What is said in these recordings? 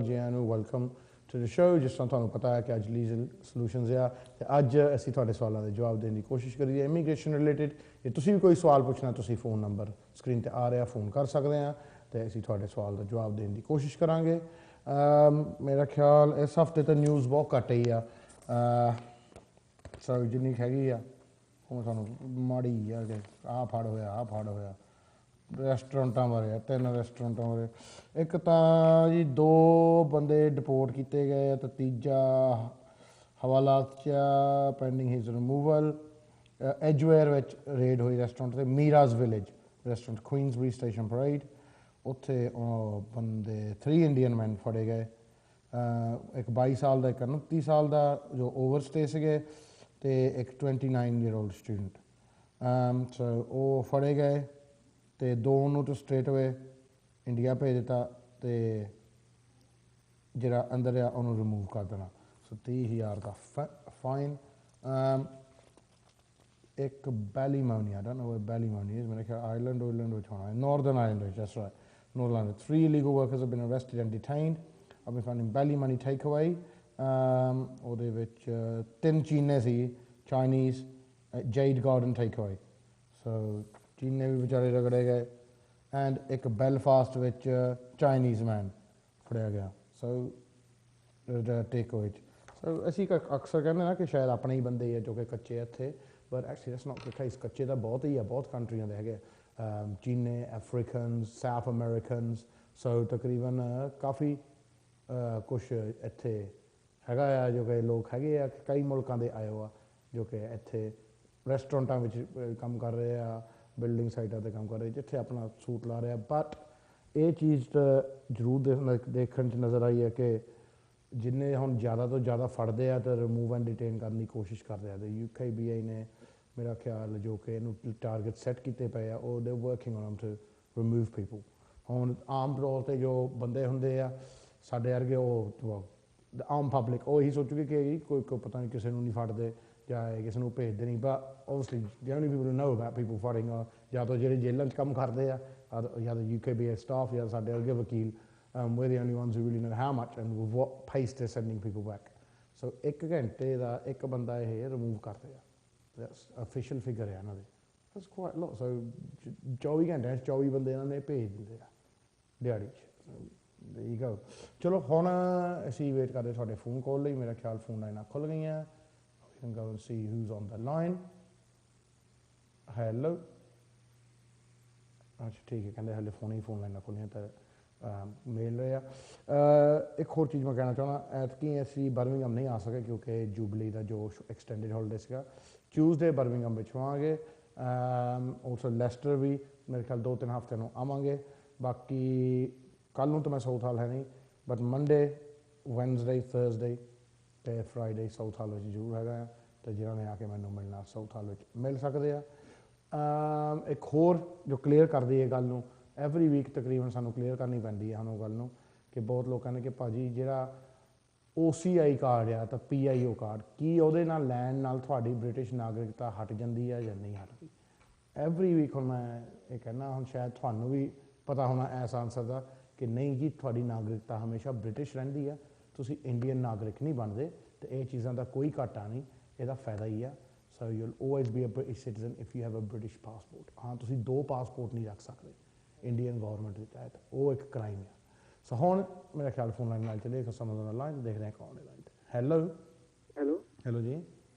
Welcome to the show. ਜਿਸ ਤਰ੍ਹਾਂ ਤੁਹਾਨੂੰ ਪਤਾ ਹੈ ਕਿ ਅੱਜ ਲੀਗਲ ਸੋਲੂਸ਼ਨਸ ਆ ਤੇ ਅੱਜ ਅਸੀਂ ਤੁਹਾਡੇ ਸਵਾਲਾਂ ਦੇ ਜਵਾਬ ਦੇਣ ਦੀ ਕੋਸ਼ਿਸ਼ ਕਰੀਏ ਇਮੀਗ੍ਰੇਸ਼ਨ ਰਿਲੇਟਿਡ। ਜੇ ਤੁਸੀਂ ਵੀ ਕੋਈ ਸਵਾਲ ਪੁੱਛਣਾ ਤੁਸੀਂ ਫ਼ੋਨ ਨੰਬਰ ਸਕਰੀਨ 'ਤੇ ਆ ਰਿਹਾ ਫ਼ੋਨ ਕਰ ਸਕਦੇ ਹਾਂ ਅਤੇ ਅਸੀਂ ਤੁਹਾਡੇ ਸਵਾਲ ਦਾ ਜਵਾਬ ਦੇਣ ਦੀ ਕੋਸ਼ਿਸ਼ ਕਰਾਂਗੇ। ਮੇਰਾ ਖਿਆਲ ਇਸ ਹਫ਼ਤੇ ਤਾਂ ਨਿਊਜ਼ ਬਹੁਤ ਘੱਟ ਹੀ ਆ, ਸੋ ਜਿੰਨੀ ਹੈਗੀ ਆ ਉਹ ਸਾਨੂੰ ਮਾੜੀ ਆ ਕਿ ਆਹ ਫੜ ਹੋਇਆ ਰੈਸਟੋਰੈਂਟਾਂ ਬਾਰੇ, 3 ਰੈਸਟੋਰੈਂਟਾਂ ਬਾਰੇ। ਇੱਕ ਤਾਂ ਜੀ 2 ਬੰਦੇ ਡਿਪੋਰਟ ਕੀਤੇ ਗਏ ਅਤੇ ਤੀਜਾ ਹਵਾਲਾਤ 'ਚ ਪੈਂਡਿੰਗ ਹਿਜ਼ ਰਿਮੂਵਲ। ਐਜਵੇਅਰ ਵਿੱਚ ਰੇਡ ਹੋਈ ਰੈਸਟੋਰੈਂਟ 'ਤੇ, ਮੀਰਾਜ਼ ਵਿਲੇਜ ਰੈਸਟੋਰੈਂਟ ਕੁਈਨਸਬਰੀ ਸਟੇਸ਼ਨ ਪਰੇਡ, ਉੱਥੇ ਬੰਦੇ 3 ਇੰਡੀਅਨ ਮੈਨ ਫੜੇ ਗਏ। ਇੱਕ 22 ਸਾਲ ਦਾ, ਇੱਕ 29 ਸਾਲ ਦਾ ਜੋ ਓਵਰਸਟੇ ਸੀਗੇ ਅਤੇ ਇੱਕ 29 ਈਅਰ ਓਲਡ ਸਟੂਡੈਂਟ। ਸੋ ਉਹ ਫੜੇ ਗਏ ਅਤੇ 2 ਨੂੰ ਤਾਂ ਸਟ੍ਰੇਟ ਅਵੇ ਇੰਡੀਆ ਭੇਜ ਦਿੱਤਾ ਅਤੇ ਜਿਹੜਾ ਅੰਦਰ ਆ ਉਹਨੂੰ ਰਿਮੂਵ ਕਰ ਦੇਣਾ। ਸੋ 30,000 ਦਾ ਫਾਈਨ। ਇੱਕ ਬੈਲੀਮੋਨੀ, I don't know where Ballymoney is, ਮੇਰੇ ਖਿਆਲ ਆਇਰਲੈਂਡ ਵਿੱਚ ਹੋਣਾ, ਨਾਰਦਰਨ ਆਇਰਲੈਂਡ ਵਿੱਚ, that's right, Northern Ireland. 3 illegal workers have been arrested and detained, have been found in Ballymoney takeaway। ਉਹਦੇ ਵਿੱਚ 3 ਚੀਨੇ ਸੀ, ਚਾਈਨੀਜ਼, ਜੇਡ ਗਾਰਡਨ takeaway, ਸੋ ਚੀਨੇ ਵੀ ਵਿਚਾਰੇ ਰਗੜੇ ਗਏ। ਐਂਡ ਇੱਕ ਬੈਲਫਾਸਟ ਵਿੱਚ ਚਾਈਨੀਜ਼ ਮੈਨ ਫੜਿਆ ਗਿਆ, ਸੋ ਟੇਕਅਵੇ 'ਚ। ਸੋ ਅਸੀਂ ਅਕਸਰ ਕਹਿੰਦੇ ਨਾ ਕਿ ਸ਼ਾਇਦ ਆਪਣੇ ਹੀ ਬੰਦੇ ਆ ਜੋ ਕਿ ਕੱਚੇ ਇੱਥੇ, but actually that's not the case. ਕੱਚੇ ਤਾਂ ਬਹੁਤ ਹੀ ਆ, ਬਹੁਤ ਕੰਟਰੀਆਂ ਦੇ ਹੈਗੇ, ਚੀਨੇ, ਅਫਰੀਕਨਸ, ਸਾਊਥ ਅਮਰੀਕਨਸ। ਸੋ ਤਕਰੀਬਨ ਕਾਫੀ ਕੁਛ ਇੱਥੇ ਹੈਗਾ ਆ ਜੋ ਕਿ ਲੋਕ ਹੈਗੇ ਆ, ਕਈ ਮੁਲਕਾਂ ਦੇ ਆਏ ਹੋ ਆ ਜੋ ਕਿ ਇੱਥੇ ਰੈਸਟੋਰੈਂਟਾਂ ਵਿੱਚ ਕੰਮ ਕਰ ਰਹੇ ਆ, ਬਿਲਡਿੰਗ ਸਾਈਟਾਂ 'ਤੇ ਕੰਮ ਕਰ ਰਹੇ, ਜਿੱਥੇ ਆਪਣਾ ਸੂਟ ਲਾ ਰਿਹਾ। ਬਟ ਇਹ ਚੀਜ਼ ਤਾਂ ਜ਼ਰੂਰ ਦੇਖਣ 'ਚ ਨਜ਼ਰ ਆਈ ਹੈ ਕਿ ਜਿੰਨੇ ਹੁਣ ਜ਼ਿਆਦਾ ਤੋਂ ਜ਼ਿਆਦਾ ਫੜਦੇ ਆ ਤਾਂ ਰਿਮੂਵ ਐਂਡ ਡਿਟੇਨ ਕਰਨ ਦੀ ਕੋਸ਼ਿਸ਼ ਕਰਦੇ ਆ। ਅਤੇ UKBI ਨੇ ਮੇਰਾ ਖਿਆਲ ਜੋ ਕਿ ਇਹਨੂੰ ਟਾਰਗੇਟ ਸੈੱਟ ਕੀਤੇ ਪਏ ਆ, ਉਹ ਦੇ working on to remove people. ਹੁਣ ਆਮ ਤੌਰ 'ਤੇ ਜੋ ਬੰਦੇ ਹੁੰਦੇ ਆ ਸਾਡੇ ਵਰਗੇ, ਉਹ ਆਮ ਪਬਲਿਕ ਉਹ ਇਹੀ ਸੋਚੂਗੀ ਕਿ ਕੋਈ ਪਤਾ ਨਹੀਂ ਕਿਸੇ ਨੂੰ ਨਹੀਂ ਫੜਦੇ ਜਾਂ ਕਿਸੇ ਨੂੰ ਭੇਜਦੇ ਨਹੀਂ। But obviously the only people who know about people fighting are ਜਾਂ ਤਾਂ ਜਿਹੜੇ ਜੇਲ੍ਹਾਂ 'ਚ ਕੰਮ ਕਰਦੇ ਆ ਜਾਂ ਤਾਂ UKBI ਸਟਾਫ ਜਾਂ ਸਾਡੇ ਵਰਗੇ ਵਕੀਲ। We're the only ones who really know how much and with what pace they're sending people back. So 1 ਘੰਟੇ ਦਾ ਇੱਕ ਬੰਦਾ ਇਹ ਰਿਮੂਵ ਕਰਦੇ ਆ, that's official figure ਹੈ ਇਹਨਾਂ ਦੇ। That's quite a lot. So 24 ਘੰਟਿਆਂ 'ਚ 24 ਬੰਦੇ ਇਹਨਾਂ ਨੇ ਭੇਜ ਦਿੰਦੇ ਆ ਦਿਹਾੜੀ 'ਚ। there you go। ਚਲੋ ਹੁਣ ਅਸੀਂ ਵੇਟ ਕਰਦੇ ਤੁਹਾਡੇ ਫੋਨ ਕਾਲ ਲਈ। ਮੇਰਾ ਖਿਆਲ ਫੋਨ ਲਾਈਨਾਂ ਖੁੱਲ੍ਹ ਗਈਆਂ। We can go and see who's on the line। Hello, ਅੱਛਾ ਠੀਕ ਹੈ, ਕਹਿੰਦੇ ਹਾਲੇ ਫੋਨ ਲਾਈਨਾਂ ਖੁੱਲ੍ਹੀਆਂ ਤਾਂ ਮਿਲ ਰਹੇ ਆ। ਇੱਕ ਹੋਰ ਚੀਜ਼ ਮੈਂ ਕਹਿਣਾ ਚਾਹੁੰਦਾ, ਐਤਕੀ ਅਸੀਂ ਬਰਮਿੰਘਮ ਨਹੀਂ ਆ ਸਕੇ ਕਿਉਂਕਿ ਜੂਬਲੀ ਦਾ ਜੋ ਐਕਸਟੈਂਡਡ ਹੋਲੀਡੇ ਸੀਗਾ। ਟਿਊਜ਼ਡੇ ਬਰਮਿੰਘਮ ਵਿੱਚ ਆਵਾਂਗੇ। ਆਲਸੋ ਲੈਸਟਰ ਵੀ ਮੇਰੇ ਖਿਆਲ 2-3 ਹਫ਼ਤਿਆਂ ਨੂੰ ਆਵਾਂਗੇ। ਬਾਕੀ ਕੱਲ੍ਹ ਨੂੰ ਤਾਂ ਮੈਂ ਸਾਊਥ ਹਾਲ ਹੈ ਨਹੀਂ, ਬਟ ਮੰਡੇ, ਵੈਨਸਡੇ, ਥਰਸਡੇ ਅਤੇ ਫਰਾਈਡੇ ਸਾਊਥ ਹਾਲ ਵਿੱਚ ਜ਼ਰੂਰ ਹੈਗਾ ਆ। ਅਤੇ ਜਿਨ੍ਹਾਂ ਨੇ ਆ ਕੇ ਮੈਨੂੰ ਮਿਲਣਾ ਸਾਊਥ ਹਾਲ ਵਿੱਚ ਮਿਲ ਸਕਦੇ ਆ। ਇੱਕ ਹੋਰ ਜੋ ਕਲੀਅਰ ਕਰਦੀ ਹੈ ਗੱਲ ਨੂੰ, ਐਵਰੀ ਵੀਕ ਤਕਰੀਬਨ ਸਾਨੂੰ ਕਲੀਅਰ ਕਰਨੀ ਪੈਂਦੀ ਹੈ ਸਾਨੂੰ ਗੱਲ ਨੂੰ, ਕਿ ਬਹੁਤ ਲੋਕਾਂ ਨੇ ਕਿ ਭਾਅ ਜੀ ਜਿਹੜਾ OCI ਕਾਰਡ ਆ ਤਾਂ PIO ਕਾਰਡ, ਕੀ ਉਹਦੇ ਨਾਲ ਲੈਣ ਨਾਲ ਤੁਹਾਡੀ ਬ੍ਰਿਟਿਸ਼ ਨਾਗਰਿਕਤਾ ਹਟ ਜਾਂਦੀ ਹੈ ਜਾਂ ਨਹੀਂ ਹਟਦੀ। ਐਵਰੀ ਵੀਕ ਹੁਣ ਮੈਂ ਇਹ ਕਹਿੰਦਾ, ਹੁਣ ਸ਼ਾਇਦ ਤੁਹਾਨੂੰ ਵੀ ਪਤਾ ਹੋਣਾ ਇਸ ਆਨਸਰ ਦਾ ਕਿ ਨਹੀਂ ਜੀ, ਤੁਹਾਡੀ ਨਾਗਰਿਕਤਾ ਹਮੇਸ਼ਾ ਬ੍ਰਿਟਿਸ਼ ਰਹਿੰਦੀ ਆ, ਤੁਸੀਂ ਇੰਡੀਅਨ ਨਾਗਰਿਕ ਨਹੀਂ ਬਣਦੇ। ਅਤੇ ਇਹ ਚੀਜ਼ਾਂ ਦਾ ਕੋਈ ਘਾਟਾ ਨਹੀਂ, ਇਹਦਾ ਫਾਇਦਾ ਹੀ ਆ। So you will always be a British citizen if you have a British passport. ਹਾਂ, ਤੁਸੀਂ 2 ਪਾਸਪੋਰਟ ਨਹੀਂ ਰੱਖ ਸਕਦੇ ਇੰਡੀਅਨ ਗੌਰਮੈਂਟ ਦੇ ਤਹਿਤ, ਉਹ ਇੱਕ ਕ੍ਰਾਈਮ ਆ। ਸੋ ਹੁਣ ਮੇਰਾ ਖਿਆਲ ਫੋਨ ਲਾਈਨ ਨਾਲ ਚੱਲੇ, ਸਮਝ ਲਾਈਨ ਦੇਖਦੇ ਹਾਂ ਕੌਣ ਲਾਈਨ 'ਤੇ। ਹੈਲੋ ਹੈਲੋ ਜੀ,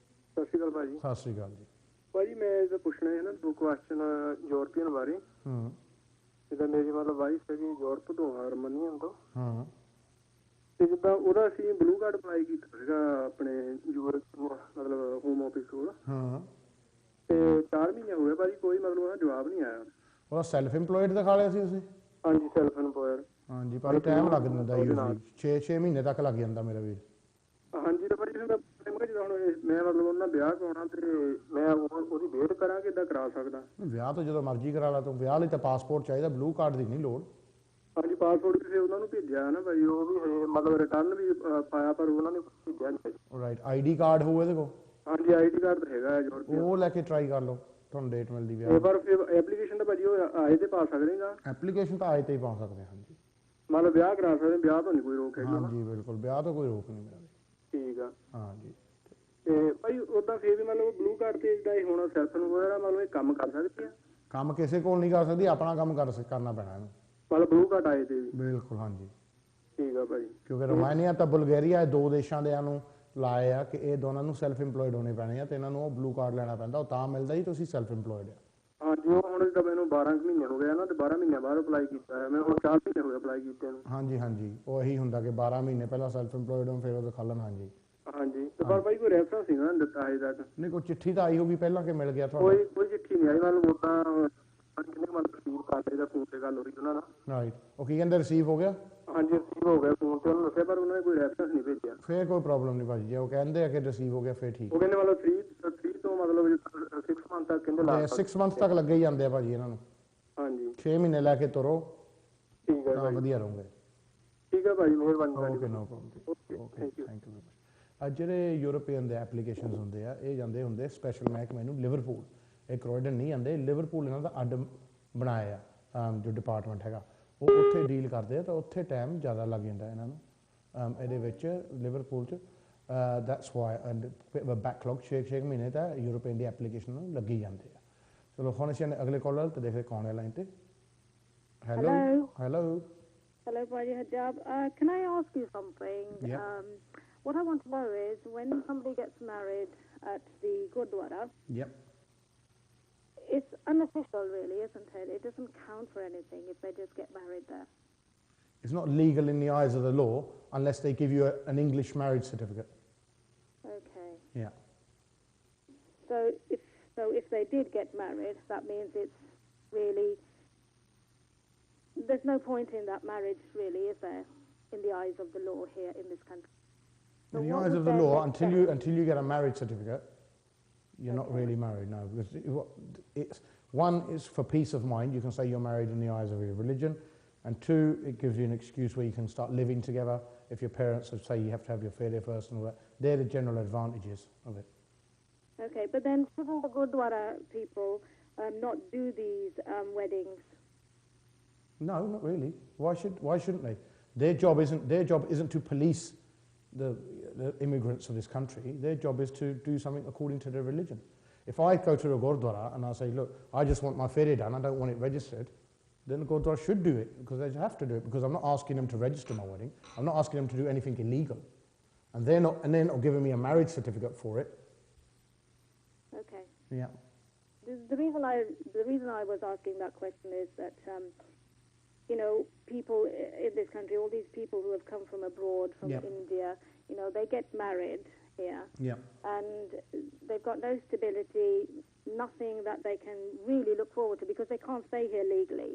ਸਤਿ ਸ਼੍ਰੀ ਅਕਾਲ ਭਾਜੀ। ਸਤਿ ਸ਼੍ਰੀ ਅਕਾਲ ਜੀ। ਭਾਜੀ ਮੈਂ ਇਹ ਪੁੱਛਣਾ ਹੈ ਨਾ 2 ਕੁਐਸਚਨ ਯੂਰਪੀਅਨ ਬਾਰੇ। ਜਿੱਦਾਂ ਮੇਰੀ ਮਤਲਬ ਵਾਈਫ ਹੈਗੀ ਯੂਰਪ ਤੋਂ ਆ, ਰਮਨੀਅਨ ਤੋਂ। ਅਤੇ ਜਿੱਦਾਂ ਉਹਦਾ ਅਸੀਂ ਬਲੂ ਕਾਰਡ ਅਪਲਾਈ ਕੀਤਾ ਸੀਗਾ ਆਪਣੇ ਯੂਰਪ ਮਤਲਬ ਹੋਮ ਆਫਿਸ ਕੋਲ, ਅਤੇ 4 ਮਹੀਨੇ ਹੋ ਗਏ ਭਾਜੀ, ਕੋਈ ਮਤਲਬ ਉਹਦਾ ਜਵਾਬ ਨਹੀਂ ਆਇਆ। ਉਹਦਾ ਸੈਲਫ ਇੰਪਲੋਇਡ ਦਿਖਾ ਲਿਆ ਸੀ ਤੁਸੀਂ? ਹਾਂਜੀ, ਸੈਲਫ ਇੰਪਲੋਇਡ। ਹਾਂਜੀ ਭਾਈ, ਟਾਈਮ ਲੱਗ ਜਾਂਦਾ ਯੂਜਲੀ, 6 ਮਹੀਨੇ ਤੱਕ ਲੱਗ ਜਾਂਦਾ ਮੇਰਾ ਵੀਰ। ਹਾਂਜੀ, ਤਾਂ ਭਾਜੀ ਜਿੱਦਾਂ ਹੁਣ ਮੈਂ ਮਤਲਬ ਉਹਨਾਂ ਵਿਆਹ ਕਰਾਉਣਾ ਅਤੇ ਮੈਂ ਉਹਦੀ ਵੇਟ ਕਰਾਂ ਕਿ ਇੱਦਾਂ ਕਰਾ ਸਕਦਾ? ਵਿਆਹ ਤੋਂ ਜਦੋਂ ਮਰਜ਼ੀ ਕਰਾ ਲਾ ਤੂੰ, ਵਿਆਹ ਲਈ ਤਾਂ ਪਾਸਪੋਰਟ ਚਾਹੀਦਾ, ਬਲੂ ਕਾਰਡ ਦੀ ਨਹੀਂ ਲੋੜ। ਹਾਂਜੀ, ਪਾਸਪੋਰਟ ਕਿਸੇ ਉਹਨਾਂ ਨੂੰ ਭੇਜਿਆ ਨਾ ਭਾਜੀ, ਉਹ ਵੀ ਮਤਲਬ ਰਿਟਰਨ ਵੀ ਪਾਇਆ ਪਰ ਉਹਨਾਂ ਨੇ ਭੇਜਿਆ ਨਹੀਂ। ਰਾਈਟ, ID ਕਾਰਡ ਹੋਊ ਇਹਦੇ ਕੋਲ? ਹਾਂਜੀ, ID ਕਾਰਡ ਤਾਂ ਹੈਗਾ ਯੂਰਪੀਅਨ, ਉਹ ਲੈ ਕੇ ਟਰਾਈ ਕਰ ਲਓ, ਤੁਹਾਨੂੰ ਡੇਟ ਮਿਲਦੀ ਵਿਆਹ। ਪਰ ਫਿਰ ਐਪਲੀਕੇਸ਼ਨ ਤਾਂ ਭਾਜੀ ਉਹ ਆਏ ਤੇ ਪਾ ਸਕਦੇ ਨਾ? ਐਪਲੀਕੇਸ਼ਨ ਤਾਂ ਆਏ ਤੇ ਹੀ ਪਾ ਸਕਦੇ ਹਾਂ। ਹਾਂਜੀ, ਮਤਲਬ ਵਿਆਹ ਕਰਾ ਸਕਦੇ, ਵਿਆਹ ਤੋਂ ਨਹੀਂ ਕੋਈ ਰੋਕ ਹੈਗੀ हाँ ਨਾ? जी बिल्कुल, ब्याह तो कोई रोक नहीं मेरा। ਠੀਕ ਆ। हाँ जी। ਤੇ ਭਾਈ ਉਦਾਂ ਫੇਰ ਵੀ ਮਤਲਬ ਬਲੂ ਕਾਰਡ ਤੇ ਜਿੱਦਾਂ ਇਹ ਹੁਣ ਸੈਲਫਨ ਵਗੈਰਾ ਮਤਲਬ ਇਹ ਕੰਮ ਕਰ ਸਕਦੀ ਆ? काम किसी को नहीं कर सकती, अपना काम करना पैना है। ਮਤਲਬ ਬਲੂ ਕਾਰਡ ਆਏ ਤੇ ਵੀ? बिल्कुल हाँ जी। ਠੀਕ ਆ ਭਾਈ। ਕਿਉਂਕਿ ਰੋਮਾਨੀਆ ਤਾਂ ਬੁਲਗੇਰੀਆ, ਦੋ ਦੇਸ਼ਾਂ ਦੇ ਨੂੰ ਲਾਏ ਆ ਕਿ ਇਹ ਦੋਨਾਂ ਨੂੰ ਸੈਲਫ ਇੰਪਲੋਇਡ ਹੋਣੇ ਪੈਣੇ ਆ ਤੇ ਇਹਨਾਂ ਨੂੰ ਉਹ ਬਲੂ ਕਾਰਡ ਲੈਣਾ ਪੈਂਦਾ, ਉਹ ਤਾਂ ਮਿਲਦਾ ਜੀ ਤੁਸੀਂ ਸੈਲਫ ਇੰਪਲੋਇਡ ਆ। ਹਾਂਜੀ, ਉਹ ਹੁਣ ਜਿੱਦਾਂ ਮੈਨੂੰ 12 ਮਹੀਨੇ ਹੋ ਗਏ ਨਾ, ਤੇ 12 ਮਹੀਨਿਆਂ ਬਾਅਦ ਅਪਲਾਈ ਕੀਤਾ ਹੈ ਮੈਂ, ਹੁਣ 4 ਮਹੀਨੇ ਹੋ ਗਏ ਅਪਲਾਈ ਕੀਤੇ ਨੂੰ। ਹਾਂਜੀ ਹਾਂਜੀ, ਉਹ ਇਹੀ ਹੁੰਦਾ ਕਿ 12 ਮਹੀਨੇ ਪਹਿਲਾਂ ਸੈਲਫ ਇੰਪਲੋਇਡ ਹੋਣ, ਫਿਰ ਉਹ ਦਿਖਾਲਣ। ਹਾਂਜੀ ਹਾਂਜੀ, ਤੇ ਪਰ ਭਾਈ ਕੋਈ ਰੈਫਰੈਂਸ ਨਹੀਂ ਨਾ ਦਿੱਤਾ ਹਜੇ ਤੱਕ। ਨਹੀਂ, ਕੋਈ ਚਿੱਠੀ ਤਾਂ ਆਈ ਹੋਗੀ ਪਹਿਲਾਂ ਕਿ ਮਿਲ ਗਿਆ ਤੁਹਾਨੂੰ? ਕੋਈ ਚਿੱਠੀ ਨਹੀਂ ਆਈ, ਮਤਲਬ ਉਦਾਂ ਕਿੰਨੇ ਮਤਲਬ ਰਿਸੀਵ ਕਰਦੇ ਦਾ ਫੋਨ ਤੇ ਗੱਲ ਹੋ ਰਹੀ ਉਹਨਾਂ ਨਾਲ। ਰਾਈਟ, ਉਹ ਕੀ ਕਹਿੰਦੇ ਰਿਸੀਵ ਹੋ ਗਿਆ? ਹਾਂਜੀ, ਰਿਸੀਵ ਹੋ ਗਿਆ ਫੋਨ ਤੇ ਉਹਨਾਂ ਦੱਸਿਆ, ਪਰ ਉਹਨਾਂ ਨੇ ਕੋਈ ਰੈਫਰੈਂਸ ਨਹੀਂ ਭੇਜਿਆ। ਫਿਰ ਕੋਈ ਪ੍ਰੋਬਲਮ ਨਹੀਂ ਭਾਜੀ, ਜੇ ਉਹ ਕਹਿੰਦੇ ਆ ਕਿ ਰਿਸੀਵ ਹੋ ਗਿਆ ਫਿਰ ਠੀਕ। ਉਹ ਕਹਿੰਦੇ ਮਤਲਬ 3 ਤੋਂ ਮਤਲਬ 6 ਮੰਥ ਤੱਕ ਕਹਿੰਦੇ ਲਾ 6 ਮੰਥ ਤੱਕ ਲੱਗੇ ਹੀ ਜਾਂਦੇ ਆ ਭਾਜੀ ਇਹਨਾਂ ਨੂੰ। ਹਾਂਜੀ, 6 ਮਹੀਨੇ ਲੈ ਕੇ ਤੁਰੋ ਠੀਕ ਹੈ ਤਾਂ ਭਾਈ। ਵਧੀਆ ਰਹੋਗੇ। ਠੀਕ ਹੈ ਭਾਈ, ਮਿਹਰਬਾਨੀ ਤੁਹਾਡੀ। Okay, no problem. Okay, thank you. Thank you very much. ਅੱਜ ਜਿਹੜੇ ਯੂਰਪੀਅਨ ਦੇ ਐਪਲੀਕੇਸ਼ਨਸ ਹੁੰਦੇ ਆ, ਇਹ ਜਾਂਦੇ ਹੁੰਦੇ ਸਪੈਸ਼ਲ ਮਹਿਕਮੇ ਨੂੰ ਲਿਵਰਪੂਲ। ਇਹ ਕਰੋਇਡਨ ਨਹੀਂ ਜਾਂਦੇ, ਲਿਵਰਪੂਲ ਇਹਨਾਂ ਦਾ ਅੱਡ ਬਣਾਇਆ ਜੋ ਡਿਪਾਰਟਮੈਂਟ ਹੈਗਾ, ਉਹ ਉੱਥੇ ਡੀਲ ਕਰਦੇ ਆ, ਤਾਂ ਉੱਥੇ ਟਾਈਮ ਜ਼ਿਆਦਾ ਲੱਗ ਜਾਂਦਾ ਇਹਨਾਂ ਨੂੰ ਇਹਦੇ ਵਿੱਚ ਲਿਵਰਪੂਲ 'ਚ। ਦੈਟਸ ਵਾਈ ਬੈਕਲੌਗ 6 ਮਹੀਨੇ ਤਾਂ ਯੂਰਪੀਅਨ ਦੀ ਐਪਲੀਕੇਸ਼ਨ ਨੂੰ ਲੱਗੀ ਜਾਂਦੇ ਆ। ਚਲੋ ਹੁਣ ਅਸੀਂ ਅਗਲੇ ਕਾਲਰ ਤੇ ਦੇਖਦੇ ਕੌਣ ਹੈ ਲਾਈਨ ਤੇ। Hello hello Hello, Badi Hajab. Can I ask you something? Yeah. What I want to know is when somebody gets married at the Gurdwara, Yep. it's unofficial really, isn't it? It doesn't count for anything if they just get married there. It's not legal in the eyes of the law unless they give you an English marriage certificate. Okay. Yeah. So if they did get married, that means it's really, there's no point in that marriage really, is there, in the eyes of the law here in this country? So In the what eyes would of the their law, next until you get a marriage certificate, you're not really married, no. Because it's one is for peace of mind. You can say you're married in the eyes of your religion, and two, it gives you an excuse where you can start living together. If your parents say you have to have your fere first and all that, they're the general advantages of it. Okay, but then shouldn't the Gurdwara people not do these weddings? No, not really. Why shouldn't they? Their job isn't to police the immigrants of this country. Their job is to do something according to their religion. If I go to a Gurdwara and I say, look, I just want my fere done, I don't want it registered, then the Gurdwara should do it, because they have to do it, because I'm not asking them to register my wedding. I'm not asking them to do anything illegal. And they're not giving me a marriage certificate for it. Okay. Yeah. The reason I was asking that question is that people in this country, all these people who have come from abroad, from Yep. India, they get married here, Yeah. and they've got no stability, nothing that they can really look forward to, because they can't stay here legally.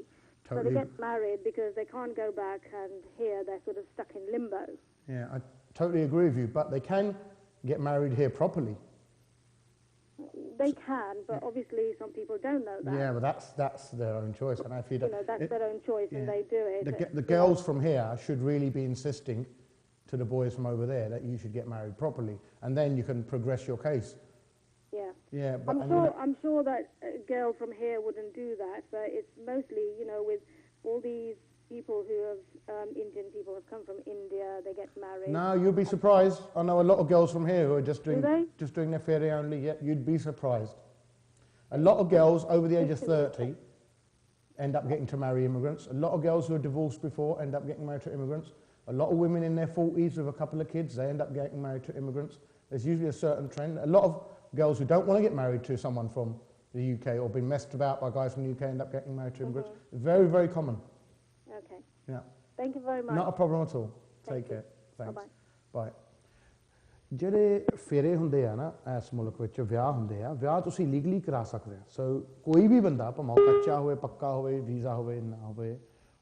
So Totally. they get married because they can't go back, and here they're sort of stuck in limbo. Yeah, I totally agree with you, but they can get married here properly. They can, but obviously some people don't know that. Yeah, but that's their own choice. And if you don't, That's their own choice, and they do it. The girls from here should really be insisting to the boys from over there that you should get married properly, and then you can progress your case. Yeah. Yeah, but I'm sure that a girl from here wouldn't do that, but it's mostly, with all these people who have, Indian people have come from India, they get married. no, you'd be surprised. I know a lot of girls from here who are just Do they? doing their fairy only. Yeah, you'd be surprised. A lot of girls over the age of 30 end up getting to marry immigrants. A lot of girls who are divorced before end up getting married to immigrants. A lot of women in their 40s with a couple of kids, they end up getting married to immigrants. There's usually a certain trend. A lot of girls who don't want to get married to someone from the UK or been messed about by guys from the UK end up getting married to immigrants. It's very, very common. Okay. Yeah. Thank you very much. Not a problem at all. Thank Take you. care. Thanks. Bye-bye. Bye. ਜਿਹੜੇ ਫੇਰੇ ਹੁੰਦੇ ਆ ਨਾ ਇਸ ਮੁਲਕ ਵਿੱਚ, ਵਿਆਹ ਹੁੰਦੇ ਆ, ਵਿਆਹ ਤੁਸੀਂ ਲੀਗਲੀ ਕਰਾ ਸਕਦੇ ਆ। ਸੋ ਕੋਈ ਵੀ ਬੰਦਾ ਭਾਵੇਂ ਕੱਚਾ ਹੋਵੇ, ਪੱਕਾ ਹੋਵੇ, ਵੀਜ਼ਾ ਹੋਵੇ, ਨਾ ਹੋਵੇ,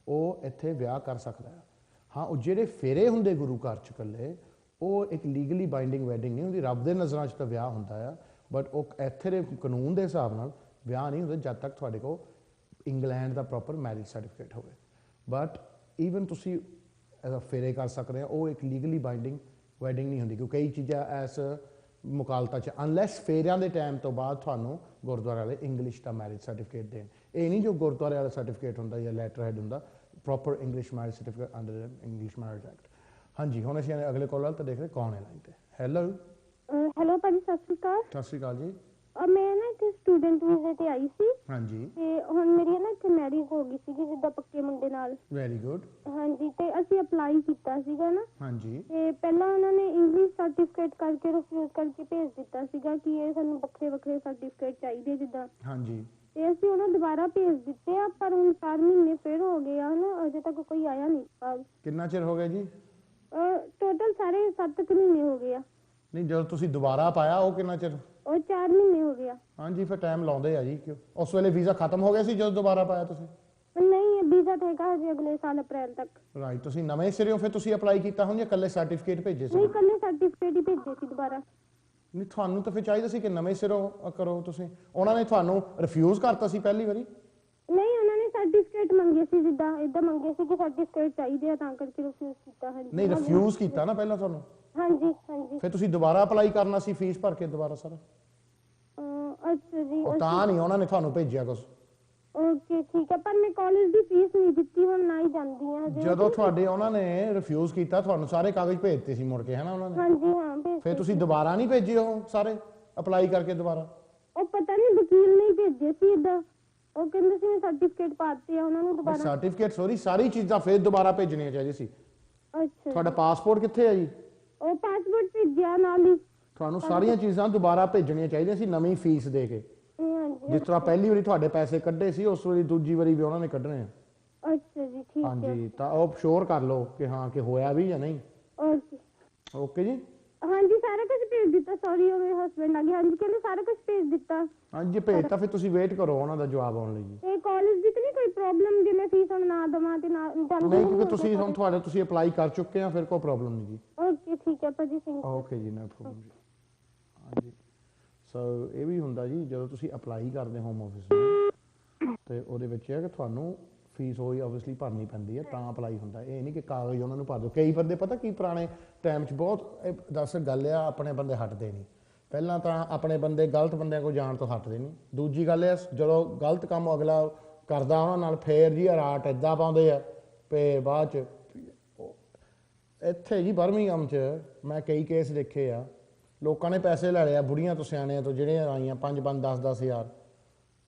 ਉਹ ਇੱਥੇ ਵਿਆਹ ਕਰ ਸਕਦਾ ਹੈ। ਹਾਂ, ਉਹ ਜਿਹੜੇ ਫੇਰੇ ਹੁੰਦੇ ਗੁਰੂ ਘਰ ਚ ਇਕੱਲੇ, ਉਹ ਇੱਕ ਲੀਗਲੀ ਬਾਈਂਡਿੰਗ ਵੈਡਿੰਗ ਨਹੀਂ ਹੁੰਦੀ। ਰੱਬ ਦੇ ਨਜ਼ਰਾਂ 'ਚ ਤਾਂ ਵਿਆਹ ਹੁੰਦਾ ਆ, ਬਟ ਉਹ ਇੱਥੇ ਦੇ ਕਾਨੂੰਨ ਦੇ ਹਿਸਾਬ ਨਾਲ ਵਿਆਹ ਨਹੀਂ ਹੁੰਦਾ ਜਦ ਤੱਕ ਤੁਹਾਡੇ ਕੋਲ ਇੰਗਲੈਂਡ ਦਾ ਪ੍ਰੋਪਰ ਮੈਰਿਜ ਸਰਟੀਫਿਕੇਟ ਹੋਵੇ। ਬਟ ਈਵਨ ਤੁਸੀਂ ਫੇਰੇ ਕਰ ਸਕਦੇ ਆ, ਉਹ ਇੱਕ ਲੀਗਲੀ ਬਾਈਂਡਿੰਗ ਵੈਡਿੰਗ ਨਹੀਂ ਹੁੰਦੀ, ਕਿਉਂਕਿ ਕਈ ਚੀਜ਼ਾਂ ਇਸ ਮੁਕਾਲਤਾ 'ਚ ਅਨਲੈਸ ਫੇਰਿਆਂ ਦੇ ਟਾਈਮ ਤੋਂ ਬਾਅਦ ਤੁਹਾਨੂੰ ਗੁਰਦੁਆਰੇ ਵਾਲੇ ਇੰਗਲਿਸ਼ ਦਾ ਮੈਰਿਜ ਸਰਟੀਫਿਕੇਟ ਦੇਣ। ਇਹ ਨਹੀਂ ਜੋ ਗੁਰਦੁਆਰੇ ਵਾਲਾ ਸਰਟੀਫਿਕੇਟ ਹੁੰਦਾ ਜਾਂ ਲੈਟਰ ਹੈਡ ਹੁੰਦਾ, proper English marriage certificate under the English Marriage Act. हाँ जी, हुण असीं अगले कॉल तो देख रहे कौन है लाइन ते। हेलो हेलो भाजी सत श्री अकाल। सत श्री अकाल जी। मैं ना इत्थे स्टूडेंट वीजे ते आई सी। हाँ जी। ते हुण मेरी ना इत्थे मैरिज हो गई सीगी जिद्दां पक्के मुंडे नाल। Very good. हाँ जी, ते असीं अप्लाई कीता सीगा ना। हाँ जी। ते पहला उन्हां ने इंग्लिश सर्टिफिकेट करके रिफ्यूज करके भेज दिता सीगा कि ये सानूं ਵੱਖਰੇ ਵੱਖਰੇ सर्टिफिकेट चाहिए जिद्दां। हाँ जी। ਤੇ ਅਸੀਂ ਉਹਨਾਂ ਦੁਬਾਰਾ ਭੇਜ ਦਿੱਤੇ ਆ ਪਰ ਹੁਣ 4 ਮਹੀਨੇ ਫਿਰ ਹੋ ਗਏ ਆ ਨਾ ਅਜੇ ਤੱਕ ਕੋਈ ਆਇਆ ਨਹੀਂ ਸਾਲ। ਕਿੰਨਾ ਚਿਰ ਹੋ ਗਿਆ ਜੀ? ਟੋਟਲ ਸਾਰੇ 7 ਮਹੀਨੇ ਹੋ ਗਏ ਆ। ਨਹੀਂ ਜਦੋਂ ਤੁਸੀਂ ਦੁਬਾਰਾ ਪਾਇਆ ਉਹ ਕਿੰਨਾ ਚਿਰ? ਉਹ 4 ਮਹੀਨੇ ਹੋ ਗਿਆ। ਹਾਂਜੀ ਫਿਰ ਟਾਈਮ ਲਾਉਂਦੇ ਆ ਜੀ। ਕਿਉਂ ਉਸ ਵੇਲੇ ਵੀਜ਼ਾ ਖਤਮ ਹੋ ਗਿਆ ਸੀ ਜਦੋਂ ਦੁਬਾਰਾ ਪਾਇਆ ਤੁਸੀਂ? ਨਹੀਂ ਵੀਜ਼ਾ ਤਾਂ ਹੈਗਾ ਹਜੇ ਅਗਲੇ ਸਾਲ ਅਪ੍ਰੈਲ ਤੱਕ। ਰਾਈਟ, ਤੁਸੀਂ ਨਵੇਂ ਸਿਰਿਓਂ ਫਿਰ ਤੁਸੀਂ ਅਪਲਾਈ ਕੀਤਾ ਹੁਣ ਜਾਂ ਇਕੱਲੇ ਸਰਟੀਫਿਕੇਟ ਭੇਜੇ ਸੀ? ਨਹੀਂ ਇਕੱਲੇ ਸਰਟੀਫਿਕੇਟ ਹੀ ਭੇਜੇ ਸੀ ਦੁਬਾਰਾ। ਨਹੀਂ ਤੁਹਾਨੂੰ ਤਾਂ ਫਿਰ ਚਾਹੀਦਾ ਸੀ ਕਿ ਨਵੇਂ ਸਿਰੋਂ ਕਰੋ ਤੁਸੀਂ। ਉਹਨਾਂ ਨੇ ਤੁਹਾਨੂੰ ਰਿਫਿਊਜ਼ ਕਰਤਾ ਸੀ ਪਹਿਲੀ ਵਾਰੀ? ਨਹੀਂ ਉਹਨਾਂ ਨੇ ਸਰਟੀਫਿਕੇਟ ਮੰਗੇ ਸੀ ਜਿੱਦਾਂ ਇਦਾਂ ਮੰਗੇ ਸੀ ਕਿ ਸਰਟੀਫਿਕੇਟ ਚਾਹੀਦੇ ਆ ਤਾਂ ਕਰਕੇ ਰਿਫਿਊਜ਼ ਕੀਤਾ। ਹਾਂਜੀ ਨਹੀਂ ਰਿਫਿਊਜ਼ ਕੀਤਾ ਨਾ ਪਹਿਲਾਂ ਤੁਹਾਨੂੰ? ਹਾਂਜੀ ਹਾਂਜੀ। ਫਿਰ ਤੁਸੀਂ ਦੁਬਾਰਾ ਅਪਲਾਈ ਕਰਨਾ ਸੀ ਫੀਸ ਭਰ ਕੇ ਦੁਬਾਰਾ ਸਰ। ਅੱਛਾ ਜੀ। ਉਹ ਤਾਂ ਨਹੀਂ ਉਹਨਾਂ ਨੇ ਤੁਹਾਨੂੰ ਭੇਜਿਆ ਕੁਛ? ਓਕੇ ਠੀਕ ਹੈ, ਪਰ ਮੈਂ ਕਾਲਜ ਦੀ ਫੀਸ ਨਹੀਂ ਦਿੱਤੀ ਹੁਣ ਨਾ ਹੀ ਜਾਂਦੀ ਆ ਹਜੇ। ਜਦੋਂ ਤੁਹਾਡੇ ਉਹਨਾਂ ਨੇ ਰਿਫਿਊਜ਼ ਕੀਤਾ ਤੁਹਾਨੂੰ ਸਾਰੇ ਕਾਗਜ਼ ਭੇਜਤੇ ਸੀ ਮੁੜ ਕੇ ਹੈ ਨਾ ਉਹਨਾਂ ਨੇ? ਹਾਂਜੀ ਹਾਂ ਭੇਜ। ਫਿਰ ਤੁਸੀਂ ਦੁਬਾਰਾ ਨਹੀਂ ਭੇਜੇ ਉਹ ਸਾਰੇ ਅਪਲਾਈ ਕਰਕੇ ਦੁਬਾਰਾ? ਉਹ ਪਤਾ ਨਹੀਂ ਵਕੀਲ ਨਹੀਂ ਭੇਜੇ ਸੀ ਇਦਾਂ। ਉਹ ਕਹਿੰਦੇ ਸੀ ਸਰਟੀਫਿਕੇਟ ਪਾਤੇ ਆ ਉਹਨਾਂ ਨੂੰ ਦੁਬਾਰਾ। ਸਰਟੀਫਿਕੇਟ ਸੌਰੀ ਸਾਰੀ ਚੀਜ਼ਾਂ ਫਿਰ ਦੁਬਾਰਾ ਭੇਜਣੀਆਂ ਚਾਹੀਦੀ ਸੀ। ਅੱਛਾ ਤੁਹਾਡਾ ਪਾਸਪੋਰਟ ਕਿੱਥੇ ਹੈ ਜੀ? ਉਹ ਪਾਸਪੋਰਟ ਭੇਜਿਆ ਨਾਲ ਹੀ। ਤੁਹਾਨੂੰ ਸਾਰੀਆਂ ਚੀਜ਼ਾਂ ਦੁਬਾਰਾ ਭੇਜਣੀਆਂ ਚਾਹੀਦੀਆਂ ਸੀ ਨਵੀਂ ਫੀਸ ਦੇ ਕੇ। ਹਾਂਜੀ ਜਿਸ ਤਰ੍ਹਾਂ ਪਹਿਲੀ ਵਾਰੀ ਤੁਹਾਡੇ ਪੈਸੇ ਕੱਢੇ ਸੀ ਉਸ ਵਾਰੀ ਦੂਜੀ ਵਾਰੀ ਵੀ ਉਹਨਾਂ ਨੇ ਕੱਢਣੇ ਆ। ਅੱਛਾ ਜੀ ਠੀਕ ਹੈ। ਹਾਂਜੀ ਤਾਂ ਉਹ ਸ਼ੋਰ ਕਰ ਲਓ ਕਿ ਹਾਂ ਕਿ ਹੋਇਆ ਵੀ ਜਾਂ ਨਹੀਂ। ਓਕੇ ਓਕੇ ਜੀ। ਹਾਂਜੀ ਸਾਰਾ ਕੁਝ ਭੇਜ ਦਿੱਤਾ। ਸੌਰੀ ਉਹ ਮੇਰੇ ਹਸਬੰਡ ਆ ਗਏ। ਹਾਂਜੀ ਕਹਿੰਦੇ ਸਾਰਾ ਕੁਝ ਭੇਜ ਦਿੱਤਾ। ਹਾਂਜੀ ਭੇਜਤਾ ਫਿਰ ਤੁਸੀਂ ਵੇਟ ਕਰੋ ਉਹਨਾਂ ਦਾ ਜਵਾਬ ਆਉਣ ਲਈ ਜੀ। ਤੇ ਕਾਲਜ ਦੀ ਤਾਂ ਨਹੀਂ ਕੋਈ ਪ੍ਰੋਬਲਮ ਜੇ ਮੈਂ ਫੀਸ ਹੁਣ ਨਾ ਦੇਵਾਂ ਤੇ ਨਾ ਜਾਂਦੀ? ਨਹੀਂ ਕਿਉਂਕਿ ਤੁਸੀਂ ਹੁਣ ਤੁਹਾਡੇ ਤੁਸੀਂ ਅਪਲਾਈ ਕਰ ਚੁੱਕੇ ਆ ਫਿਰ ਕੋਈ ਪ੍ਰੋਬਲਮ ਨਹੀਂ ਜੀ। ਓਕੇ ਠੀਕ ਹੈ ਭਾਜੀ ਸਿੰਘ। ਓਕੇ ਜੀ ਨੋ ਪ੍ਰੋਬਲਮ ਜੀ। ਹਾਂਜੀ ਸੋ ਇਹ ਵੀ ਹੁੰਦਾ ਜੀ ਜਦੋਂ ਤੁਸੀਂ ਅਪਲਾਈ ਕਰਦੇ ਹੋਮ ਆਫਿਸ ਨੂੰ ਤੇ ਉਹਦੇ ਵਿੱਚ ਹੈ ਕਿ ਤੁਹਾਨੂੰ ਫੀਸ ਹੋਈ ਆਬਵੀਅਸਲੀ ਭਰਨੀ ਪੈਂਦੀ ਹੈ ਤਾਂ ਅਪਲਾਈ ਹੁੰਦਾ। ਇਹ ਨਹੀਂ ਕਿ ਕਾਗਜ਼ ਉਹਨਾਂ ਨੂੰ ਭਰ ਦਿਓ। ਕਈ ਬੰਦੇ ਪਤਾ ਕੀ ਪੁਰਾਣੇ ਟਾਈਮ 'ਚ ਬਹੁਤ ਦੱਸ ਗੱਲ ਆ ਆਪਣੇ ਬੰਦੇ ਹਟਦੇ ਨਹੀਂ। ਪਹਿਲਾਂ ਤਾਂ ਆਪਣੇ ਬੰਦੇ ਗਲਤ ਬੰਦਿਆਂ ਕੋਲ ਜਾਣ ਤੋਂ ਹਟਦੇ ਨਹੀਂ। ਦੂਜੀ ਗੱਲ ਹੈ ਜਦੋਂ ਗਲਤ ਕੰਮ ਅਗਲਾ ਕਰਦਾ ਉਹਨਾਂ ਨਾਲ ਫੇਰ ਜੀ ਰਾਟ ਇੱਦਾਂ ਪਾਉਂਦੇ ਆ ਤੇ ਬਾਅਦ 'ਚ ਇੱਥੇ ਜੀ ਬਰਮਿੰਘਮ 'ਚ ਮੈਂ ਕਈ ਕੇਸ ਦੇਖੇ ਆ। ਲੋਕਾਂ ਨੇ ਪੈਸੇ ਲੈ ਲਿਆ ਬੁੜੀਆਂ ਤੋਂ ਸਿਆਣਿਆਂ ਤੋਂ ਜਿਹੜੀਆਂ ਆਈਆਂ 5-5 10-10 ਹਜ਼ਾਰ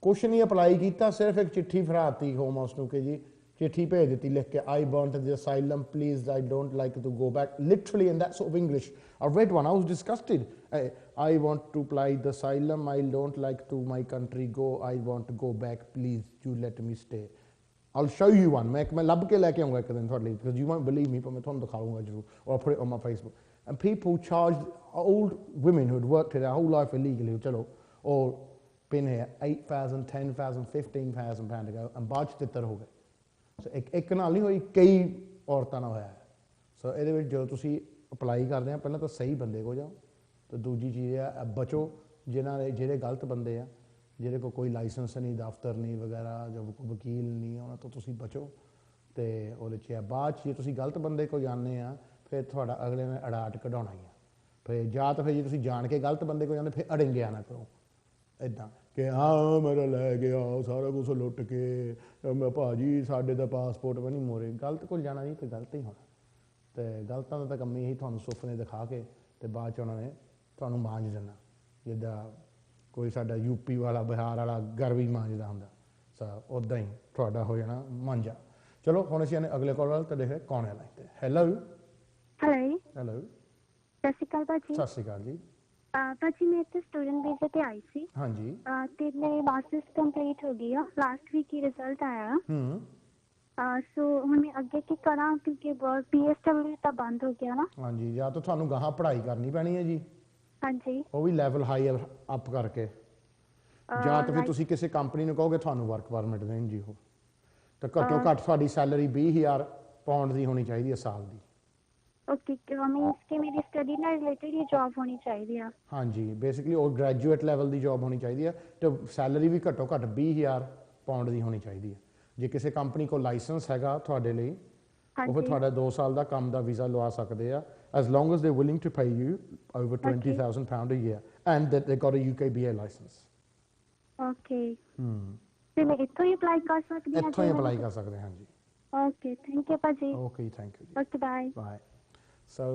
ਕੁਛ ਨਹੀਂ ਅਪਲਾਈ ਕੀਤਾ ਸਿਰਫ ਇੱਕ ਚਿੱਠੀ ਫੜਾਤੀ ਹੋਮ ਹਾਊਸ ਨੂੰ ਕਿ ਜੀ ਚਿੱਠੀ ਭੇਜ ਦਿੱਤੀ ਲਿਖ ਕੇ I want the asylum please I don't like to go back literally in that sort of English. I read one I was disgusted. I want to apply the asylum I don't like to my country go I want to go back please you let me stay. I'll show you one. मैं ਲੱਭ ਕੇ ਲੈ ਕੇ ਆਉਂਗਾ ਇੱਕ ਦਿਨ ਤੁਹਾਡੇ ਲਈ because you won't believe me ਪਰ ਮੈਂ ਤੁਹਾਨੂੰ ਦਿਖਾਊਂਗਾ ਜ਼ਰੂਰ or I'll put it on my Facebook. And people charged old women who had worked here their whole life illegally chalo or been here 8,000 10,000 15,000 pound ago and ਬਾਅਦ 'ਚ ਤਿੱਤਰ ਹੋ ਗਏ। ਸੋ ਇੱਕ ਨਾਲ ਨਹੀਂ ਹੋਈ ਕਈ ਔਰਤਾਂ ਨਾਲ ਹੋਇਆ। ਸੋ ਇਹਦੇ ਵਿੱਚ ਜਦੋਂ ਤੁਸੀਂ ਅਪਲਾਈ ਕਰਦੇ ਆ ਪਹਿਲਾਂ ਤਾਂ ਸਹੀ ਬੰਦੇ ਕੋਲ ਜਾਓ ਤੇ ਦੂਜੀ ਚੀਜ਼ ਆ ਬਚੋ ਜਿਨ੍ਹਾਂ ਦੇ ਜਿਹੜੇ ਗਲਤ ਬੰਦੇ ਆ ਜਿਹਦੇ ਕੋਲ ਕੋਈ ਲਾਇਸੈਂਸ ਨਹੀਂ ਦਫ਼ਤਰ ਨਹੀਂ ਵਗੈਰਾ ਜੋ ਵਕੀਲ ਨਹੀਂ ਉਹਨਾਂ ਤੋਂ ਤੁਸੀਂ ਬਚੋ ਤੇ ਉਹਦੇ 'ਚ ਬਾਅਦ 'ਚ ਜੇ ਤੁਸੀਂ ਗਲਤ ਬੰਦੇ ਕੋਲ ਜਾਂਦੇ ਆ ਫਿਰ ਤੁਹਾਡਾ ਅਗਲੇ ਨੇ ਅਡਾਟ ਕਢਾਉਣਾ ਹੀ ਆ। ਫਿਰ ਜਾਂ ਤਾਂ ਫਿਰ ਜੇ ਤੁਸੀਂ ਜਾਣ ਕੇ ਗਲਤ ਬੰਦੇ ਕੋਲ ਜਾਂਦੇ ਫਿਰ ਅੜਿੰਗਿਆ ਨਾ ਕਰੋ ਇੱਦਾਂ ਕਿ ਹਾਂ ਮੇਰਾ ਲੈ ਗਿਆ ਸਾਰਾ ਕੁਛ ਲੁੱਟ ਕੇ ਮੈਂ ਭਾਜੀ ਸਾਡੇ ਦਾ ਪਾਸਪੋਰਟ ਵੀ ਨਹੀਂ ਮੋਰੇ। ਗਲਤ ਕੋਲ ਜਾਣਾ ਜੀ ਤੇ ਗਲਤ ਹੀ ਹੋਣਾ ਤੇ ਗਲਤਾਂ ਦਾ ਤਾਂ ਕੰਮ ਇਹੀ ਤੁਹਾਨੂੰ ਸੁਪਨੇ ਦਿਖਾ ਕੇ ਤੇ ਬਾਅਦ 'ਚ ਉਹਨਾਂ ਨੇ ਤੁਹਾਨੂੰ ਮਾਂਜ ਦੇਣਾ ਜਿੱਦਾਂ ਕੋਈ ਸਾਡਾ ਯੂਪੀ ਵਾਲਾ ਬਿਹਾਰ ਵਾਲਾ ਗਰਵੀ ਮਾਂਜਦਾ ਹੁੰਦਾ। ਸਾ ਉੱਦਾਂ ਹੀ ਤੁਹਾਡਾ ਹੋ ਜਾਣਾ ਮਾਂਜਾ। ਚਲੋ ਹੁਣ ਅਸੀਂ ਅਗਲੇ ਕਾਲ ਵੱਲ ਤਾਂ ਦੇਖੇ ਕੌਣ ਹੈ ਲਾਈਨ ਤੇ। ਹੈਲੋ ਹੈਲੋ ਹੈਲੋ ਸਤਿ ਸ਼੍ਰੀ ਅਕਾਲ ਭਾਜੀ। ਸਤਿ ਸ਼੍ਰੀ ਅਕਾਲ ਜੀ। ਭਾਜੀ ਮੈਂ ਇੱਥੇ ਸਟੂਡੈਂਟ ਵੀਜ਼ੇ ਤੇ ਆਈ ਸੀ। ਹਾਂਜੀ ਤੇ ਮੇਰੀ ਮਾਸਟਰਸ ਕੰਪਲੀਟ ਹੋ ਗਈ ਆ ਲਾਸਟ ਵੀਕ ਹੀ ਰਿਜ਼ਲਟ ਆਇਆ। ਸੋ ਹੁਣ ਮੈਂ ਅੱਗੇ ਕੀ ਕਰਾਂ ਕਿਉਂਕਿ PSW ਤਾਂ ਬੰਦ ਹੋ ਗਿਆ ਨਾ। ਹਾਂਜੀ ਜਾਂ ਤਾਂ ਤੁਹਾਨੂੰ ਗਾਹਾਂ ਪੜ੍ਹਾਈ ਕਰਨੀ ਪੈਣੀ ਹੈ ਜੀ। ਹਾਂਜੀ ਉਹ ਵੀ ਲੈਵਲ ਹਾਈ ਅਪ ਕਰਕੇ ਜਾਂ ਤਾਂ ਫਿਰ ਤੁਸੀਂ ਕਿਸੇ ਕੰਪਨੀ ਨੂੰ ਕਹੋਗੇ ਤੁਹਾਨੂੰ ਵਰਕ ਪਰਮਿਟ ਦੇਣ ਜੀ ਉਹ ਤਾਂ ਘੱਟੋ ਘੱਟ ਤੁਹਾਡੀ ਸੈਲਰੀ 20,000 ਪਾਉਂਡ ਦੀ ਹੋਣੀ ਚਾਹੀਦੀ ਹੈ ਸਾਲ ਦੀ। ਓਕੇ ਮੀਨਸ ਕਿ ਮੇਰੀ ਸਟੱਡੀ ਨਾਲ ਰਿਲੇਟਡ ਹੀ ਜੌਬ ਹੋਣੀ ਚਾਹੀਦੀ ਆ। ਹਾਂਜੀ ਬੇਸਿਕਲੀ ਉਹ ਗ੍ਰੈਜੂਏਟ ਲੈਵਲ ਦੀ ਜੌਬ ਹੋਣੀ ਚਾਹੀਦੀ ਹੈ ਤੇ ਸੈਲਰੀ ਵੀ ਘੱਟੋ ਘੱਟ 20,000 ਪਾਉਂਡ ਦੀ ਹੋਣੀ ਚਾਹੀਦੀ ਹੈ। ਜੇ ਕਿਸੇ ਕੰਪਨੀ ਕੋਲ ਲਾਇਸੈਂਸ ਹੈਗਾ ਤੁਹਾਡੇ ਲਈ ਉਹ ਫਿਰ ਤੁਹਾਡਾ 2 ਸਾਲ ਦਾ ਕੰਮ ਦਾ ਵੀਜ਼ਾ ਲਵਾ ਸਕਦੇ ਆ as long as they're willing to pay you over 20,000 pound a year and that they've got a UKBA license. Okay ਤੇ ਮੈਂ ਇੱਥੋਂ ਹੀ ਅਪਲਾਈ ਕਰ ਸਕਦੀ ਹਾਂ? ਇੱਥੋਂ ਹੀ ਅਪਲਾਈ ਕਰ ਸਕਦੇ ਹਾਂ ਜੀ। ਓਕੇ ਥੈਂਕ ਯੂ ਭਾਜੀ ਓਕੇ ਥੈਂਕ ਯੂ ਜੀ ਓਕੇ ਬਾਏ ਬਾਏ ਸੋ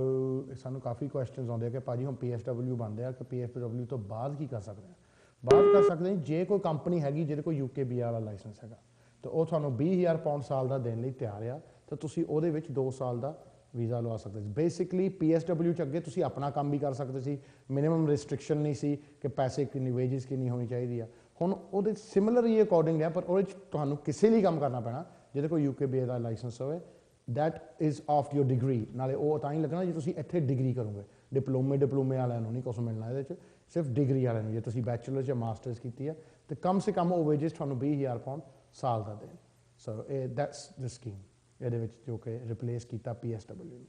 ਸਾਨੂੰ ਕਾਫੀ ਕੁਐਸਚਨਸ ਆਉਂਦੇ ਆ ਕਿ ਭਾਜੀ ਹੁਣ PSW ਬਣਦੇ ਆ ਕਿ PSW ਤੋਂ ਬਾਅਦ ਕੀ ਕਰ ਸਕਦੇ ਆ ਬਾਅਦ ਕਰ ਸਕਦੇ ਜੇ ਕੋਈ ਕੰਪਨੀ ਹੈਗੀ ਜਿਹਦੇ ਕੋਲ UKBR ਵਾਲਾ ਲਾਇਸੈਂਸ ਹੈਗਾ ਤਾਂ ਉਹ ਤੁਹਾਨੂੰ 20,000 ਪਾਉਂਡ ਸਾਲ ਦਾ ਦੇਣ ਲਈ ਤਿਆਰ ਆ ਤਾਂ ਤੁਸੀਂ ਉਹਦੇ ਵਿੱਚ 2 ਸਾਲ ਦਾ ਵੀਜ਼ਾ ਲਵਾ ਸਕਦੇ ਸੀ ਬੇਸਿਕਲੀ PSW 'ਚ ਅੱਗੇ ਤੁਸੀਂ ਆਪਣਾ ਕੰਮ ਵੀ ਕਰ ਸਕਦੇ ਸੀ ਮਿਨੀਮਮ ਰਿਸਟ੍ਰਿਕਸ਼ਨ ਨਹੀਂ ਸੀ ਕਿ ਪੈਸੇ ਕਿੰਨੀ ਵੇਜਿਸ ਕਿੰਨੀ ਹੋਣੀ ਚਾਹੀਦੀ ਆ ਹੁਣ ਉਹਦੇ ਸਿਮਿਲਰ ਹੀ ਅਕੋਰਡਿੰਗ ਆ ਪਰ ਉਹਦੇ 'ਚ ਤੁਹਾਨੂੰ ਕਿਸੇ ਲਈ ਕੰਮ ਕਰਨਾ ਪੈਣਾ ਜਿਹਦੇ ਕੋਲ UKBR ਦਾ ਲਾਇਸੈਂਸ ਹੋਵੇ that is of your degree ਨਾਲੇ ਉਹ ਤਾਂ ਹੀ ਲੱਗਣਾ ਜੇ ਤੁਸੀਂ ਇੱਥੇ ਡਿਗਰੀ ਕਰੋਗੇ ਡਿਪਲੋਮੇ ਵਾਲਿਆਂ ਨੂੰ ਨਹੀਂ ਕੁਛ ਮਿਲਣਾ ਇਹਦੇ 'ਚ ਸਿਰਫ ਡਿਗਰੀ ਵਾਲਿਆਂ ਨੂੰ ਜੇ ਤੁਸੀਂ ਬੈਚਲਰ ਜਾਂ ਮਾਸਟਰਸ ਕੀਤੀ ਹੈ ਤੇ ਕਮ ਸੇ ਕਮ ਉਹ ਵੇਜਿਸ ਤੁਹਾਨੂੰ 20,000 ਪਾਉਂਡ ਸਾਲ ਦਾ ਦੇਣ ਸੋ ਇਹ ਦੈਟਸ ਦ ਸਕੀਮ ਇਹਦੇ ਵਿੱਚ ਜੋ ਕਿ ਰਿਪਲੇਸ ਕੀਤਾ PSW ਨੂੰ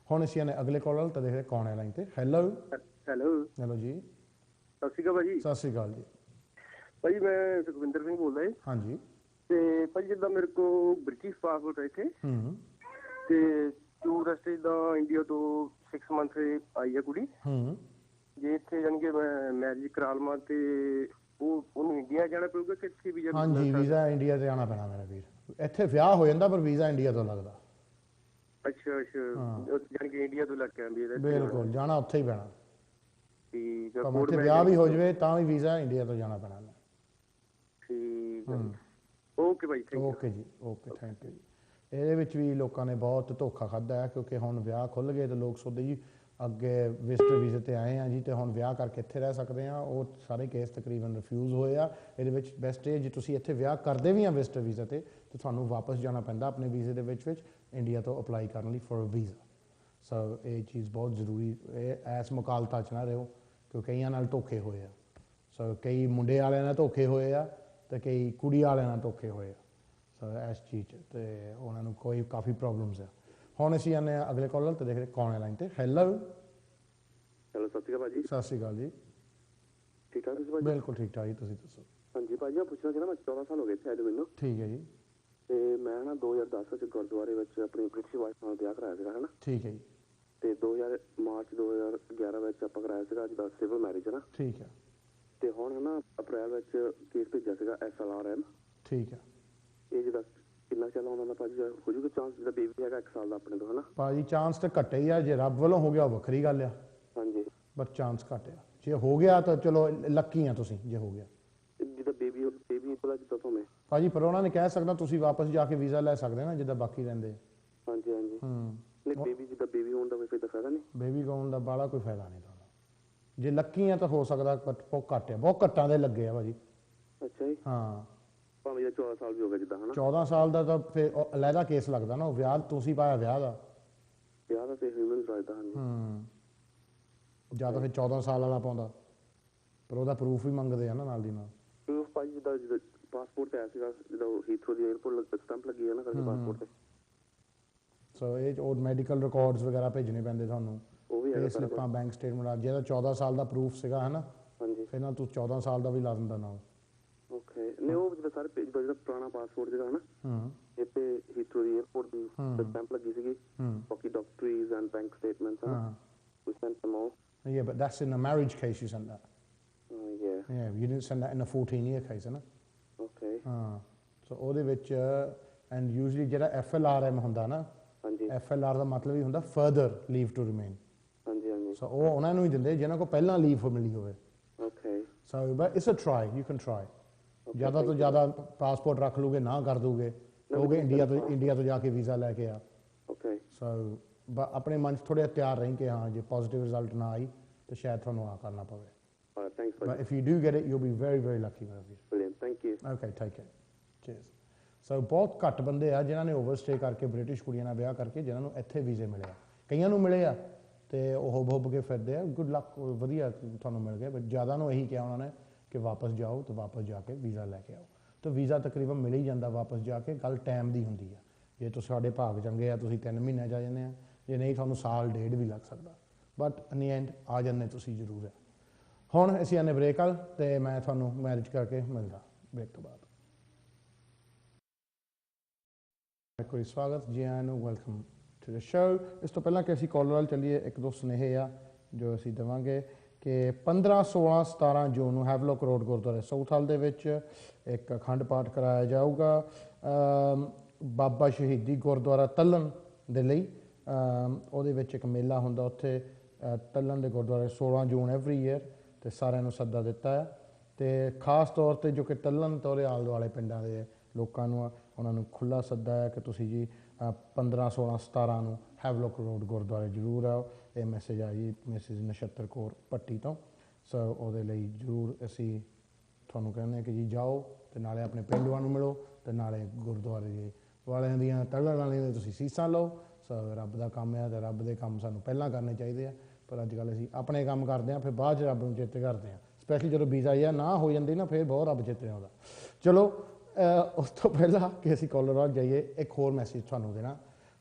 ਹੁਣ ਅਸੀਂ ਨੇ ਅਗਲੇ ਕਾਲਰ ਤਾਂ ਦੇਖਦੇ ਕੌਣ ਹੈ ਲਾਈਨ ਤੇ ਹੈਲੋ ਹੈਲੋ ਜੀ ਸਤਿ ਸ਼੍ਰੀ ਅਕਾਲ ਭਾਜੀ ਸਤਿ ਸ਼੍ਰੀ ਅਕਾਲ ਜੀ ਭਾਜੀ ਮੈਂ ਸੁਖਵਿੰਦਰ ਸਿੰਘ ਬੋਲਦਾ ਜੀ ਹਾਂਜੀ ਤੇ ਭਾਜੀ ਜਿੱਦਾਂ ਮੇਰੇ ਕੋਲ ਬ੍ਰਿਟਿਸ਼ ਪਾਸਪੋਰਟ ਹੈ ਇੱਥੇ ਤੇ ਟੂਰਿਸਟ ਜਿੱਦਾਂ ਇੰਡੀਆ ਤੋਂ 6 ਮੰਥ ਆਈ ਹੈ ਕੁੜੀ ਜੇ ਇੱਥੇ ਜਾਣੀ ਕਿ ਮੈਂ ਮੈਰਿਜ ਕਰਾ ਲਵਾਂ ਤੇ ਉਹਨੂੰ ਇੰਡੀਆ ਜਾਣਾ ਪਊਗਾ ਕਿ ਇੱਥੇ ਵੀਜ਼ਾ ਹਾਂਜੀ ਵੀਜ਼ਾ ਇੰਡੀਆ ਤੇ ਆਉਣਾ ਪੈਣਾ ਮੇਰਾ ਵੀਰ ਇੱਥੇ ਵਿਆਹ ਹੋ ਜਾਂਦਾ ਪਰ ਵੀਜ਼ਾ ਇੰਡੀਆ ਤੋਂ ਲੱਗਦਾ ਅੱਛਾ ਜਾਣੀ ਕਿ ਇੰਡੀਆ ਤੋਂ ਲੱਗ ਕੇ ਆਉਂਦੀ ਹੈ ਬਿਲਕੁਲ ਜਾਣਾ ਉੱਥੇ ਹੀ ਪੈਣਾ ਠੀਕ ਹੈ ਉੱਥੇ ਵਿਆਹ ਵੀ ਹੋ ਜਾਵੇ ਤਾਂ ਵੀ ਵੀਜ਼ਾ ਇੰਡੀਆ ਤੋਂ ਜਾਣਾ ਪੈਣਾ ਠੀਕ ਹੈ okay Bhai thank you okay ਜੀ ਓਕੇ ਥੈਂਕ ਯੂ ਜੀ ਇਹਦੇ ਵਿੱਚ ਵੀ ਲੋਕਾਂ ਨੇ ਬਹੁਤ ਧੋਖਾ ਖਾਧਾ ਹੈ ਕਿਉਂਕਿ ਹੁਣ ਵਿਆਹ ਖੁੱਲ੍ਹ ਗਏ ਤੇ ਲੋਕ ਸੋਚਦੇ ਜੀ ਅੱਗੇ ਵਿਜ਼ਟਰ ਵੀਜ਼ੇ ਤੇ ਆਏ ਆ ਜੀ ਤੇ ਹੁਣ ਵਿਆਹ ਕਰਕੇ ਇੱਥੇ ਰਹਿ ਸਕਦੇ ਆ ਉਹ ਸਾਰੇ ਕੇਸ ਤਕਰੀਬਨ ਰਿਫਿਊਜ਼ ਹੋਏ ਆ ਇਹਦੇ ਵਿੱਚ ਬੈਸਟ ਇਹ ਜੇ ਤੁਸੀਂ ਇੱਥੇ ਵਿਆਹ ਕਰਦੇ ਵੀ ਆ ਵਿਜ਼ਟਰ ਵੀਜ਼ੇ ਤੇ ਤੁਹਾਨੂੰ ਵਾਪਸ ਜਾਣਾ ਪੈਂਦਾ ਆਪਣੇ ਵੀਜ਼ੇ ਦੇ ਵਿੱਚ ਇੰਡੀਆ ਤੋਂ ਅਪਲਾਈ ਕਰਨ ਲਈ ਫॉर ਵੀਜ਼ਾ ਸੋ ਇਹ ਚੀਜ਼ ਬਹੁਤ ਜ਼ਰੂਰੀ ਐਸ ਮੁਕਾਲਤਾ 'ਚ ਨਾ ਰਹੋ ਕਿਉਂਕਿ ਕਈਆਂ ਨਾਲ ਧੋਖੇ ਹੋਏ ਆ ਸੋ ਕਈ ਮੁੰਡੇ ਵਾਲਿਆਂ ਨਾਲ ਧੋਖੇ ਹੋਏ ਆ ਤੇ ਕਈ ਕੁੜੀ ਵਾਲਿਆਂ ਨਾਲ ਧੋਖੇ ਹੋਏ ਆ ਸੋ ਇਸ ਚੀਜ਼ ਤੇ ਉਹਨਾਂ ਨੂੰ ਕੋਈ ਕਾਫੀ ਪ੍ਰੋਬਲਮਸ ਆ ਹੁਣ ਅਸੀਂ ਆਨੇ ਅਗਲੇ ਕਾਲਰ ਤੇ ਦੇਖਦੇ ਕੌਣ ਹੈ ਲਾਈਨ ਤੇ ਹੈਲੋ ਸਤਿ ਸ਼੍ਰੀ ਅਕਾਲ ਭਾਜੀ ਸਤਿ ਸ਼੍ਰੀ ਅਕਾਲ ਜੀ ਠੀਕ ਠਾਕ ਤੁਸੀਂ ਭਾਜੀ ਬਿਲਕੁਲ ਠੀਕ ਠਾਕ ਜੀ ਤੁਸੀਂ ਦੱਸੋ ਹਾਂਜੀ ਭਾਜੀ ਮੈਂ ਪੁੱਛਣਾ ਚਾਹੁੰਦਾ ਮੈਂ 14 ਸਾਲ ਹੋ ਗਏ ਇੱਥੇ ਆਏ ਮੈਨੂੰ ਠੀਕ ਹੈ ਜੀ ਤੇ ਮੈਂ ਨਾ 2010 ਵਿੱਚ ਗੁਰਦੁਆਰੇ ਵਿੱਚ ਆਪਣੀ ਬ੍ਰਿਟਿਸ਼ ਵਾਈਫ ਨਾਲ ਵਿਆਹ ਕਰਾਇਆ ਸੀਗਾ ਹਨਾ ਠੀਕ ਹੈ ਜੀ ਤੇ ਮਾਰਚ 2011 ਵਿੱਚ ਆਪਾਂ ਕਰਾਇਆ ਸੀਗਾ ਜਿਹਦਾ ਸਿਵਲ ਮੈਰਿਜ ਹੈ ਨਾ ਠੀਕ ਹੈ ਤੇ ਹੁਣ ਹਨਾ ਅਪ੍ਰੈਲ ਵਿੱਚ ਕੇਸ ਭੇਜਿਆ ਸੀਗਾ SLRM ਠੀਕ ਹੈ ਇਹ ਜਿਹਦਾ ਕਿੰਨਾ ਚੱਲ ਆਉਂਦਾ ਭਾਜੀ ਹੋ ਜੂਗਾ ਚਾਂਸ ਜਿਹਦਾ ਬੇਬੀ ਹੈਗਾ 1 ਸਾਲ ਦਾ ਆਪਣੇ ਤੋਂ ਹਨਾ ਭਾਜੀ ਚਾਂਸ ਤੇ ਘੱਟੇ ਹੀ ਆ ਜੇ ਰੱਬ ਵੱਲੋਂ ਹੋ ਗਿਆ ਵੱਖਰੀ ਗੱਲ ਆ ਹਾਂਜੀ ਪਰ ਚਾਂਸ ਘੱਟ ਆ ਜੇ ਹੋ ਗਿਆ ਤਾਂ ਚਲੋ ਲੱਕੀ ਆ ਤੁਸੀਂ ਜੇ ਹੋ ਗਿਆ ਜਿਹਦਾ ਬੇਬੀ ਉਹਦਾ ਜਿੱਦਾਂ ਤੋਂ ਮੈਂ ਭਾਜੀ ਪਰ ਉਹਨਾਂ ਨੇ ਕਹਿ ਸਕਦਾ ਤੁਸੀਂ ਵਾਪਸ ਜਾ ਕੇ ਵੀਜ਼ਾ ਲੈ ਸਕਦੇ ਨਾ ਜਿੱਦਾਂ ਬਾਕੀ ਰਹਿੰਦੇ ਹਾਂਜੀ ਨਹੀਂ ਬੇਬੀ ਜਿੱਦਾਂ ਬੇਬੀ ਹੋਣ ਦਾ ਕੋਈ ਫਾਇਦਾ ਨਹੀਂ ਬੇਬੀ ਗਾਉਣ ਦਾ ਬਾਲਾ ਕੋਈ ਫਾਇਦਾ ਨਹੀਂ ਤੁਹਾਨੂੰ ਜੇ ਲੱਕੀ ਆ ਤਾਂ ਹੋ ਸਕਦਾ ਬਹੁਤ ਘੱਟ ਆ ਬਹੁਤ ਘੱਟਾਂ ਦੇ ਲੱਗੇ ਆ ਭਾਜੀ ਅੱਛਾ ਜੀ ਹਾਂ ਭਾਵੇਂ 14 ਸਾਲ ਵੀ ਹੋ ਗਏ ਜਿੱਦਾਂ ਹਨਾ 14 ਸਾਲ ਦਾ ਤਾਂ ਫਿਰ ਅਲੱਗਾ ਕੇਸ ਲੱਗਦਾ ਨਾ ਉਹ ਵਿਆਹ ਤੁਸੀਂ ਪਾਇਆ ਵਿਆਹ ਦਾ ਤੇ ਹਿਊਮਨ ਰਾਈਟ ਦਾ ਹਾਂਜੀ ਜਾਂ ਤਾਂ ਫਿਰ 14 ਸਾਲ ਵਾਲਾ ਪਾਉਂਦਾ ਪਰ ਉਹਦਾ ਪ੍ਰੂਫ ਵੀ ਮੰਗਦੇ ਆ ਨਾ ਨਾਲ ਦੀ ਨਾਲ ਪ੍ਰੂਫ ਭਾਜੀ ਜਿੱਦਾਂ ਪਾਸਪੋਰਟ ਤੇ ਆਇਆ ਸੀਗਾ ਜਦੋਂ ਹੀਥਰੋ ਦੀ 에ਅਰਪੋਰਟ ਸਟੈਂਪ ਲੱਗੀ ਹੈ ਨਾ ਕਰਕੇ ਪਾਸਪੋਰਟ ਤੇ ਸੋ ਇਹ ਉਹ ਮੈਡੀਕਲ ਰਿਕਾਰਡਸ ਵਗੈਰਾ ਭੇਜਣੇ ਪੈਂਦੇ ਤੁਹਾਨੂੰ ਉਹ ਵੀ ਇਹ ਸਲਿੱਪਾਂ ਬੈਂਕ ਸਟੇਟਮੈਂਟ ਜਿਹਦਾ 14 ਸਾਲ ਦਾ ਪ੍ਰੂਫ ਸੀਗਾ ਹੈ ਨਾ ਹਾਂਜੀ ਫਿਰ ਨਾਲ ਤੂੰ 14 ਸਾਲ ਦਾ ਵੀ ਲਾ ਦਿੰਦਾ ਨਾਲ ਓਕੇ ਨਹੀਂ ਉਹ ਜਿਹੜਾ ਸਾਰੇ ਜਿਹੜਾ ਪੁਰਾਣਾ ਪਾਸਪੋਰਟ ਜਿਹੜਾ ਹਨਾ ਇਹ ਤੇ ਹੀਥਰੋ ਦੀ 에ਅਰਪੋਰਟ ਦੀ ਸਟੈਂਪ ਲੱਗੀ ਸੀਗੀ ਬਾਕੀ ਡਾਕਟਰੀਜ਼ ਐਂਡ ਬੈਂਕ ਸਟੇਟਮੈਂਟਸ ਹਨਾ we sent them all yeah but that's in a marriage case you sent that yeah you didn't send that in a 14-year case ਹੈ ਨਾ okay ਸੋ ਉਹਦੇ ਵਿੱਚ ਐਂਡ ਯੂਜੂਅਲੀ ਜਿਹੜਾ FLRM ਹੁੰਦਾ ਨਾ ਹਾਂਜੀ FLR ਦਾ ਮਤਲਬ ਹੀ ਹੁੰਦਾ further leave to remain ਹਾਂਜੀ ਸੋ ਉਹ ਉਹਨਾਂ ਨੂੰ ਹੀ ਦਿੰਦੇ ਜਿਹਨਾਂ ਕੋਲ ਪਹਿਲਾਂ ਲੀਵ ਮਿਲੀ ਹੋਵੇ okay so but it's a try you can try ਜ਼ਿਆਦਾ ਤੋਂ ਜ਼ਿਆਦਾ ਪਾਸਪੋਰਟ ਰੱਖ ਲੂਗੇ ਨਾ ਕਰ ਦੂਗੇ ਕਹੋਗੇ ਇੰਡੀਆ ਤੋਂ ਜਾ ਕੇ ਵੀਜ਼ਾ ਲੈ ਕੇ ਆ okay ਸੋ ਆਪਣੇ ਮਨ 'ਚ ਥੋੜ੍ਹਾ ਤਿਆਰ ਰਹੀ ਕਿ ਹਾਂ ਜੇ ਪੋਜ਼ਿਟਿਵ ਰਿਜ਼ਲਟ ਨਾ ਆਈ ਤਾਂ ਸ਼ਾਇਦ ਤੁਹਾਨੂੰ ਆ ਕਰਨਾ ਪਵੇ thanks but if you do get it you'll be very very lucky my dear brilliant thank you okay take care cheers ਸੋ ਬਹੁਤ ਘੱਟ ਬੰਦੇ ਆ ਜਿਨ੍ਹਾਂ ਨੇ ਓਵਰਸਟੇ ਕਰਕੇ ਬ੍ਰਿਟਿਸ਼ ਕੁੜੀਆਂ ਨਾਲ ਵਿਆਹ ਕਰਕੇ ਜਿਨ੍ਹਾਂ ਨੂੰ ਇੱਥੇ ਵੀਜ਼ੇ ਮਿਲੇ ਆ ਕਈਆਂ ਨੂੰ ਮਿਲੇ ਆ ਤੇ ਉਹ ਹੁੱਬ ਕੇ ਫਿਰਦੇ ਆ ਗੁੱਡ ਲੱਕ ਵਧੀਆ ਤੁਹਾਨੂੰ ਮਿਲ ਗਿਆ ਬਟ ਜ਼ਿਆਦਾ ਨੂੰ ਇਹੀ ਕਿਹਾ ਉਹਨਾਂ ਨੇ ਕਿ ਵਾਪਸ ਜਾਓ ਤੇ ਵਾਪਸ ਜਾ ਕੇ ਵੀਜ਼ਾ ਲੈ ਕੇ ਆਓ ਤਾਂ ਵੀਜ਼ਾ ਤਕਰੀਬਨ ਮਿਲ ਹੀ ਜਾਂਦਾ ਵਾਪਸ ਜਾ ਕੇ ਗੱਲ ਟਾਈਮ ਦੀ ਹੁੰਦੀ ਆ ਜੇ ਤੁਹਾਡੇ ਭਾਗ ਚੰਗੇ ਆ ਤੁਸੀਂ 3 ਮਹੀਨੇ ਜਾ ਜਾਂਦੇ ਆ ਜੇ ਨਹੀਂ ਤੁਹਾਨੂੰ ਸਾਲ ਡੇਢ ਵੀ ਲੱਗ ਸਕਦਾ ਬਟ ਇਨ ਦੀ ਐਂਡ ਆ ਜਾਂਦੇ ਤੁਸੀਂ ਜ਼ਰੂਰ ਹੈ ਹੁਣ ਅਸੀਂ ਆਨੇ ਬ੍ਰੇਕ ਵਾਲ ਤੇ ਮੈਂ ਤੁਹਾਨੂੰ ਮੈਰਿਜ ਕਰਕੇ ਮਿਲਦਾ ਬ੍ਰੇਕ ਤੋਂ ਬਾਅਦ ਕੋਈ ਸਵਾਗਤ ਜੀ ਆਇਆਂ ਨੂੰ ਵੈਲਕਮ ਟੂ ਦ ਸ਼ੋ ਇਸ ਤੋਂ ਪਹਿਲਾਂ ਕਿ ਅਸੀਂ ਕਾਲਰ ਵੱਲ ਚੱਲੀਏ ਇੱਕ ਦੋ ਸੁਨੇਹੇ ਆ ਜੋ ਅਸੀਂ ਦੇਵਾਂਗੇ ਕਿ 15 16 17 ਜੂਨ ਨੂੰ ਹੈਵਲੌਕ ਰੋਡ ਗੁਰਦੁਆਰੇ ਸਾਊਥ ਹਾਲ ਦੇ ਵਿੱਚ ਇੱਕ ਅਖੰਡ ਪਾਠ ਕਰਾਇਆ ਜਾਊਗਾ ਬਾਬਾ ਸ਼ਹੀਦੀ ਗੁਰਦੁਆਰਾ ਤੱਲਣ ਦੇ ਲਈ ਉਹਦੇ ਵਿੱਚ ਇੱਕ ਮੇਲਾ ਹੁੰਦਾ ਉੱਥੇ ਤੱਲਣ ਦੇ ਗੁਰਦੁਆਰੇ 16 ਜੂਨ ਐਵਰੀ ਈਅਰ, ਤੇ ਸਾਰਿਆਂ ਨੂੰ ਸੱਦਾ ਦਿੱਤਾ ਹੈ। ਤੇ ਖਾਸ ਤੌਰ ਤੇ ਜੋ ਕਿ ਤੱਲਣ ਤੋਂ ਆਲੇ ਦੁਆਲੇ ਪਿੰਡਾਂ ਦੇ ਲੋਕਾਂ ਨੂੰ ਉਹਨਾਂ ਨੂੰ ਖੁੱਲ੍ਹਾ ਸੱਦਾ ਹੈ ਕਿ ਤੁਸੀਂ ਜੀ 15, 16, 17 ਨੂੰ ਹੈਵਲੌਕ ਰੋਡ ਗੁਰਦੁਆਰੇ ਜ਼ਰੂਰ ਆਓ। ਇਹ ਮੈਸੇਜ ਆਈ ਮਿਸਿਜ਼ ਨਛੱਤਰ ਕੌਰ ਭੱਟੀ ਤੋਂ। ਸੋ ਉਹਦੇ ਲਈ ਜ਼ਰੂਰ ਅਸੀਂ ਤੁਹਾਨੂੰ ਕਹਿੰਦੇ ਹਾਂ ਕਿ ਜੀ ਜਾਓ ਤੇ ਨਾਲੇ ਆਪਣੇ ਪਿੰਡੂਆਂ ਨੂੰ ਮਿਲੋ ਤੇ ਨਾਲੇ ਗੁਰਦੁਆਰੇ ਦੇ ਵਾਲਿਆਂ ਦੀਆਂ ਤੱਲਣ ਵਾਲਿਆਂ ਦੇ ਤੁਸੀਂ ਸੀਸਾਂ ਲਓ। ਸੋ ਰੱਬ ਦਾ ਕੰਮ ਹੈ ਤੇ ਰੱਬ ਦੇ ਕੰਮ ਸਾਨੂੰ ਪਹਿਲਾਂ ਕਰਨੇ ਚਾਹੀਦੇ ਆ, ਪਰ ਅੱਜ ਕੱਲ੍ਹ ਅਸੀਂ ਆਪਣੇ ਕੰਮ ਕਰਦੇ ਹਾਂ ਫਿਰ ਬਾਅਦ 'ਚ ਰੱਬ ਨੂੰ ਚੇਤੇ ਕਰਦੇ ਹਾਂ, ਸਪੈਸ਼ਲੀ ਜਦੋਂ ਵੀਜ਼ਾ ਜਾਂ ਨਾ ਹੋ ਜਾਂਦੀ ਨਾ ਫਿਰ ਬਹੁਤ ਰੱਬ ਚੇਤੇ ਆਉਂਦਾ। ਚਲੋ ਉਸ ਤੋਂ ਪਹਿਲਾਂ ਕਿ ਅਸੀਂ ਕਾਲਰ ਵੱਲ ਜਾਈਏ, ਇੱਕ ਹੋਰ ਮੈਸੇਜ ਤੁਹਾਨੂੰ ਦੇਣਾ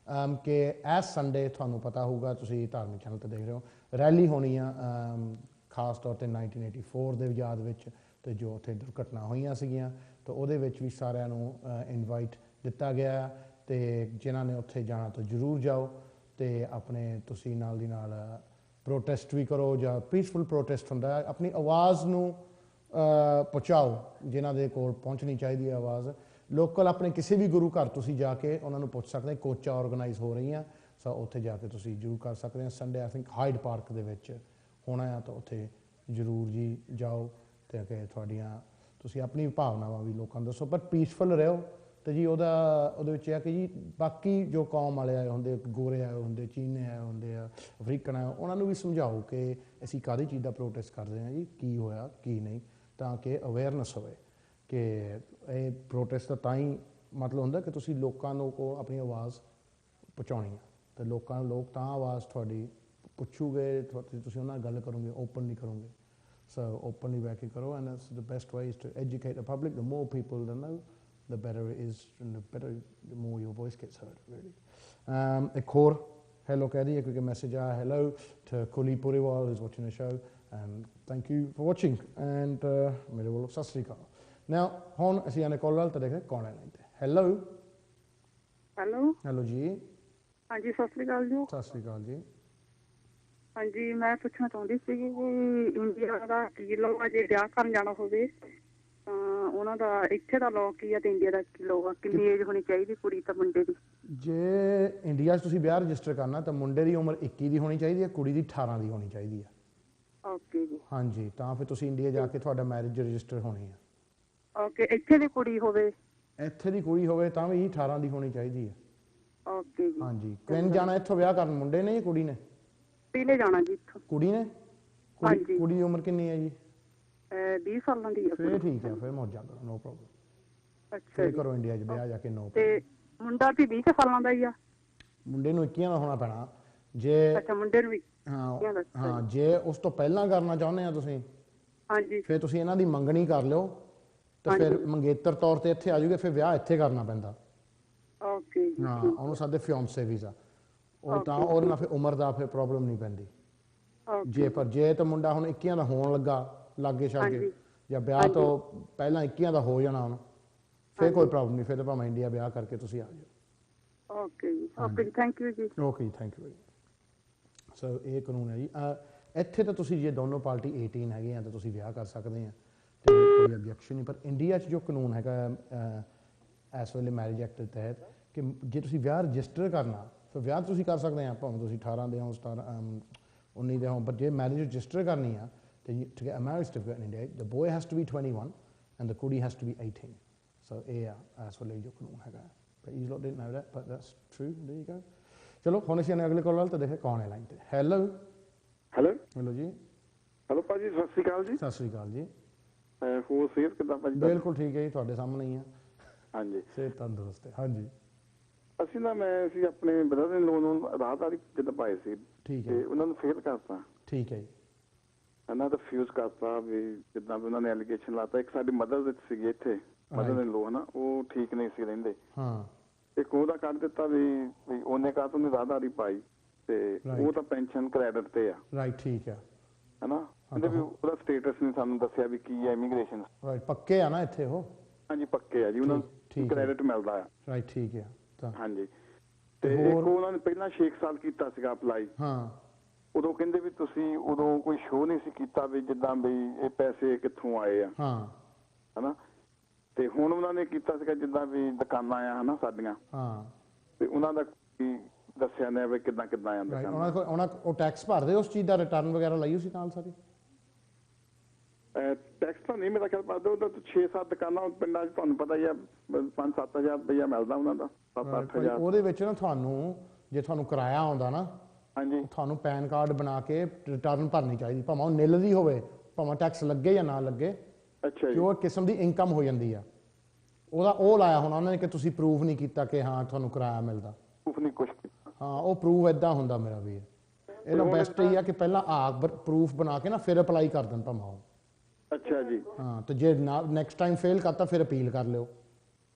ਕਿ ਐਸ ਸੰਡੇ ਤੁਹਾਨੂੰ ਪਤਾ ਹੋਊਗਾ, ਤੁਸੀਂ ਧਾਰਮਿਕ ਚੈਨਲ 'ਤੇ ਦੇਖ ਰਹੇ ਹੋ, ਰੈਲੀ ਹੋਣੀ ਆ ਖਾਸ ਤੌਰ 'ਤੇ 1984 ਦੇ ਯਾਦ ਵਿੱਚ, ਅਤੇ ਜੋ ਉੱਥੇ ਦੁਰਘਟਨਾ ਹੋਈਆਂ ਸੀਗੀਆਂ ਤਾਂ ਉਹਦੇ ਵਿੱਚ ਵੀ ਸਾਰਿਆਂ ਨੂੰ ਇਨਵਾਈਟ ਦਿੱਤਾ ਗਿਆ। ਅਤੇ ਜਿਨ੍ਹਾਂ ਨੇ ਉੱਥੇ ਜਾਣਾ ਤਾਂ ਜ਼ਰੂਰ ਜਾਓ ਅਤੇ ਆਪਣੇ ਤੁਸੀਂ ਨਾਲ ਦੀ ਨਾਲ ਪ੍ਰੋਟੈਸਟ ਵੀ ਕਰੋ, ਜਾਂ ਪੀਸਫੁਲ ਪ੍ਰੋਟੈਸਟ ਹੁੰਦਾ ਹੈ, ਆਪਣੀ ਆਵਾਜ਼ ਨੂੰ ਪਹੁੰਚਾਓ ਜਿਨ੍ਹਾਂ ਦੇ ਕੋਲ ਪਹੁੰਚਣੀ ਚਾਹੀਦੀ ਹੈ ਆਵਾਜ਼। ਲੋਕਲ ਆਪਣੇ ਕਿਸੇ ਵੀ ਗੁਰੂ ਘਰ ਤੁਸੀਂ ਜਾ ਕੇ ਉਹਨਾਂ ਨੂੰ ਪੁੱਛ ਸਕਦੇ, ਕੋਚਾਂ ਔਰਗਨਾਈਜ਼ ਹੋ ਰਹੀਆਂ, ਸੋ ਉੱਥੇ ਜਾ ਕੇ ਤੁਸੀਂ ਜ਼ਰੂਰ ਕਰ ਸਕਦੇ ਹੋ। Sunday I think hide park ਦੇ ਵਿੱਚ ਹੋਣਾ ਆ, ਤਾਂ ਉੱਥੇ ਜ਼ਰੂਰ ਜੀ ਜਾਓ ਅਤੇ ਕਿ ਤੁਹਾਡੀਆਂ ਤੁਸੀਂ ਆਪਣੀ ਭਾਵਨਾਵਾਂ ਵੀ ਲੋਕਾਂ ਨੂੰ ਦੱਸੋ, ਪਰ ਪੀਸਫੁਲ ਰਹੋ। ਅਤੇ ਜੀ ਉਹਦੇ ਵਿੱਚ ਇਹ ਆ ਕਿ ਜੀ ਬਾਕੀ ਜੋ ਕੌਮ ਵਾਲੇ ਆਏ ਹੁੰਦੇ, ਗੋਰੇ ਆਏ ਹੁੰਦੇ, ਚੀਨੇ ਆਏ ਹੁੰਦੇ ਆ, ਅਫਰੀਕਨ ਆਏ, ਉਹਨਾਂ ਨੂੰ ਵੀ ਸਮਝਾਓ ਕਿ ਅਸੀਂ ਕਾਹਦੀ ਚੀਜ਼ ਦਾ ਪ੍ਰੋਟੈਸਟ ਕਰਦੇ ਹਾਂ ਜੀ, ਕੀ ਹੋਇਆ ਕੀ ਨਹੀਂ, ਤਾਂ ਕਿ ਅਵੇਅਰਨੈਸ ਹੋਵੇ ਕਿ ਇਹ ਪ੍ਰੋਟੈਸਟ ਦਾ ਤਾਂ ਹੀ ਮਤਲਬ ਹੁੰਦਾ ਕਿ ਤੁਸੀਂ ਲੋਕਾਂ ਨੂੰ ਕੋਲ ਆਪਣੀ ਆਵਾਜ਼ ਪਹੁੰਚਾਉਣੀ ਆ, ਅਤੇ ਲੋਕ ਤਾਂ ਆਵਾਜ਼ ਤੁਹਾਡੀ ਪੁੱਛੂਗੇ, ਤੁਸੀਂ ਉਹਨਾਂ ਨਾਲ ਗੱਲ ਕਰੋਗੇ, ਓਪਨਲੀ ਕਰੋਗੇ। ਸੋ ਓਪਨਲੀ ਬਹਿ ਕੇ ਕਰੋ, and that's the best way is to educate the public. The more people the know, the better it is, and the more your voice gets heard, really. ਇੱਕ ਹੋਰ hello ਕਹਿ ਦਈਏ ਕਿਉਂਕਿ ਮੈਸੇਜ ਆਇਆ, hello to Kuli Puriwal who's watching the show, and thank you for watching, and ਮੇਰੇ ਵੱਲੋਂ ਸਤਿ ਸ਼੍ਰੀ ਅਕਾਲ। Now ਹੁਣ ਅਸੀਂ ਆਨੇ ਕਾਲ ਵਾਲ ਤਾਂ ਦੇਖਦੇ ਕੌਣ ਹੈ ਲਾਈਨ ਤੇ। hello hello ਜੀ। ਹਾਂਜੀ ਸਤਿ ਸ਼੍ਰੀ ਅਕਾਲ ਜੀ। ਸਤਿ ਸ਼੍ਰੀ ਅਕਾਲ ਜੀ। ਹਾਂਜੀ ਮੈਂ ਪੁੱਛਣਾ ਚਾਹੁੰਦੀ ਸੀ ਕਿ ਇੰਡੀਆ ਦਾ ਕੀ ਲਾਅ ਆ, ਜੇ ਵਿਆਹ ਕਰਨ ਜਾਣਾ ਹੋਵੇ ਤਾਂ ਉਹਨਾਂ ਦਾ ਇੱਥੇ ਦਾ ਲਾਅ ਕੀ ਆ ਤੇ ਇੰਡੀਆ ਦਾ ਕੀ ਲਾਅ ਆ, ਕਿੰਨੀ ਏਜ ਹੋਣੀ ਚਾਹੀਦੀ ਕੁੜੀ ਤਾਂ ਮੁੰਡੇ ਦੀ? ਜੇ ਇੰਡੀਆ 'ਚ ਤੁਸੀਂ ਵਿਆਹ ਰਜਿਸਟਰ ਕਰਨਾ ਤਾਂ ਮੁੰਡੇ ਦੀ ਉਮਰ 21 ਦੀ ਹੋਣੀ ਚਾਹੀਦੀ ਹੈ, ਕੁੜੀ ਦੀ 18 ਦੀ ਹੋਣੀ ਚਾਹੀਦੀ ਹੈ। ਓਕੇ ਜੀ। ਹਾਂਜੀ, ਤਾਂ ਫਿਰ ਤੁਸੀਂ ਇੰਡੀਆ ਜਾ ਕੇ ਤੁਹਾਡਾ ਮੈਰਿਜ ਰਜਿਸਟਰ ਹੋਣੀ ਹੈ। ਓਕੇ, ਇੱਥੇ ਦੀ ਕੁੜੀ ਹੋਵੇ? ਇੱਥੇ ਦੀ ਕੁੜੀ ਹੋਵੇ ਤਾਂ ਵੀ 18 ਦੀ ਹੋਣੀ ਚਾਹੀਦੀ ਹੈ। ਓਕੇ ਜੀ। ਹਾਂਜੀ, ਕਿੰਨ ਜਾਣਾ ਇੱਥੋਂ ਵਿਆਹ ਕਰਨ, ਮੁੰਡੇ ਨੇ ਜਾਂ ਕੁੜੀ ਨੇ? ਪੀਲੇ ਜਾਣਾ ਜੀ ਇੱਥੋਂ। ਕੁੜੀ ਨੇ? ਹਾਂਜੀ। ਕੁੜੀ ਦੀ ਉਮਰ ਕਿੰਨੀ ਹੈ ਜੀ? 20 ਸਾਲਾਂ ਦੀ ਹੈ। ਫਿਰ ਠੀਕ ਹੈ, ਫਿਰ ਮੌਜਾਂ ਕਰੋ, ਨੋ ਪ੍ਰੋਬਲਮ। ਅੱਛਾ ਫਿਰ ਕਰੋ ਇੰਡੀਆ 'ਚ ਵਿਆਹ ਜਾ ਕੇ, ਨੋ ਤੇ ਮੁੰਡਾ ਵੀ 20 ਸਾਲਾਂ ਦਾ ਹੀ ਆ? ਮੁੰਡੇ ਨੂੰ 21 ਦਾ ਹੋਣਾ ਪੈਣਾ ਜੇ। ਅੱਛਾ, ਮੁੰਡੇ ਨੂੰ ਵੀ? ਹਾਂ, ਜੇ ਉਸ ਤੋਂ ਪਹਿਲਾਂ ਕਰਨਾ ਚਾਹੁੰਦੇ ਆ ਤੁਸੀਂ, ਹਾਂਜੀ, ਫਿਰ ਤੁਸੀਂ ਇਹਨਾਂ ਦੀ ਮੰਗਣੀ ਕਰ ਲਿਓ ਤੇ ਫਿਰ ਮੰਗੇਤਰ ਤੌਰ ਤੇ ਇੱਥੇ ਆ ਜਾਊਗੇ, ਫਿਰ ਵਿਆਹ ਇੱਥੇ ਕਰਨਾ ਪੈਂਦਾ। ਓਕੇ ਜੀ। ਹਾਂ, ਉਹਨੂੰ ਸਾਡੇ ਫਿਆਂਸੇ ਵੀਜ਼ਾ, ਉਹ ਤਾਂ ਉਹਦੇ ਨਾਲ ਫਿਰ ਉਮਰ ਦਾ ਫਿਰ ਪ੍ਰੋਬਲਮ ਨਹੀਂ ਪੈਂਦੀ ਜੇ। ਪਰ ਜੇ ਤਾਂ ਮੁੰਡਾ ਹੁਣ 21 ਦਾ ਹੋਣ ਲੱਗਾ ਲਾਗੇ ਛਾਗੇ, ਜਾਂ ਵਿਆਹ ਤੋਂ ਪਹਿਲਾਂ 21 ਦਾ ਹੋ ਜਾਣਾ ਹੁਣ, ਫਿਰ ਕੋਈ ਪ੍ਰੋਬਲਮ ਨਹੀਂ, ਫਿਰ ਤਾਂ ਭਾਵੇਂ ਇੰਡੀਆ ਵਿਆਹ ਕਰਕੇ ਤੁਸੀਂ ਆ ਜਾਓ। ਓਕੇ ਜੀ, ਓਕੇ ਜੀ, ਥੈਂਕ ਯੂ ਜੀ। ਓਕੇ ਜੀ, ਥੈਂਕ ਯੂ। ਸੋ ਇਹ ਕਾਨੂੰਨ ਹੈ ਜੀ। ਇੱਥੇ ਤਾਂ ਤੁਸੀਂ ਜੇ ਦੋਨੋਂ ਪਾਰਟੀ 18 ਹੈਗੇ ਆ ਤਾਂ ਤੁਸੀਂ ਵਿਆਹ ਕਰ ਸਕਦੇ ਆ ਅਤੇ ਕੋਈ ਅਬਜੈਕਸ਼ਨ ਨਹੀਂ। ਪਰ ਇੰਡੀਆ 'ਚ ਜੋ ਕਾਨੂੰਨ ਹੈਗਾ ਇਸ ਵੇਲੇ ਮੈਰਿਜ ਐਕਟ ਦੇ ਤਹਿਤ, ਕਿ ਜੇ ਤੁਸੀਂ ਵਿਆਹ ਰਜਿਸਟਰ ਕਰਨਾ ਫਿਰ ਵਿਆਹ ਤੁਸੀਂ ਕਰ ਸਕਦੇ ਆ, ਭਾਵੇਂ ਤੁਸੀਂ 18 ਦੇ ਹੋ, 19 ਦੇ ਹੋ, ਪਰ ਜੇ ਮੈਰਿਜ ਰਜਿਸਟਰ ਕਰਨੀ ਆ ਤੇ to get a marriage certificate in India, the boy has to be 21 and the ਕੁੜੀ has to be 18. ਸੋ ਇਹ ਆ ਇਸ ਵੇਲੇ ਜੋ ਕਾਨੂੰਨ ਹੈਗਾ। But you lot didn't know that, but that's true. There you go. ਚਲੋ ਹੁਣ ਅਸੀਂ ਅਗਲੇ ਕਾਲ ਵੱਲ ਤਾਂ ਦੇਖੇ ਕੌਣ ਹੈ ਲਾਈਨ ਤੇ। ਹੈਲੋ ਹੈਲੋ ਜੀ। ਹੈਲੋ ਭਾਜੀ, ਸਤਿ ਸ਼੍ਰੀ ਅਕਾਲ ਜੀ। ਸਤਿ ਸ਼੍ਰੀ ਅਕਾਲ ਜੀ। ਹੋਰ ਸਿਹਤ ਕਿੱਦਾਂ ਭਾਜੀ? ਬਿਲਕੁਲ ਠੀਕ ਹੈ ਜੀ, ਤੁਹਾਡੇ ਸਾਹਮਣੇ ਹੀ ਆ। ਹਾਂਜੀ, ਸਿਹਤ ਤੰਦਰੁਸਤ ਹੈ। ਹਾਂਜੀ, ਅਸੀਂ ਆਪਣੇ ਬ੍ਰਦਰ ਇਨ ਲਾਅ ਨੂੰ ਰਾਹਦਾਰੀ ਜਿੱਦਾਂ ਪਾਏ ਸੀ, ਠੀਕ ਹੈ ਤੇ ਉਹਨਾਂ ਨੂੰ ਫੇਲ ਕਰਤਾ। ਠੀਕ ਹੈ ਜੀ। ਉਹਨਾਂ ਦਾ ਫਿਊਜ਼ ਕਰਤਾ ਵੀ ਜਿੱਦਾਂ ਵੀ ਉਹਨਾਂ ਨੇ ਐਲੀਗੇਸ਼ਨ ਲਾਤਾ। ਇੱਕ ਸਾਡੀ ਮਦਰ ਵਿੱਚ ਸੀਗੀ ਇੱਥੇ, ਮਦਰ ਇਨ ਲਾਅ, ਉਹ ਠੀਕ ਨਹੀਂ ਸੀ ਰਹਿੰਦੇ। ਹਾਂ, ਇੱਕ ਉਹਦਾ ਕੱਢ ਦਿੱਤਾ ਵੀ ਉਹਨੇ ਕਾਹ ਤੋਂ ਰਾਹਦਾਰੀ ਪਾਈ, ਤੇ ਉਹ ਤਾਂ ਪੈਨਸ਼ਨ ਕ੍ਰੈਡਿਟ ਤੇ ਆ। ਰਾਈਟ, ਠੀਕ ਹੈ। ਹਨਾ, ਕਹਿੰਦੇ ਵੀ ਉਹਦਾ ਸਟੇਟਸ ਨਹੀਂ ਸਾਨੂੰ ਦੱਸਿਆ ਵੀ ਕੀ ਹੈ ਇਮੀਗ੍ਰੇਸ਼ਨ। ਰਾਈਟ, ਪੱਕੇ ਆ ਨਾ ਇੱਥੇ ਉਹ? ਹਾਂਜੀ, ਪੱਕੇ ਆ ਜੀ, ਉਹਨਾਂ ਨੂੰ ਕ੍ਰੈਡਿਟ ਮਿਲਦਾ ਆ। ਰਾਈਟ, ਠੀਕ ਹੈ। ਹਾਂਜੀ, ਤੇ ਇੱਕ ਉਹਨਾਂ ਨੇ ਪਹਿਲਾਂ 6 ਸਾਲ ਕੀਤਾ ਸੀਗਾ ਅਪਲਾਈ। ਹਾਂ, ਉਦੋਂ ਕਹਿੰਦੇ ਵੀ ਤੁਸੀਂ ਉਦੋਂ ਕੋਈ ਸ਼ੋਅ ਨਹੀਂ ਸੀ ਕੀਤਾ ਵੀ ਜਿੱਦਾਂ ਵੀ ਇਹ ਪੈਸੇ ਕਿੱਥੋਂ ਆਏ ਆ। ਹਾਂ, ਹਨਾ, ਤੇ ਹੁਣ ਉਹਨਾਂ ਨੇ ਕੀਤਾ ਸੀਗਾ ਜਿੱਦਾਂ ਵੀ ਦੁਕਾਨਾਂ ਆ ਹਨਾ ਸਾਡੀਆਂ, ਹਾਂ ਤੇ ਉਹਨਾਂ ਦਾ ਕੀ ਦੱਸਿਆ ਨੇ ਵੀ ਕਿੱਦਾਂ ਕਿੱਦਾਂ ਆ ਰਾਈਟ। ਦੁਕਾਨਾਂ। ਉਹਨਾਂ ਉਹ ਟੈਕਸ ਭਰਦੇ ਉਸ ਚੀਜ਼ ਦਾ, ਰਿਟਰਨ ਵਗੈਰਾ ਲਈ ਸੀ ਨਾਲ ਸਾਰੀ? ਟੈਕਸ ਤਾਂ ਨਹੀਂ ਮੇਰਾ ਖਿਆਲ ਪਾਦੇ, ਉਹਦਾ 6-7 ਦੁਕਾਨਾਂ ਪਿੰਡਾਂ 'ਚ ਤੁਹਾਨੂੰ ਪਤਾ ਹੀ ਆ 5-7 ਹਜ਼ਾਰ ਰੁਪਇਆ ਮਿਲਦਾ ਉਹਨਾਂ ਦਾ, 7-8 ਹਜ਼ਾਰ। ਉਹਦੇ ਵਿੱਚ ਨਾ ਤੁਹਾਨੂੰ ਜੇ ਤੁਹਾਨੂੰ ਕਿਰਾਇਆ ਆਉਂਦਾ ਨਾ, ਹਾਂਜੀ ਤੁਹਾਨੂੰ ਪੈਨ ਕਾਰਡ ਬਣਾ ਕੇ ਰਿਟਰਨ ਭਰਨੀ ਚਾਹੀਦੀ, ਭਾਵੇਂ ਉਹ ਨਿੱਲ ਦੀ ਹੋਵੇ, ਭਾਵੇਂ ਟੈਕਸ ਲੱਗੇ ਜਾਂ ਨਾ ਲੱਗੇ, ਅੱਛਾ ਜੀ। ਕਿ ਉਹ ਇੱਕ ਕਿਸਮ ਦੀ ਇਨਕਮ ਹੋ ਜਾਂਦੀ ਆ। ਉਹਦਾ ਉਹ ਲਾਇਆ ਹੋਣਾ ਉਹਨਾਂ ਨੇ ਕਿ ਤੁਸੀਂ ਪ੍ਰੂਫ ਨਹੀਂ ਕੀਤਾ ਕਿ ਹਾਂ ਤੁਹਾਨੂੰ ਕਿਰਾਇਆ ਮਿਲਦਾ। ਪ੍ਰੂਫ ਨਹੀਂ ਕੁਛ ਕੀਤਾ। ਹਾਂ ਉਹ ਪ੍ਰੂਫ ਇਦਾਂ ਹੁੰਦਾ ਮੇਰਾ ਵੀਰ। ਇਹਦਾ ਬੈਸਟ ਇਹ ਆ ਕਿ ਪਹਿਲਾਂ ਆਪ ਪ੍ਰੂਫ ਬਣਾ ਕੇ ਨਾ ਫਿਰ ਅਪਲਾਈ ਕਰ ਦੇਣ ਭਾਵੇਂ ਉਹ। ਅੱਛਾ ਜੀ। ਹਾਂ ਤੇ ਜੇ ਨੈਕਸਟ ਟਾਈਮ ਫੇਲ ਕਰਤਾ ਫਿਰ ਅਪੀਲ ਕਰ ਲਿਓ।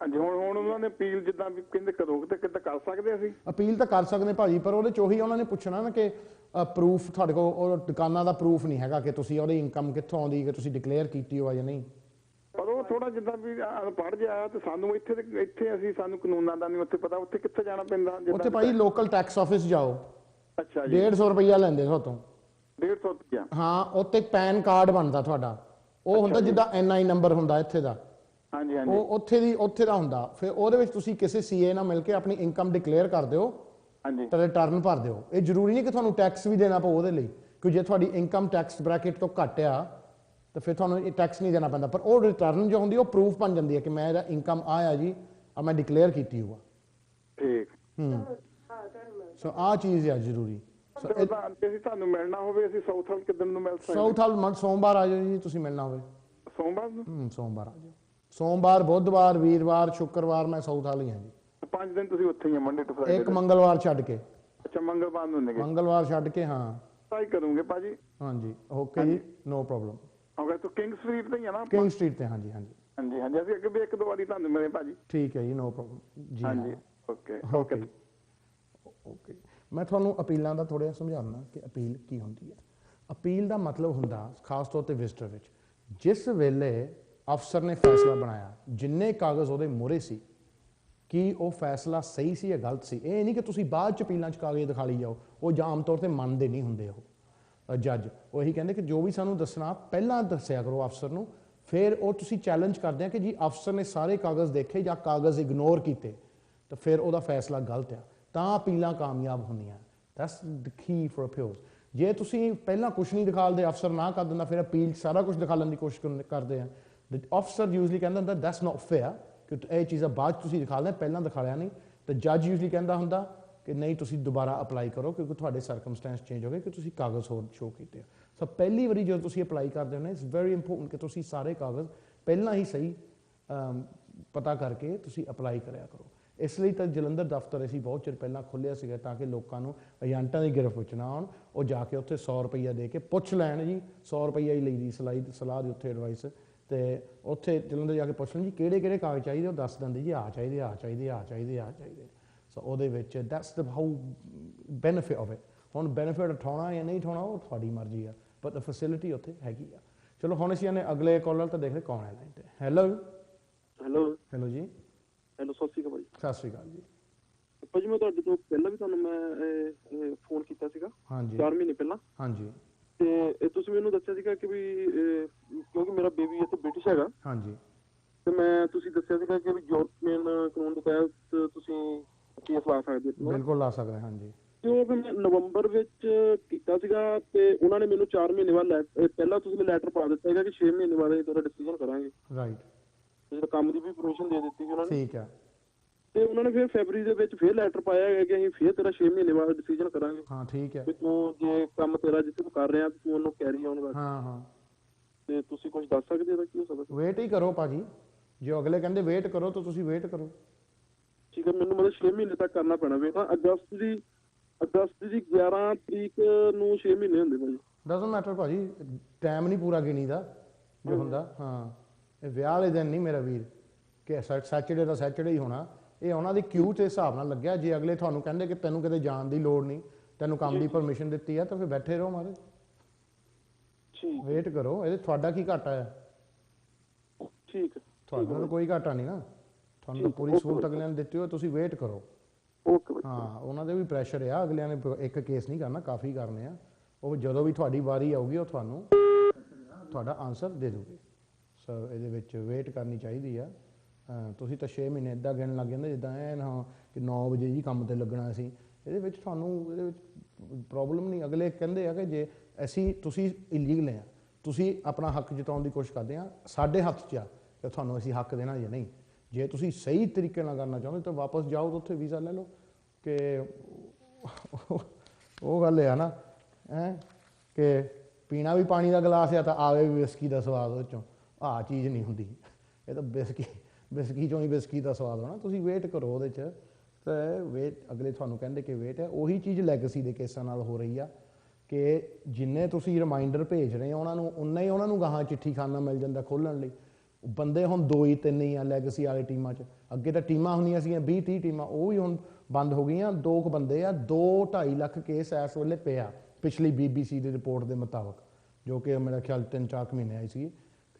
ਹਾਂਜੀ ਹੁਣ ਉਹਨਾਂ ਨੇ ਅਪੀਲ ਜਿੱਦਾਂ ਵੀ ਕਹਿੰਦੇ ਕਰੋ ਤੇ ਕਿੱਦਾਂ ਕਰ ਸਕਦੇ ਅਸੀਂ? ਅਪੀਲ ਤਾਂ ਕਰ ਸਕਦੇ ਭਾਜੀ, ਪਰ ਉਹਦੇ 'ਚ ਉਹੀ ਉਹਨਾਂ ਨੇ ਪੁੱਛਣਾ ਨਾ ਕਿ ਪ੍ਰੂਫ ਤੁਹਾਡੇ ਕੋਲ ਉਹ ਦੁਕਾਨਾਂ ਦਾ ਪ੍ਰੂਫ ਨਹੀਂ ਹੈਗਾ ਕਿ ਤੁਸੀਂ ਉਹਦੀ ਇਨਕਮ ਕਿੱਥੋਂ ਆਉਂਦੀ, ਕਿ ਤੁਸੀਂ ਡਿਕਲੇਅਰ ਕੀਤੀ ਹੋਆ ਜਾਂ ਨਹੀਂ। ਪਰ ਉਹ ਥੋੜਾ ਜਿੱਦਾਂ ਵੀ ਅਨਪੜ੍ਹ ਜਿਹਾ ਤੇ ਸਾਨੂੰ ਇੱਥੇ ਅਸੀਂ ਸਾਨੂੰ ਕਾਨੂੰਨਾਂ ਦਾ ਨਹੀਂ ਉੱਥੇ ਪਤਾ, ਉੱਥੇ ਕਿੱਥੇ ਜਾਣਾ ਪੈਂਦਾ? ਉੱਥੇ ਭਾਈ ਲੋਕਲ ਟੈਕਸ ਆਫਿਸ ਜਾਓ। ਅੱਛਾ ਜੀ। 150 ਰੁਪਈਆ ਲੈਂਦੇ ਤੁਹਾਤੋਂ। 150 ਰੁਪਇਆ? ਹਾਂ ਉੱਤੇ ਪੈਨ ਕਾਰਡ ਬਣਦਾ ਤੁਹਾਡਾ, ਉਹ ਹੁੰਦਾ ਜਿੱਦਾਂ NI ਨੰਬਰ ਹੁੰਦਾ ਇੱਥੇ ਦਾ। ਹਾਂਜੀ ਹਾਂਜੀ। ਉਹ ਉੱਥੇ ਦਾ ਹੁੰਦਾ। ਫਿਰ ਉਹਦੇ ਵਿੱਚ ਤੁਸੀਂ ਕਿਸੇ CA ਨਾਲ ਮਿਲ ਕੇ ਆਪਣੀ ਇਨਕਮ ਡਿਕਲੇਅਰ ਕਰ ਦਿਓ। ਹਾਂਜੀ। ਤੇ ਰਿਟਰਨ ਭਰ ਦਿਓ। ਇਹ ਜ਼ਰੂਰੀ ਨਹੀਂ ਕਿ ਤੁਹਾਨੂੰ ਟੈਕਸ ਵੀ ਦੇਣਾ ਪਊ ਉਹਦੇ ਲਈ, ਕਿ ਜੇ ਤੁਹਾਡੀ ਇਨਕਮ ਟੈਕਸ ਬ੍ਰੈਕਟ ਤੋਂ ਘੱਟ ਆ ਤਾਂ ਫਿਰ ਤੁਹਾਨੂੰ ਇਹ ਟੈਕਸ ਨਹੀਂ ਦੇਣਾ ਪੈਂਦਾ। ਪਰ ਉਹ ਰਿਟਰਨ ਜੋ ਹੁੰਦੀ ਉਹ ਪ੍ਰੂਫ ਬਣ ਜਾਂਦੀ ਹੈ ਕਿ ਮੈਂ ਇਹਦਾ ਇਨਕਮ ਆਇਆ ਜੀ, ਆ ਮੈਂ ਡਿਕਲੇਅਰ ਕੀਤੀ ਹੋਊਗਾ। ਠੀਕ। ਸੋ ਆਹ ਚੀਜ਼ ਆ ਜ਼ਰੂਰੀ। ਜੇ ਅਸੀਂ ਤੁਹਾਨੂੰ ਮਿਲਣਾ ਹੋਵੇ ਅਸੀਂ ਸਾਊਥ ਹਾਲ ਕਿੱਦਣ ਨੂੰ ਮਿਲ ਸਕਦੇ? ਸਾਊਥ ਹਾਲ ਸੋਮਵਾਰ ਆ ਜਾਓ ਜੀ, ਤੁਸੀਂ ਮਿਲਣਾ ਹੋਵੇ। ਸੋਮਵਾਰ ਨੂੰ? ਸੋਮਵਾਰ ਆ ਜਾਓ। ਸੋਮਵਾਰ, ਬੁੱਧਵਾਰ, ਵੀਰਵਾਰ, ਸ਼ੁੱਕਰਵਾਰ ਮੈਂ ਸਾਊਥ ਹਾਲ ਹੀ ਹਾਂ ਜੀ। 5 ਦਿਨ ਤੁਸੀਂ ਉੱਥੇ ਹੀ ਆ, ਮੰਡੇ ਟੂ ਫਰਾਈਡੇ? ਇੱਕ ਮੰਗਲਵਾਰ ਛੱਡ ਕੇ। ਅੱਛਾ ਮੰਗਲਵਾਰ ਨੂੰ ਹੁੰਦੇ? ਮੰਗਲਵਾਰ ਛੱਡ ਕੇ ਹਾਂ। ਟਰਾਈ ਕਰੂੰਗੇ ਭਾਜੀ। ਹਾਂਜੀ ਓਕੇ ਜੀ, ਨੋ ਪ੍ਰੋਬਲਮ। ਓਕੇ ਤੋ ਕਿੰਗ ਸਟਰੀਟ ਤੇ ਹੀ ਆ ਨਾ? ਕਿੰਗ ਸਟਰੀਟ ਤੇ। ਹਾਂਜੀ ਹਾਂਜੀ ਹਾਂਜੀ ਹਾਂਜੀ। ਅਸੀਂ ਅੱਗੇ ਵੀ 1-2 ਵਾਰੀ ਤੁਹਾਨੂੰ ਮਿਲੇ ਭਾਜੀ। ਠੀਕ ਹੈ ਜੀ, ਨੋ ਪ੍ਰੋਬਲਮ ਜੀ। ਹਾਂਜੀ ਓਕੇ ਓਕੇ ਓਕੇ। ਮੈਂ ਤੁਹਾਨੂੰ ਅਪੀਲਾਂ ਦਾ ਥੋੜ੍ਹਾ ਜਿਹਾ ਸਮਝਾਉਣਾ ਕਿ ਅਪੀਲ ਕੀ ਹੁੰਦੀ ਹੈ। ਅਪੀਲ ਦਾ ਮਤਲਬ ਹੁੰਦਾ ਖਾਸ ਤੌਰ ਤੇ ਵਿਜ਼ਟਰ ਵਿੱਚ, ਜਿਸ ਵੇਲੇ ਅਫਸਰ ਨੇ ਫੈਸਲਾ ਬਣਾਇਆ, ਜਿੰਨੇ ਕਾਗਜ਼ ਉਹਦੇ ਮੂਹਰੇ ਸੀ, ਕਿ ਉਹ ਫੈਸਲਾ ਸਹੀ ਸੀ ਜਾਂ ਗਲਤ ਸੀ। ਇਹ ਨਹੀਂ ਕਿ ਤੁਸੀਂ ਬਾਅਦ 'ਚ ਅਪੀਲਾਂ 'ਚ ਕਾਗਜ਼ ਦਿਖਾ ਲਈ ਜਾਓ, ਉਹ ਜਾਂ ਆਮ ਤੌਰ ਤੇ ਮੰਨਦੇ ਨਹੀਂ ਹੁੰਦੇ ਉਹ ਜੱਜ। ਉਹ ਇਹੀ ਕਹਿੰਦੇ ਕਿ ਜੋ ਵੀ ਸਾਨੂੰ ਦੱਸਣਾ ਪਹਿਲਾਂ ਦੱਸਿਆ ਕਰੋ ਅਫਸਰ ਨੂੰ। ਫਿਰ ਉਹ ਤੁਸੀਂ ਚੈਲੰਜ ਕਰਦੇ ਆ ਕਿ ਜੀ ਅਫਸਰ ਨੇ ਸਾਰੇ ਕਾਗਜ਼ ਦੇਖੇ ਜਾਂ ਕਾਗਜ਼ ਇਗਨੋਰ ਕੀਤੇ, ਤਾਂ ਫਿਰ ਉਹਦਾ ਫੈਸਲਾ ਗਲਤ ਆ, ਤਾਂ ਅਪੀਲਾਂ ਕਾਮਯਾਬ ਹੁੰਦੀਆਂ। That's the Ki for appeals. ਜੇ ਤੁਸੀਂ ਪਹਿਲਾਂ ਕੁਛ ਨਹੀਂ ਦਿਖਾਲਦੇ, ਅਫਸਰ ਨਾ ਕਰ ਦਿੰਦਾ, ਫਿਰ ਅਪੀਲ ਸਾਰਾ ਕੁਝ ਦਿਖਾਉਣ ਦੀ ਕੋਸ਼ਿਸ਼ ਕਰਦੇ ਆ। ਦ ਅਫਸਰ ਯੂਜ਼ਲੀ ਕਹਿੰਦਾ ਹੁੰਦਾ ਦੈਟਸ ਨਾਟ ਫੇਅਰ, ਕਿ ਇਹ ਚੀਜ਼ਾਂ ਬਾਅਦ 'ਚ ਤੁਸੀਂ ਦਿਖਾ ਲਿਆ, ਪਹਿਲਾਂ ਦਿਖਾ ਲਿਆ ਨਹੀਂ। ਤਾਂ ਜੱਜ ਯੂਜ਼ਲੀ ਕਹਿੰਦਾ ਹੁੰਦਾ ਕਿ ਨਹੀਂ ਤੁਸੀਂ ਦੁਬਾਰਾ ਅਪਲਾਈ ਕਰੋ, ਕਿਉਂਕਿ ਤੁਹਾਡੇ ਸਰਕਮਸਟੈਂਸ ਚੇਂਜ ਹੋ ਗਏ, ਕਿ ਤੁਸੀਂ ਕਾਗਜ਼ ਹੋਰ ਸ਼ੋਅ ਕੀਤੇ ਆ। ਸੋ ਪਹਿਲੀ ਵਾਰੀ ਜਦੋਂ ਤੁਸੀਂ ਅਪਲਾਈ ਕਰਦੇ ਹੋ ਨਾ, ਇਟਸ ਵੈਰੀ ਇੰਪੋਰਟੈਂਟ ਕਿ ਤੁਸੀਂ ਸਾਰੇ ਕਾਗਜ਼ ਪਹਿਲਾਂ ਹੀ ਸਹੀ ਪਤਾ ਕਰਕੇ ਤੁਸੀਂ ਅਪਲਾਈ ਕਰਿਆ ਕਰੋ। ਇਸ ਲਈ ਤਾਂ ਜਲੰਧਰ ਦਫ਼ਤਰ ਅਸੀਂ ਬਹੁਤ ਚਿਰ ਪਹਿਲਾਂ ਖੋਲ੍ਹਿਆ ਸੀਗਾ, ਤਾਂ ਕਿ ਲੋਕਾਂ ਨੂੰ ਏਜੰਟਾਂ ਦੀ ਗਿਰਫਤ ਵਿੱਚ ਨਾ ਆਉਣ। ਉਹ ਜਾ ਕੇ ਉੱਥੇ 100 ਰੁਪਈਆ ਦੇ ਕੇ ਪੁੱਛ ਲੈਣ ਜੀ, 100 ਰੁਪਈਆ ਹੀ ਲਈ ਦੀ ਸਲਾਹ ਦੀ ਉੱਥੇ ਐਡਵਾਈਸ। ਤੇ ਉੱਥੇ ਜਲੰਧਰ ਜਾ ਕੇ ਪੁੱਛ ਲੈਣ ਜੀ ਕਿਹੜੇ ਕਿਹੜੇ ਕਾਗਜ਼ ਚਾਹੀਦੇ, ਉਹ ਦੱਸ ਦਿੰਦੇ ਜੀ ਆਹ ਚਾਹੀਦੇ, ਆਹ ਚਾਹੀਦੇ, ਆਹ ਚਾਹੀਦੇ, ਆਹ ਚਾਹੀਦੇ। ਸੋ ਉਹਦੇ ਵਿੱਚ that's the how benefit of it. ਹੁਣ ਬੈਨੀਫਿਟ ਉਠਾਉਣਾ ਜਾਂ ਨਹੀਂ ਉਠਾਉਣਾ ਉਹ ਤੁਹਾਡੀ ਮਰਜ਼ੀ ਆ, ਬਟ ਦ ਫੈਸਿਲਿਟੀ ਉੱਥੇ ਹੈਗੀ ਆ। ਚਲੋ ਹੁਣ ਅਸੀਂ ਇਹਨੇ ਅਗਲੇ ਕਾਲਰ ਤਾਂ ਦੇਖਦੇ ਕੌਣ ਹੈ ਲਾਈਨ ਤੇ। ਹੈਲੋ ਹੈਲੋ ਹੈਲੋ ਜੀ। ਹੈਲੋ ਸਤਿ ਸ਼੍ਰੀ ਅਕਾਲ ਭਾਜੀ। ਸਤਿ ਸ਼੍ਰੀ ਅਕਾਲ ਜੀ। ਭਾਜੀ ਮੈਂ ਤੁਹਾਡੇ ਤੋਂ ਪਹਿਲਾਂ ਵੀ ਤੁਹਾਨੂੰ ਮੈਂ ਫੋਨ ਕੀਤਾ ਸੀਗਾ। ਹਾਂਜੀ 4 ਮਹੀਨੇ ਪਹਿਲਾਂ। ਹਾਂਜੀ ਤੇ ਤੁਸੀਂ ਮੈਨੂੰ ਦੱਸਿਆ ਸੀਗਾ ਕਿ ਵੀ ਕਿਉਂਕਿ ਮੇਰਾ ਬੇਬੀ ਇੱਥੇ ਬ੍ਰਿਟਿਸ਼ ਹੈਗਾ। ਹਾਂਜੀ। ਤੇ ਤੁਸੀਂ ਦੱਸਿਆ ਸੀਗਾ ਕਿ ਵੀ ਯੂਰਪੀਅਨ ਕਾਨੂੰਨ ਦੇ ਤਹਿਤ ਤੁਸੀਂ ਕੇਸ ਲਾ ਸਕਦੇ ਹੋ। ਬਿਲਕੁਲ ਲਾ ਸਕਦੇ। ਹਾਂਜੀ। ਤੇ ਉਹ ਫਿਰ ਮੈਂ ਨਵੰਬਰ ਵਿੱਚ ਕੀਤਾ ਸੀਗਾ ਤੇ ਉਹਨਾਂ ਨੇ ਮੈਨੂੰ 4 ਮਹੀਨੇ ਬਾਅਦ ਪਹਿਲਾਂ ਤੁਸੀਂ ਲੈਟਰ ਪਾ ਦਿੱਤਾ ਸੀਗਾ ਕਿ 6 ਮਹੀਨੇ ਬਾਅਦ ਅਸੀਂ ਤੁਹਾਡਾ ਡਿਸੀਜਨ ਕਰਾਂਗੇ। ਰਾਈਟ। ਜਿਹੜਾ ਕੰਮ ਦੀ ਵੀ ਪਰਮਿਸ਼ਨ ਦੇ ਦਿੱਤੀ ਸੀ ਉਹਨਾਂ ਨੇ। ਠੀਕ ਹੈ। ਤੇ ਉਹਨਾਂ ਨੇ ਫਿਰ ਫੈਬਰੀ ਦੇ ਵਿੱਚ ਫਿਰ ਲੈਟਰ ਪਾਇਆ ਹੈ ਕਿ ਅਸੀਂ ਫਿਰ ਤੇਰਾ 6 ਮਹੀਨੇ ਬਾਅਦ ਡਿਸੀਜਨ ਕਰਾਂਗੇ। ਹਾਂ ਠੀਕ ਹੈ। ਵੀ ਤੂੰ ਜੇ ਕੰਮ ਤੇਰਾ ਜਿੱਥੇ ਤੂੰ ਕਰ ਰਿਹਾ ਤੂੰ ਉਹਨੂੰ ਕੈਰੀ ਆਨ ਕਰ। ਹਾਂ ਹਾਂ। ਤੇ ਤੁਸੀਂ ਕੁਝ ਦੱਸ ਸਕਦੇ ਹੋ ਕੀ ਹੋ ਸਕਦਾ? ਵੇਟ ਹੀ ਕਰੋ ਭਾਜੀ, ਜੇ ਅਗਲੇ ਕਹਿੰਦੇ ਵੇਟ ਕਰੋ ਤਾਂ ਤੁਸੀਂ ਵੇਟ ਕਰੋ। ਠੀਕ ਹੈ। ਮੈਨੂੰ ਮਤਲਬ 6 ਮਹੀਨੇ ਤੱਕ ਕਰਨਾ ਪੈਣਾ ਵੇਟ। ਅਗਸਤ ਦੀ 11 ਤਰੀਕ ਨੂੰ 6 ਮਹੀਨੇ ਹੁੰਦੇ ਭਾਜੀ। ਡਜ਼ਨਟ ਮੈਟਰ ਭਾਜੀ, ਟਾਈਮ ਨਹੀਂ ਪੂਰਾ ਗਿਣੀ ਦਾ ਜੋ ਹੁੰਦਾ। ਹਾਂ ਇਹ ਵਿਆਹ ਵਾਲੇ ਦਿਨ ਨਹੀਂ ਮੇਰਾ ਵੀਰ ਕਿ ਸੈਚਰਡੇ ਦਾ ਸੈਚਰਡੇ ਹੀ ਹੋਣਾ। ਇਹ ਉਹਨਾਂ ਦੀ ਕਿਊ ਦੇ ਹਿਸਾਬ ਨਾਲ ਲੱਗਿਆ। ਜੇ ਅਗਲੇ ਤੁਹਾਨੂੰ ਕਹਿੰਦੇ ਕਿ ਤੈਨੂੰ ਕਿਤੇ ਜਾਣ ਦੀ ਲੋੜ ਨਹੀਂ, ਤੈਨੂੰ ਕੰਮ ਦੀ ਪਰਮਿਸ਼ਨ ਦਿੱਤੀ ਆ, ਤਾਂ ਫਿਰ ਬੈਠੇ ਰਹੋ ਮਾਰੇ। ਠੀਕ। ਵੇਟ ਕਰੋ। ਇਹਦੇ ਤੁਹਾਡਾ ਕੀ ਘਾਟਾ ਆ? ਠੀਕ ਹੈ। ਤੁਹਾਡਾ ਤਾਂ ਕੋਈ ਘਾਟਾ ਨਹੀਂ ਨਾ, ਤੁਹਾਨੂੰ ਤਾਂ ਪੂਰੀ ਸਹੂਲਤ ਅਗਲਿਆਂ ਨੇ ਦਿੱਤੀ ਹੋਈ, ਤੁਸੀਂ ਵੇਟ ਕਰੋ। ਓਕੇ। ਹਾਂ ਉਹਨਾਂ ਦੇ ਵੀ ਪ੍ਰੈਸ਼ਰ ਆ, ਅਗਲਿਆਂ ਨੇ ਇੱਕ ਕੇਸ ਨਹੀਂ ਕਰਨਾ, ਕਾਫੀ ਕਰਨੇ ਆ। ਉਹ ਜਦੋਂ ਵੀ ਤੁਹਾਡੀ ਵਾਰੀ ਆਊਗੀ ਉਹ ਤੁਹਾਨੂੰ ਤੁਹਾਡਾ ਆਨਸਰ ਦੇ ਦੂਗੇ। ਸੋ ਇਹਦੇ ਵਿੱਚ ਵੇਟ ਕਰਨੀ ਚਾਹੀਦੀ ਆ। ਤੁਸੀਂ ਤਾਂ 6 ਮਹੀਨੇ ਇੱਦਾਂ ਗਿਣ ਲੱਗ ਜਾਂਦੇ ਜਿੱਦਾਂ ਐਨ ਹਾਂ ਕਿ 9 ਵਜੇ ਜੀ ਕੰਮ ਤੇ ਲੱਗਣਾ ਸੀ। ਇਹਦੇ ਵਿੱਚ ਤੁਹਾਨੂੰ ਇਹਦੇ ਵਿੱਚ ਪ੍ਰੋਬਲਮ ਨਹੀਂ। ਅਗਲੇ ਕਹਿੰਦੇ ਆ ਕਿ ਜੇ ਤੁਸੀਂ ਇਲੀਗਲ ਆ, ਤੁਸੀਂ ਆਪਣਾ ਹੱਕ ਜਤਾਉਣ ਦੀ ਕੋਸ਼ਿਸ਼ ਕਰਦੇ ਆ, ਸਾਡੇ ਹੱਥ 'ਚ ਆ ਕਿ ਤੁਹਾਨੂੰ ਅਸੀਂ ਹੱਕ ਦੇਣਾ ਜਾਂ ਨਹੀਂ। ਜੇ ਤੁਸੀਂ ਸਹੀ ਤਰੀਕੇ ਨਾਲ ਕਰਨਾ ਚਾਹੁੰਦੇ ਤਾਂ ਵਾਪਸ ਜਾਓ ਤਾਂ ਉੱਥੇ ਵੀਜ਼ਾ ਲੈ ਲਓ। ਕਿ ਉਹ ਗੱਲ ਆ ਨਾ ਕਿ ਪੀਣਾ ਵੀ ਪਾਣੀ ਦਾ ਗਲਾਸ ਆ ਤਾਂ ਆਵੇ ਵੀ ਵਿਸਕੀ ਦਾ ਸਵਾਦ ਉਹ 'ਚੋਂ। ਆਹ ਚੀਜ਼ ਨਹੀਂ ਹੁੰਦੀ, ਇਹ ਤਾਂ ਵਿਸਕੀ 'ਚੋਂ ਹੀ ਵਿਸਕੀ ਦਾ ਸਵਾਦ ਹੋਣਾ। ਤੁਸੀਂ ਵੇਟ ਕਰੋ ਉਹਦੇ 'ਚ, ਤੇ ਵੇਟ ਅਗਲੇ ਤੁਹਾਨੂੰ ਕਹਿੰਦੇ ਕਿ ਵੇਟ ਹੈ। ਉਹੀ ਚੀਜ਼ ਲੈਗੇਸੀ ਦੇ ਕੇਸਾਂ ਨਾਲ ਹੋ ਰਹੀ ਆ ਕਿ ਜਿੰਨੇ ਤੁਸੀਂ ਰਿਮਾਈਂਡਰ ਭੇਜ ਰਹੇ ਹੋ ਉਹਨਾਂ ਨੂੰ, ਉਨਾ ਹੀ ਉਹਨਾਂ ਨੂੰ ਗਾਹਾਂ ਚਿੱਠੀ ਖਾਨਾ ਮਿਲ ਜਾਂਦਾ ਖੋਲ੍ਹਣ ਲਈ। ਬੰਦੇ ਹੁਣ 2 ਹੀ 3 ਹੀ ਆ ਲੈਗੇਸੀ ਵਾਲੀ ਟੀਮਾਂ 'ਚ। ਅੱਗੇ ਤਾਂ ਟੀਮਾਂ ਹੁੰਦੀਆਂ ਸੀਗੀਆਂ 20-30 ਟੀਮਾਂ, ਉਹ ਵੀ ਹੁਣ ਬੰਦ ਹੋ ਗਈਆਂ। 2 ਕੁ ਬੰਦੇ ਆ, 2-2.5 ਲੱਖ ਕੇਸ ਇਸ ਵੇਲੇ ਪਿਆ ਪਿਛਲੀ BBC ਦੀ ਰਿਪੋਰਟ ਦੇ ਮੁਤਾਬਕ, ਜੋ ਕਿ ਮੇਰਾ ਖਿਆਲ 3-4 ਮਹੀਨੇ ਆਈ ਸੀ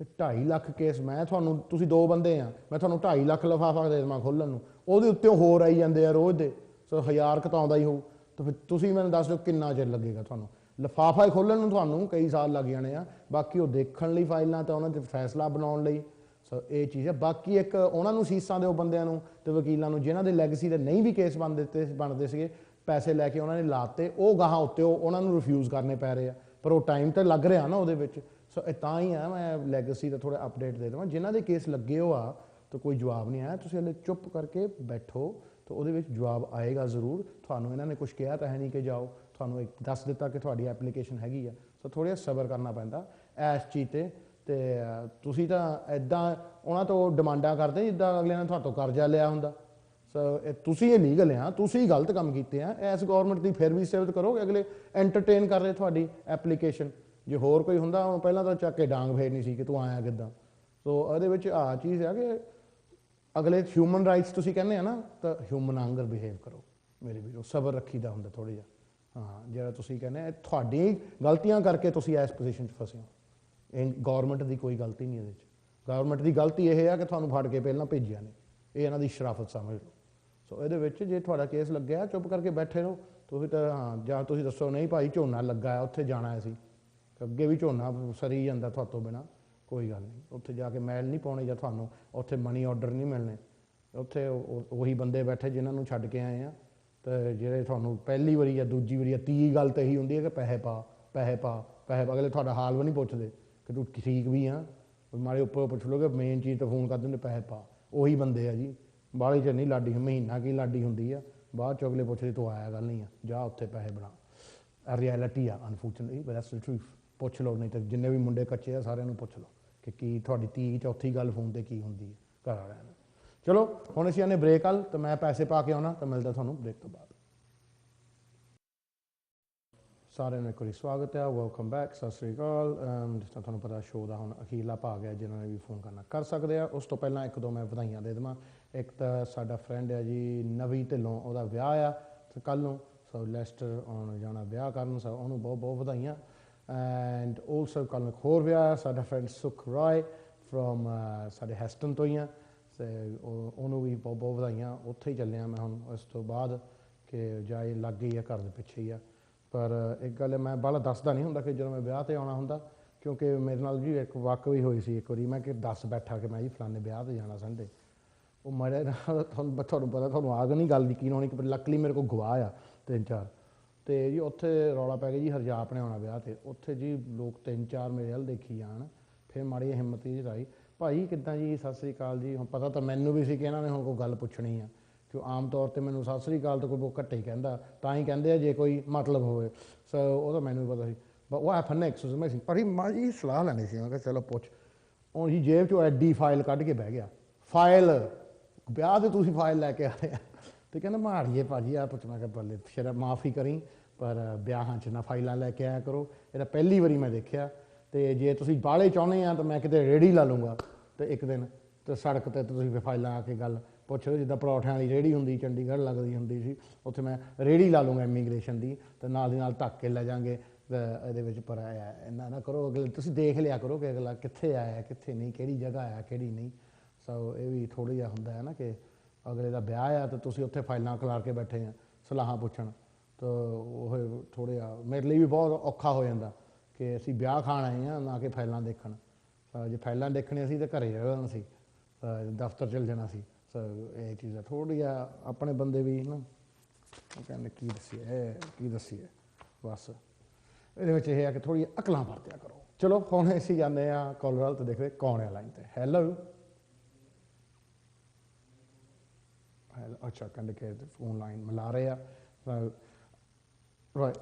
ਕਿ 2.5 ਲੱਖ ਕੇਸ। ਮੈਂ ਤੁਹਾਨੂੰ, ਤੁਸੀਂ 2 ਬੰਦੇ ਆ, ਮੈਂ ਤੁਹਾਨੂੰ 2.5 ਲੱਖ ਲਿਫਾਫਾ ਦੇ ਦੇਵਾਂ ਖੋਲ੍ਹਣ ਨੂੰ, ਉਹਦੇ ਉੱਤੇ ਹੋਰ ਆਈ ਜਾਂਦੇ ਆ ਰੋਜ਼ ਦੇ। ਸੋ 1000 ਕਤਾਉਂਦਾ ਹੀ ਹੋਊ। ਤਾਂ ਫਿਰ ਤੁਸੀਂ ਮੈਨੂੰ ਦੱਸ ਦਿਓ ਕਿੰਨਾ ਚਿਰ ਲੱਗੇਗਾ ਤੁਹਾਨੂੰ ਲਿਫਾਫਾ ਖੋਲ੍ਹਣ ਨੂੰ। ਤੁਹਾਨੂੰ ਕਈ ਸਾਲ ਲੱਗ ਜਾਣੇ ਆ। ਬਾਕੀ ਉਹ ਦੇਖਣ ਲਈ ਫਾਈਲਾਂ ਤਾਂ ਉਹਨਾਂ 'ਚ ਫੈਸਲਾ ਬਣਾਉਣ ਲਈ। ਸੋ ਇਹ ਚੀਜ਼ ਹੈ। ਬਾਕੀ ਇੱਕ ਉਹਨਾਂ ਨੂੰ ਸੀਸਾਂ ਦਿਓ ਬੰਦਿਆਂ ਨੂੰ ਅਤੇ ਵਕੀਲਾਂ ਨੂੰ ਜਿਨ੍ਹਾਂ ਦੇ ਲੈਗੇਸੀ ਦੇ ਨਹੀਂ ਵੀ ਕੇਸ ਬਣਦੇ ਸੀਗੇ, ਪੈਸੇ ਲੈ ਕੇ ਉਹਨਾਂ ਨੇ ਲਾਤੇ, ਉਹ ਗਾਹਾਂ ਉੱਤੇ ਉਹਨਾਂ ਨੂੰ ਰਿਫਿਊਜ਼ ਕਰਨੇ ਪੈ ਰਹੇ ਆ। ਪਰ ਉਹ ਟਾਈਮ ਤਾਂ ਲੱਗ ਰਿਹਾ ਨਾ ਉਹਦੇ ਵਿੱਚ। ਸੋ ਇਹ ਤਾਂ ਹੀ ਆ ਮੈਂ ਲੈਗੇਸੀ ਦਾ ਥੋੜ੍ਹਾ ਅਪਡੇਟ ਦੇ ਦੇਵਾਂ। ਜਿਨ੍ਹਾਂ ਦੇ ਕੇਸ ਲੱਗੇ ਹੋ ਆ ਤਾਂ ਕੋਈ ਜਵਾਬ ਨਹੀਂ ਆਇਆ, ਤੁਸੀਂ ਹਲੇ ਚੁੱਪ ਕਰਕੇ ਬੈਠੋ ਤਾਂ ਉਹਦੇ ਵਿੱਚ ਜਵਾਬ ਆਏਗਾ ਜ਼ਰੂਰ। ਤੁਹਾਨੂੰ ਇਹਨਾਂ ਨੇ ਕੁਛ ਕਿਹਾ ਤਾਂ ਹੈ ਨਹੀਂ ਕਿ ਜਾਓ, ਤੁਹਾਨੂੰ ਇੱਕ ਦੱਸ ਦਿੱਤਾ ਕਿ ਤੁਹਾਡੀ ਐਪਲੀਕੇਸ਼ਨ ਹੈਗੀ ਆ। ਸੋ ਥੋੜ੍ਹਾ ਜਿਹਾ ਸਬਰ ਕਰਨਾ ਪੈਂਦਾ ਇਸ ਚੀਜ਼ 'ਤੇ। ਅਤੇ ਤੁਸੀਂ ਤਾਂ ਇੱਦਾਂ ਉਹਨਾਂ ਤੋਂ ਡਿਮਾਂਡਾਂ ਕਰਦੇ ਜਿੱਦਾਂ ਅਗਲੇ ਨੇ ਤੁਹਾਡੇ ਤੋਂ ਕਰਜ਼ਾ ਲਿਆ ਹੁੰਦਾ। ਸੋ ਤੁਸੀਂ ਇਲੀਗਲ ਆ, ਤੁਸੀਂ ਗਲਤ ਕੰਮ ਕੀਤੇ ਆ। ਇਸ ਗੌਰਮੈਂਟ ਦੀ ਫਿਰ ਵੀ ਸਿਫਤ ਕਰੋ ਕਿ ਅਗਲੇ ਐਂਟਰਟੇਨ ਕਰ ਰਹੇ ਤੁਹਾਡੀ ਐਪਲੀਕੇਸ਼ਨ। ਜੇ ਹੋਰ ਕੋਈ ਹੁੰਦਾ ਹੁਣ ਪਹਿਲਾਂ ਤਾਂ ਚੱਕ ਕੇ ਡਾਂਗ ਫੇਰਨੀ ਸੀ ਕਿ ਤੂੰ ਆਇਆ ਕਿੱਦਾਂ। ਸੋ ਇਹਦੇ ਵਿੱਚ ਆਹ ਚੀਜ਼ ਆ ਕਿ ਅਗਲੇ ਹਿਊਮਨ ਰਾਈਟਸ ਤੁਸੀਂ ਕਹਿੰਦੇ ਆ ਨਾ, ਤਾਂ ਹਿਊਮਨ ਆਂਗਰ ਬਿਹੇਵ ਕਰੋ ਮੇਰੇ ਵੀਰੋ। ਸਬਰ ਰੱਖੀਦਾ ਹੁੰਦਾ ਥੋੜ੍ਹਾ ਜਿਹਾ। ਹਾਂ, ਜਿਹੜਾ ਤੁਸੀਂ ਕਹਿੰਦੇ ਤੁਹਾਡੀ ਗਲਤੀਆਂ ਕਰਕੇ ਤੁਸੀਂ ਇਸ ਪੋਜੀਸ਼ਨ 'ਚ ਫਸੇ ਹੋ। ਇਹ ਗੌਰਮੈਂਟ ਦੀ ਕੋਈ ਗਲਤੀ ਨਹੀਂ ਇਹਦੇ 'ਚ। ਗੌਰਮੈਂਟ ਦੀ ਗਲਤੀ ਇਹ ਆ ਕਿ ਤੁਹਾਨੂੰ ਫੜ ਕੇ ਪਹਿਲਾਂ ਭੇਜਿਆ ਨੇ। ਇਹ ਇਹਨਾਂ ਦੀ ਸ਼ਰਾਫਤ ਸਮਝ ਲਓ। ਸੋ ਇਹਦੇ ਵਿੱਚ ਜੇ ਤੁਹਾਡਾ ਕੇਸ ਲੱਗਿਆ ਚੁੱਪ ਕਰਕੇ ਬੈਠੇ ਰਹੋ। ਤੁਸੀਂ ਤਾਂ ਹਾਂ, ਜਾਂ ਤੁਸੀਂ ਦੱਸੋ ਨਹੀਂ ਭਾਈ ਝੋਨਾ ਲੱਗਾ ਉੱਥੇ ਜਾਣਾ ਸੀ, ਅੱਗੇ ਵੀ ਝੋਨਾ ਸਰੀ ਜਾਂਦਾ ਤੁਹਾਤੋਂ ਬਿਨਾਂ, ਕੋਈ ਗੱਲ ਨਹੀਂ। ਉੱਥੇ ਜਾ ਕੇ ਮੈਲ ਨਹੀਂ ਪਾਉਣੇ ਜਾਂ ਤੁਹਾਨੂੰ ਉੱਥੇ ਮਨੀ ਆਰਡਰ ਨਹੀਂ ਮਿਲਣੇ। ਉੱਥੇ ਉਹੀ ਬੰਦੇ ਬੈਠੇ ਜਿਨ੍ਹਾਂ ਨੂੰ ਛੱਡ ਕੇ ਆਏ ਆ, ਅਤੇ ਜਿਹੜੇ ਤੁਹਾਨੂੰ ਪਹਿਲੀ ਵਾਰੀ ਜਾਂ ਦੂਜੀ ਵਾਰੀ ਜਾਂ ਤੀਜੀ ਗੱਲ ਤਾਂ ਇਹੀ ਹੁੰਦੀ ਹੈ ਕਿ ਪੈਸੇ ਪਾ, ਪੈਸੇ ਪਾ, ਪੈਸੇ ਪਾ। ਅਗਲੇ ਤੁਹਾਡਾ ਹਾਲ ਵੀ ਨਹੀਂ ਪੁੱਛਦੇ ਕਿ ਤੂੰ ਠੀਕ ਵੀ ਆ। ਮਾੜੇ ਉੱਪਰ ਪੁੱਛ ਲਓ ਕਿ ਮੇਨ ਚੀਜ਼ ਤਾਂ ਫੋਨ ਕਰ ਦਿੰਦੇ ਪੈਸੇ ਪਾ। ਉਹੀ ਬੰਦੇ ਆ ਜੀ, ਬਾਹਲੀ 'ਚ ਨਹੀਂ ਲਾਡੀ, ਮਹੀਨਾ ਕੀ ਲਾਡੀ ਹੁੰਦੀ ਆ। ਬਾਅਦ 'ਚ ਅਗਲੇ ਪੁੱਛਦੇ ਤੂੰ ਆਇਆ ਗੱਲ ਨਹੀਂ ਆ, ਜਾ ਉੱਥੇ ਪੈਸੇ ਬਣਾ। ਰਿਐਲਿਟੀ ਆ unfortunately, but that's the truth. ਪੁੱਛ ਲਓ, ਨਹੀਂ ਤਾਂ ਜਿੰਨੇ ਵੀ ਮੁੰਡੇ ਕੱਚੇ ਆ ਸਾਰਿਆਂ ਨੂੰ ਪੁੱਛ ਲਓ ਕਿ ਕੀ ਤੁਹਾਡੀ 3-4 ਗੱਲ ਫੋਨ 'ਤੇ ਕੀ ਹੁੰਦੀ ਹੈ ਘਰ ਵਾਲਿਆਂ ਨੂੰ। ਚਲੋ ਹੁਣ ਅਸੀਂ ਆਨੇ ਬ੍ਰੇਕ ਵੱਲ, ਤਾਂ ਮੈਂ ਪੈਸੇ ਪਾ ਕੇ ਆਉਣਾ, ਤਾਂ ਮਿਲਦਾ ਤੁਹਾਨੂੰ ਬ੍ਰੇਕ ਤੋਂ ਬਾਅਦ। ਸਾਰਿਆਂ ਨੂੰ ਇੱਕ ਵਾਰੀ ਸਵਾਗਤ ਹੈ, ਵੈਲਕਮ ਬੈਕ, ਸਤਿ ਸ਼੍ਰੀ ਅਕਾਲ। ਜਿਸ ਤਰ੍ਹਾਂ ਤੁਹਾਨੂੰ ਪਤਾ ਸ਼ੋਅ ਦਾ ਹੁਣ ਅਖੀਰਲਾ ਭਾਗ ਹੈ, ਜਿਨ੍ਹਾਂ ਨੇ ਵੀ ਫੋਨ ਕਰਨਾ ਕਰ ਸਕਦੇ ਆ। ਉਸ ਤੋਂ ਪਹਿਲਾਂ 1-2 ਮੈਂ ਵਧਾਈਆਂ ਦੇ ਦੇਵਾਂ। ਇੱਕ ਤਾਂ ਸਾਡਾ ਫਰੈਂਡ ਹੈ ਜੀ ਨਵੀ ਢਿੱਲੋਂ, ਉਹਦਾ ਵਿਆਹ ਆ ਕੱਲ੍ਹ ਨੂੰ। ਸੋ ਲੈਸਟਰ ਆਉਣ ਜਾਣਾ ਵਿਆਹ ਕਰਨ, ਸੋ ਉਹਨੂੰ ਬਹੁਤ ਬਹੁਤ ਵਧਾਈਆਂ। ਐਂਡ ਆਲਸੋ ਕੱਲ੍ਹ ਨੂੰ ਇੱਕ ਹੋਰ ਵਿਆਹ ਹੈ, ਸਾਡਾ ਫਰੈਂਡ ਸੁਖ ਰਾਏ ਫਰੋਮ ਸਾਡੇ ਹੈਸਟਨ ਤੋਂ ਹੀ ਆ, ਅਤੇ ਉਹਨੂੰ ਵੀ ਬਹੁਤ ਬਹੁਤ ਵਧਾਈਆਂ। ਉੱਥੇ ਹੀ ਚੱਲਿਆ ਮੈਂ ਹੁਣ ਇਸ ਤੋਂ ਬਾਅਦ ਕਿ ਜਾਏ ਲੱਗ ਗਈ ਆ, ਘਰ ਦੇ ਪਿੱਛੇ ਹੀ ਆ। ਪਰ ਇੱਕ ਗੱਲ ਮੈਂ ਬਾਹਲਾ ਦੱਸਦਾ ਨਹੀਂ ਹੁੰਦਾ ਕਿ ਜਦੋਂ ਮੈਂ ਵਿਆਹ 'ਤੇ ਆਉਣਾ ਹੁੰਦਾ, ਕਿਉਂਕਿ ਮੇਰੇ ਨਾਲ ਜੀ ਇੱਕ ਵਾਕ ਵੀ ਹੋਈ ਸੀ ਇੱਕ ਵਾਰੀ। ਮੈਂ ਕਿ ਦੱਸ ਬੈਠਾ ਕਿ ਮੈਂ ਜੀ ਫਲਾਣੇ ਵਿਆਹ 'ਤੇ ਜਾਣਾ ਸੰਡੇ। ਉਹ ਮੇਰੇ ਨਾਲ ਤੁਹਾਨੂੰ ਪਤਾ, ਤੁਹਾਨੂੰ ਆਗ ਨਹੀਂ ਗੱਲ ਯਕੀਨ ਹੋਣੀ ਕਿ ਲੱਕਲੀ ਮੇਰੇ ਕੋਲ ਗਵਾਹ ਆ 3-4। ਅਤੇ ਜੀ ਉੱਥੇ ਰੌਲਾ ਪੈ ਗਿਆ ਜੀ ਹਰਜਾਪ ਨੇ ਆਉਣਾ ਵਿਆਹ 'ਤੇ। ਉੱਥੇ ਜੀ ਲੋਕ 3-4 ਮੇਰੇ ਵੱਲ ਦੇਖੀ ਜਾਣ। ਫਿਰ ਮਾੜੀ ਜਿਹੀ ਹਿੰਮਤ ਜਿਹੀ ਆਈ, ਭਾਈ ਕਿੱਦਾਂ ਜੀ, ਸਤਿ ਸ਼੍ਰੀ ਅਕਾਲ ਜੀ। ਹੁਣ ਪਤਾ ਤਾਂ ਮੈਨੂੰ ਵੀ ਸੀ ਕਿ ਇਹਨਾਂ ਨੇ ਹੁਣ ਕੋਈ ਗੱਲ ਪੁੱਛਣੀ ਆ, ਕਿਉਂ ਆਮ ਤੌਰ 'ਤੇ ਮੈਨੂੰ ਸਤਿ ਸ਼੍ਰੀ ਅਕਾਲ ਤਾਂ ਕੋਈ ਬਹੁਤ ਘੱਟ ਹੀ ਕਹਿੰਦਾ, ਤਾਂ ਹੀ ਕਹਿੰਦੇ ਆ ਜੇ ਕੋਈ ਮਤਲਬ ਹੋਵੇ। ਸੋ ਉਹ ਤਾਂ ਮੈਨੂੰ ਵੀ ਪਤਾ ਸੀ। ਬਟ ਉਹ ਹੈਪਨ ਨੈਕਸਟ ਮੈਂ ਸੀ ਪਰ ਮਾੜੀ ਜਿਹੀ ਸਲਾਹ ਲੈਣੀ ਸੀ। ਮੈਂ ਕਿਹਾ ਚਲੋ ਪੁੱਛ। ਹੁਣ ਜੀ ਜੇਬ 'ਚੋਂ ਐਡੀ ਫਾਈਲ ਕੱਢ ਕੇ ਬਹਿ ਗਿਆ। ਫਾਈਲ ਵਿਆਹ 'ਤੇ ਤੁਸੀਂ ਫਾਈਲ ਲੈ ਕੇ ਆ ਰਹੇ ਆ, ਅਤੇ ਕਹਿੰਦਾ ਮਾੜੀਏ ਭਾਅ ਜੀ ਆ ਪੁੱਛ। ਮੈਂ ਕਿਹਾ ਬੱਲੇ ਸ਼ਰਮ ਮਾਫੀ ਕਰੀ, ਪਰ ਵਿਆਹਾਂ 'ਚ ਨਾ ਫਾਈਲਾਂ ਲੈ ਕੇ ਆਇਆ ਕਰੋ। ਇਹ ਤਾਂ ਪਹਿਲੀ ਵਾਰੀ ਮੈਂ ਦੇਖਿਆ। ਅਤੇ ਜੇ ਤੁਸੀਂ ਬਾਹਲੇ ਚਾਹੁੰਦੇ ਆ ਤਾਂ ਮੈਂ ਕਿਤੇ ਰੇਹੜੀ ਲਾ ਲੂੰਗਾ, ਅਤੇ ਇੱਕ ਦਿਨ ਅਤੇ ਸੜਕ 'ਤੇ ਤੁਸੀਂ ਫਿਰ ਫਾਈਲਾਂ ਆ ਕੇ ਗੱਲ ਪੁੱਛ ਲਓ। ਜਿੱਦਾਂ ਪਰੌਠਿਆਂ ਵਾਲੀ ਰੇਹੜੀ ਹੁੰਦੀ ਚੰਡੀਗੜ੍ਹ ਲੱਗਦੀ ਹੁੰਦੀ ਸੀ, ਉੱਥੇ ਮੈਂ ਰੇਹੜੀ ਲਾ ਲੂੰਗਾ ਇਮੀਗ੍ਰੇਸ਼ਨ ਦੀ, ਅਤੇ ਨਾਲ ਦੀ ਨਾਲ ਧੱਕ ਕੇ ਲੈ ਜਾਂਗੇ। ਇਹਦੇ ਵਿੱਚ ਪਰ ਇੰਨਾ ਨਾ ਕਰੋ, ਅਗਲੇ ਤੁਸੀਂ ਦੇਖ ਲਿਆ ਕਰੋ ਕਿ ਅਗਲਾ ਕਿੱਥੇ ਆਇਆ ਕਿੱਥੇ ਨਹੀਂ, ਕਿਹੜੀ ਜਗ੍ਹਾ ਆਇਆ ਕਿਹੜੀ ਨਹੀਂ। ਸੋ ਇਹ ਵੀ ਥੋੜ੍ਹਾ ਜਿਹਾ ਹੁੰਦਾ ਹੈ ਨਾ ਕਿ ਅਗਲੇ ਦਾ ਵਿਆਹ ਆ ਅਤੇ ਤੁਸੀਂ ਉੱਥੇ ਫਾਈਲਾਂ ਖਿਲਾਰ ਕੇ ਬੈਠੇ ਆ ਸਲਾਹਾਂ ਪੁੱਛਣ, ਤਾਂ ਉਹ ਥੋੜ੍ਹਾ ਜਿਹਾ ਮੇਰੇ ਲਈ ਵੀ ਬਹੁਤ ਔਖਾ ਹੋ ਜਾਂਦਾ ਕਿ ਅਸੀਂ ਵਿਆਹ ਖਾਣ ਆਏ ਹਾਂ, ਨਾ ਕਿ ਫਾਈਲਾਂ ਦੇਖਣ। ਜੇ ਫਾਈਲਾਂ ਦੇਖਣੀਆਂ ਸੀ ਤਾਂ ਘਰੇ ਰਹਿਣਾ ਸੀ। ਦਫ਼ਤਰ ਚਲ ਜਾਣਾ ਸੀ। ਸੋ ਇਹ ਚੀਜ਼ ਆ ਥੋੜ੍ਹੀ ਆ ਆਪਣੇ ਬੰਦੇ ਵੀ ਨਾ ਉਹ ਕਹਿੰਦੇ ਕੀ ਦੱਸੀਏ ਬਸ ਇਹਦੇ ਵਿੱਚ ਇਹ ਆ ਕਿ ਥੋੜ੍ਹੀ ਅਕਲਾਂ ਵਰਤਿਆ ਕਰੋ। ਚਲੋ ਹੁਣ ਅਸੀਂ ਜਾਂਦੇ ਹਾਂ ਕਾਲਰ ਵੱਲ ਤੇ ਦੇਖਦੇ ਕੌਣ ਹੈ ਲਾਈਨ ਤੇ। ਹੈਲੋ ਅੱਛਾ ਕਹਿੰਦੇ ਕਿ ਫੋਨ ਲਾਈਨ ਮਿਲਾ ਰਹੇ ਆ ਰਾਈਟ।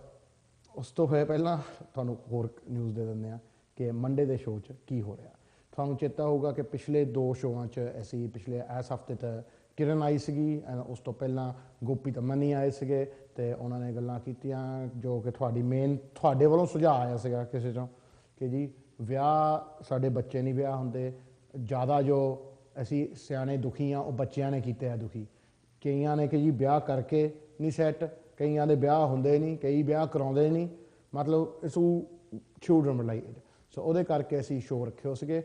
ਉਸ ਤੋਂ ਹੋਏ ਪਹਿਲਾਂ ਤੁਹਾਨੂੰ ਹੋਰ ਨਿਊਜ਼ ਦੇ ਦਿੰਦੇ ਹਾਂ ਕਿ ਮੰਡੇ ਦੇ ਸ਼ੋਅ 'ਚ ਕੀ ਹੋ ਰਿਹਾ। ਤੁਹਾਨੂੰ ਚੇਤਾ ਹੋਊਗਾ ਕਿ ਪਿਛਲੇ 2 ਸ਼ੋਆਂ 'ਚ ਅਸੀਂ ਪਿਛਲੇ ਇਸ ਹਫ਼ਤੇ 'ਤੇ ਕਿਰਨ ਆਈ ਸੀਗੀ, ਉਸ ਤੋਂ ਪਹਿਲਾਂ ਗੋਪੀ ਤੇ ਮਨੀ ਆਏ ਸੀਗੇ ਅਤੇ ਉਹਨਾਂ ਨੇ ਗੱਲਾਂ ਕੀਤੀਆਂ ਜੋ ਕਿ ਤੁਹਾਡੇ ਵੱਲੋਂ ਸੁਝਾਅ ਆਇਆ ਸੀਗਾ ਕਿਸੇ 'ਚੋਂ ਕਿ ਜੀ ਵਿਆਹ ਸਾਡੇ ਬੱਚੇ ਨਹੀਂ ਵਿਆਹ ਹੁੰਦੇ, ਜ਼ਿਆਦਾ ਜੋ ਅਸੀਂ ਸਿਆਣੇ ਦੁਖੀ ਹਾਂ ਉਹ ਬੱਚਿਆਂ ਨੇ ਕੀਤੇ ਆ ਦੁਖੀ। ਕਈਆਂ ਨੇ ਕਿ ਜੀ ਵਿਆਹ ਕਰਕੇ ਨਹੀਂ ਸੈੱਟ, ਕਈਆਂ ਦੇ ਵਿਆਹ ਹੁੰਦੇ ਨਹੀਂ, ਕਈ ਵਿਆਹ ਕਰਾਉਂਦੇ ਨਹੀਂ, ਮਤਲਬ ਇਟਸ ਚਿਲਡਰਨ ਰਿਲੇਟਡ। ਸੋ ਉਹਦੇ ਕਰਕੇ ਅਸੀਂ ਸ਼ੋਅ ਰੱਖਿਓ ਸੀਗੇ।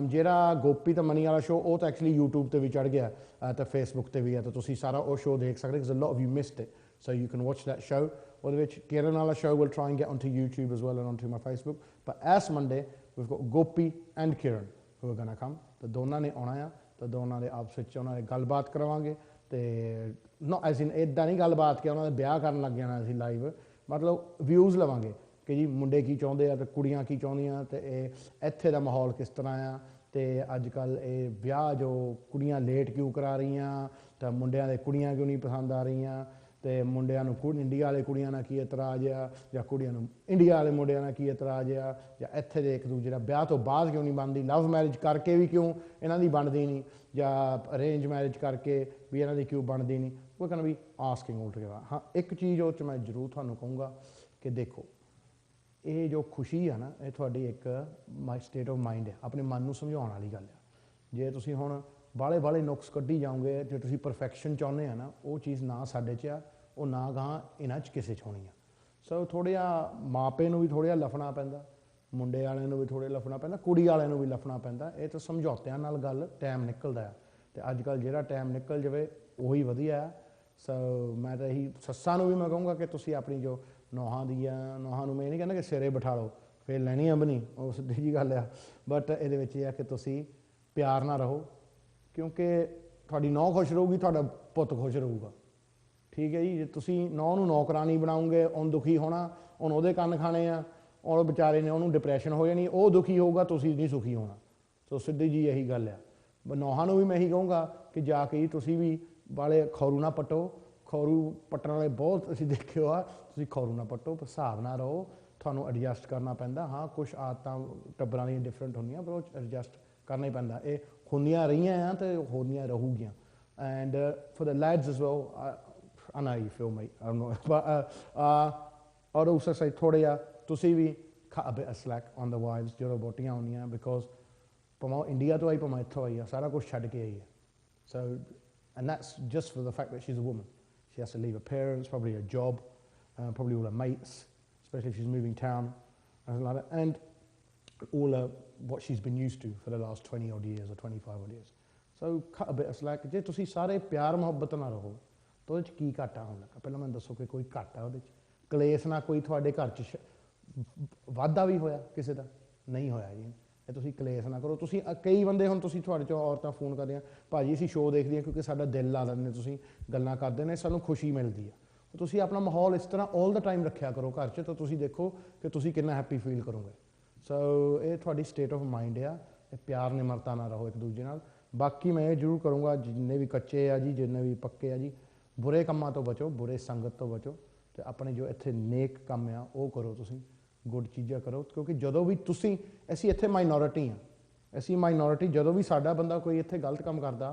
ਜਿਹੜਾ ਗੋਪੀ ਤੇ ਮਨੀ ਵਾਲਾ ਸ਼ੋਅ ਉਹ ਤਾਂ ਐਕਚੁਅਲੀ YouTube 'ਤੇ ਵੀ ਚੜ੍ਹ ਗਿਆ ਅਤੇ ਫੇਸਬੁੱਕ 'ਤੇ ਵੀ ਹੈ, ਤਾਂ ਤੁਸੀਂ ਸਾਰਾ ਉਹ ਸ਼ੋਅ ਦੇਖ ਸਕਦੇ because a lot of you missed it, so you can watch that show। ਉਹਦੇ ਵਿੱਚ ਕਿਰਨ ਵਾਲਾ show will try and get onto YouTube as well and onto my Facebook, but as Monday we've got Gopi and Kiran who are going to come। ਤਾਂ ਦੋਨਾਂ ਨੇ ਆਉਣਾ ਆ, ਤਾਂ ਦੋਨਾਂ ਦੇ ਆਪਸ ਵਿੱਚ ਉਹਨਾਂ ਦੇ ਗੱਲਬਾਤ ਕਰਾਵਾਂਗੇ ਅਤੇ ਨੋ ਐਜ਼ ਇਨ ਇੱਦਾਂ ਨਹੀਂ ਗੱਲਬਾਤ ਕਿ ਉਹਨਾਂ ਦੇ ਵਿਆਹ ਕਰਨ ਲੱਗ ਜਾਣਾ ਅਸੀਂ ਲਾਈਵ, ਮਤਲਬ ਵਿਊਜ਼ ਲਵਾਂਗੇ ਕਿ ਜੀ ਮੁੰਡੇ ਕੀ ਚਾਹੁੰਦੇ ਆ ਅਤੇ ਕੁੜੀਆਂ ਕੀ ਚਾਹੁੰਦੀਆਂ ਅਤੇ ਇਹ ਇੱਥੇ ਦਾ ਮਾਹੌਲ ਕਿਸ ਤਰ੍ਹਾਂ ਆ ਅਤੇ ਅੱਜ ਕੱਲ੍ਹ ਇਹ ਵਿਆਹ ਜੋ ਕੁੜੀਆਂ ਲੇਟ ਕਿਉਂ ਕਰਾ ਰਹੀਆਂ ਤਾਂ ਮੁੰਡਿਆਂ ਦੇ ਕੁੜੀਆਂ ਕਿਉਂ ਨਹੀਂ ਪਸੰਦ ਆ ਰਹੀਆਂ ਅਤੇ ਮੁੰਡਿਆਂ ਨੂੰ ਇੰਡੀਆ ਵਾਲੇ ਕੁੜੀਆਂ ਨਾਲ ਕੀ ਇਤਰਾਜ਼ ਆ ਜਾਂ ਕੁੜੀਆਂ ਨੂੰ ਇੰਡੀਆ ਵਾਲੇ ਮੁੰਡਿਆਂ ਨਾਲ ਕੀ ਇਤਰਾਜ਼ ਆ ਜਾਂ ਇੱਥੇ ਦੇ ਇੱਕ ਦੂਜੇ ਦਾ ਵਿਆਹ ਤੋਂ ਬਾਅਦ ਕਿਉਂ ਨਹੀਂ ਬਣਦੀ, ਲਵ ਮੈਰਿਜ ਕਰਕੇ ਵੀ ਕਿਉਂ ਇਹਨਾਂ ਦੀ ਬਣਦੀ ਨਹੀਂ ਜਾਂ ਅਰੇਂਜ ਮੈਰਿਜ ਕਰਕੇ ਵੀ ਇਹਨਾਂ ਦੀ ਕਿਉਂ ਬਣਦੀ ਨਹੀਂ। ਉਹ ਕਹਿੰਦਾ ਵੀ ਆਸਕਿੰਗ ਆਲਟੂਗੇਦਰ। ਹਾਂ ਇੱਕ ਚੀਜ਼ ਉਹ 'ਚ ਮੈਂ ਜ਼ਰੂਰ ਤੁਹਾਨੂੰ ਕਹੂੰਗਾ ਕਿ ਦੇਖੋ ਇਹ ਜੋ ਖੁਸ਼ੀ ਆ ਨਾ ਇਹ ਤੁਹਾਡੀ ਇੱਕ ਸਟੇਟ ਆਫ ਮਾਈਂਡ ਹੈ, ਆਪਣੇ ਮਨ ਨੂੰ ਸਮਝਾਉਣ ਵਾਲੀ ਗੱਲ ਆ। ਜੇ ਤੁਸੀਂ ਹੁਣ ਬਾਹਲੇ ਨੁਕਸ ਕੱਢੀ ਜਾਓਗੇ, ਜੇ ਤੁਸੀਂ ਪਰਫੈਕਸ਼ਨ ਚਾਹੁੰਦੇ ਆ ਨਾ ਉਹ ਚੀਜ਼ ਨਾ ਸਾਡੇ 'ਚ ਆ, ਉਹ ਨਾ ਗਾਂ ਇਹਨਾਂ 'ਚ ਕਿਸੇ 'ਚ ਹੋਣੀ ਆ। ਸੋ ਥੋੜ੍ਹਾ ਜਿਹਾ ਮਾਪੇ ਨੂੰ ਵੀ ਥੋੜ੍ਹਾ ਜਿਹਾ ਲਫਣਾ ਪੈਂਦਾ, ਮੁੰਡੇ ਵਾਲਿਆਂ ਨੂੰ ਵੀ ਥੋੜ੍ਹਾ ਲਫਣਾ ਪੈਂਦਾ, ਕੁੜੀ ਵਾਲਿਆਂ ਨੂੰ ਵੀ ਲਫਣਾ ਪੈਂਦਾ। ਇਹ ਤਾਂ ਸਮਝੌਤਿਆਂ ਨਾਲ ਗੱਲ ਟਾਈਮ ਨਿਕਲਦਾ ਆ ਅਤੇ ਅੱਜ ਕੱਲ੍ਹ ਜਿਹੜਾ ਟਾਈਮ ਨਿਕਲ ਜਾਵੇ ਉਹੀ ਵਧੀਆ ਆ। ਸੋ ਮੈਂ ਤਾਂ ਇਹੀ ਸੱਸਾਂ ਨੂੰ ਵੀ ਮੈਂ ਕਹੂੰਗਾ ਕਿ ਤੁਸੀਂ ਆਪਣੀ ਜੋ ਨੌਹਾਂ ਨੂੰ ਮੈਂ ਇਹ ਨਹੀਂ ਕਹਿੰਦਾ ਕਿ ਸਿਰੇ ਬਿਠਾ ਲਓ ਫਿਰ ਲੈਣੀ ਅੰਬ ਨਹੀਂ, ਉਹ ਸਿੱਧੀ ਜਿਹੀ ਗੱਲ ਆ, ਬਟ ਇਹਦੇ ਵਿੱਚ ਇਹ ਆ ਕਿ ਤੁਸੀਂ ਪਿਆਰ ਨਾਲ ਰਹੋ ਕਿਉਂਕਿ ਤੁਹਾਡੀ ਨੌਂ ਖੁਸ਼ ਰਹੂਗੀ ਤੁਹਾਡਾ ਪੁੱਤ ਖੁਸ਼ ਰਹੂਗਾ। ਠੀਕ ਹੈ ਜੀ, ਜੇ ਤੁਸੀਂ ਨੌਂ ਨੂੰ ਨੌਕਰਾਨੀ ਬਣਾਓਗੇ ਉਹਨੂੰ ਦੁਖੀ ਹੋਣਾ, ਹੁਣ ਉਹਦੇ ਕੰਨ ਖਾਣੇ ਆ, ਉਹ ਵਿਚਾਰੇ ਨੇ ਉਹਨੂੰ ਡਿਪਰੈਸ਼ਨ ਹੋ ਜਾਣੀ, ਉਹ ਦੁਖੀ ਹੋਊਗਾ ਤੁਸੀਂ ਨਹੀਂ ਸੁਖੀ ਹੋਣਾ। ਸੋ ਸਿੱਧੀ ਜੀ ਇਹੀ ਗੱਲ ਆ। ਨੌਹਾਂ ਨੂੰ ਵੀ ਮੈਂ ਇਹੀ ਕਹੂੰਗਾ ਕਿ ਜਾ ਕੇ ਤੁਸੀਂ ਵੀ ਵਾਲੇ ਖੌਰੂ ਨਾ ਪੱਟੋ, ਖੌਰੂ ਪੱਟਣ ਵਾਲੇ ਬਹੁਤ ਅਸੀਂ ਦੇਖਿਓ ਆ, ਤੁਸੀਂ ਖੌਰੂ ਨਾ ਪੱਟੋ, ਹਿਸਾਬ ਨਾਲ ਰਹੋ, ਤੁਹਾਨੂੰ ਐਡਜਸਟ ਕਰਨਾ ਪੈਂਦਾ। ਹਾਂ ਕੁਛ ਆਦਤਾਂ ਟੱਬਰਾਂ ਦੀਆਂ ਡਿਫਰੈਂਟ ਹੁੰਦੀਆਂ ਪਰ ਉਹ ਐਡਜਸਟ ਕਰਨਾ ਹੀ ਪੈਂਦਾ, ਇਹ ਹੁੰਦੀਆਂ ਰਹੀਆਂ ਆ ਅਤੇ ਹੁੰਦੀਆਂ ਰਹੂਗੀਆਂ। And for the lads as well, I know you feel me, I'm not, but ਔਰ ਉਸ ਸਾਈਡ ਥੋੜ੍ਹਾ ਜਿਹਾ ਤੁਸੀਂ ਵੀ cut a bit of slack on the wives ਜਦੋਂ ਵਹੁਟੀਆਂ ਆਉਂਦੀਆਂ ਬਿਕੋਜ਼ ਭਾਵੇਂ ਇੰਡੀਆ ਤੋਂ ਆਈ ਭਾਵੇਂ ਇੱਥੋਂ ਆਈ ਆ ਸਾਰਾ ਕੁਛ ਛੱਡ ਕੇ ਆਈ ਆ। So and that's just for the fact that she's a woman. She has to leave her parents, probably her job, probably all her mates, especially if she's moving town and all what she's been used to for the last 20 odd years or 25 odd years. So cut a bit of slack। ਜੇ ਤੁਸੀਂ ਸਾਰੇ ਪਿਆਰ ਮੁਹੱਬਤ ਨਾਲ ਰਹੋ ਤਾਂ ਉਹਦੇ 'ਚ ਕੀ ਘਾਟਾ ਹੋਣ ਲੱਗਾ, ਪਹਿਲਾਂ ਮੈਨੂੰ ਦੱਸੋ ਕਿ ਕੋਈ ਘਾਟਾ ਉਹਦੇ 'ਚ, ਕਲੇਸ਼ ਨਾਲ ਕੋਈ ਤੁਹਾਡੇ ਘਰ 'ਚ ਵਾਧਾ ਵੀ ਹੋਇਆ ਕਿਸੇ ਦਾ ਨਹੀਂ ਹੋਇਆ ਜੀ। ਇਹ ਤੁਸੀਂ ਕਲੇਸ਼ ਨਾ ਕਰੋ। ਤੁਸੀਂ ਕਈ ਬੰਦੇ ਹੁਣ ਤੁਸੀਂ ਤੁਹਾਡੇ 'ਚੋਂ ਔਰਤਾਂ ਫੋਨ ਕਰਦੇ ਆ ਭਾਜੀ ਅਸੀਂ ਸ਼ੋਅ ਦੇਖਦੇ ਹਾਂ ਕਿਉਂਕਿ ਸਾਡਾ ਦਿਲ ਲਾ ਲੈਂਦੇ, ਤੁਸੀਂ ਗੱਲਾਂ ਕਰਦੇ ਨੇ ਸਾਨੂੰ ਖੁਸ਼ੀ ਮਿਲਦੀ ਆ। ਤੁਸੀਂ ਆਪਣਾ ਮਾਹੌਲ ਇਸ ਤਰ੍ਹਾਂ ਆਲ ਦਾ ਟਾਈਮ ਰੱਖਿਆ ਕਰੋ ਘਰ 'ਚ ਤਾਂ ਤੁਸੀਂ ਦੇਖੋ ਕਿ ਤੁਸੀਂ ਕਿੰਨਾ ਹੈਪੀ ਫੀਲ ਕਰੋਗੇ। ਸੋ ਇਹ ਤੁਹਾਡੀ ਸਟੇਟ ਆਫ ਮਾਈਂਡ ਆ, ਇਹ ਪਿਆਰ ਨਿਮਰਤਾ ਨਾਲ ਰਹੋ ਇੱਕ ਦੂਜੇ ਨਾਲ। ਬਾਕੀ ਮੈਂ ਇਹ ਜ਼ਰੂਰ ਕਰੂੰਗਾ ਜਿੰਨੇ ਵੀ ਕੱਚੇ ਆ ਜੀ ਜਿੰਨੇ ਵੀ ਪੱਕੇ ਆ ਜੀ, ਬੁਰੇ ਕੰਮਾਂ ਤੋਂ ਬਚੋ, ਬੁਰੇ ਸੰਗਤ ਤੋਂ ਬਚੋ ਅਤੇ ਆਪਣੇ ਜੋ ਇੱਥੇ ਨੇਕ ਕੰਮ ਆ ਉਹ ਕਰੋ, ਤੁਸੀਂ ਗੁੱਡ ਚੀਜ਼ਾਂ ਕਰੋ ਕਿਉਂਕਿ ਜਦੋਂ ਵੀ ਤੁਸੀਂ ਅਸੀਂ ਇੱਥੇ ਮਾਈਨੋਰਿਟੀ ਹਾਂ, ਅਸੀਂ ਮਾਈਨੋਰਿਟੀ ਜਦੋਂ ਵੀ ਸਾਡਾ ਬੰਦਾ ਕੋਈ ਇੱਥੇ ਗਲਤ ਕੰਮ ਕਰਦਾ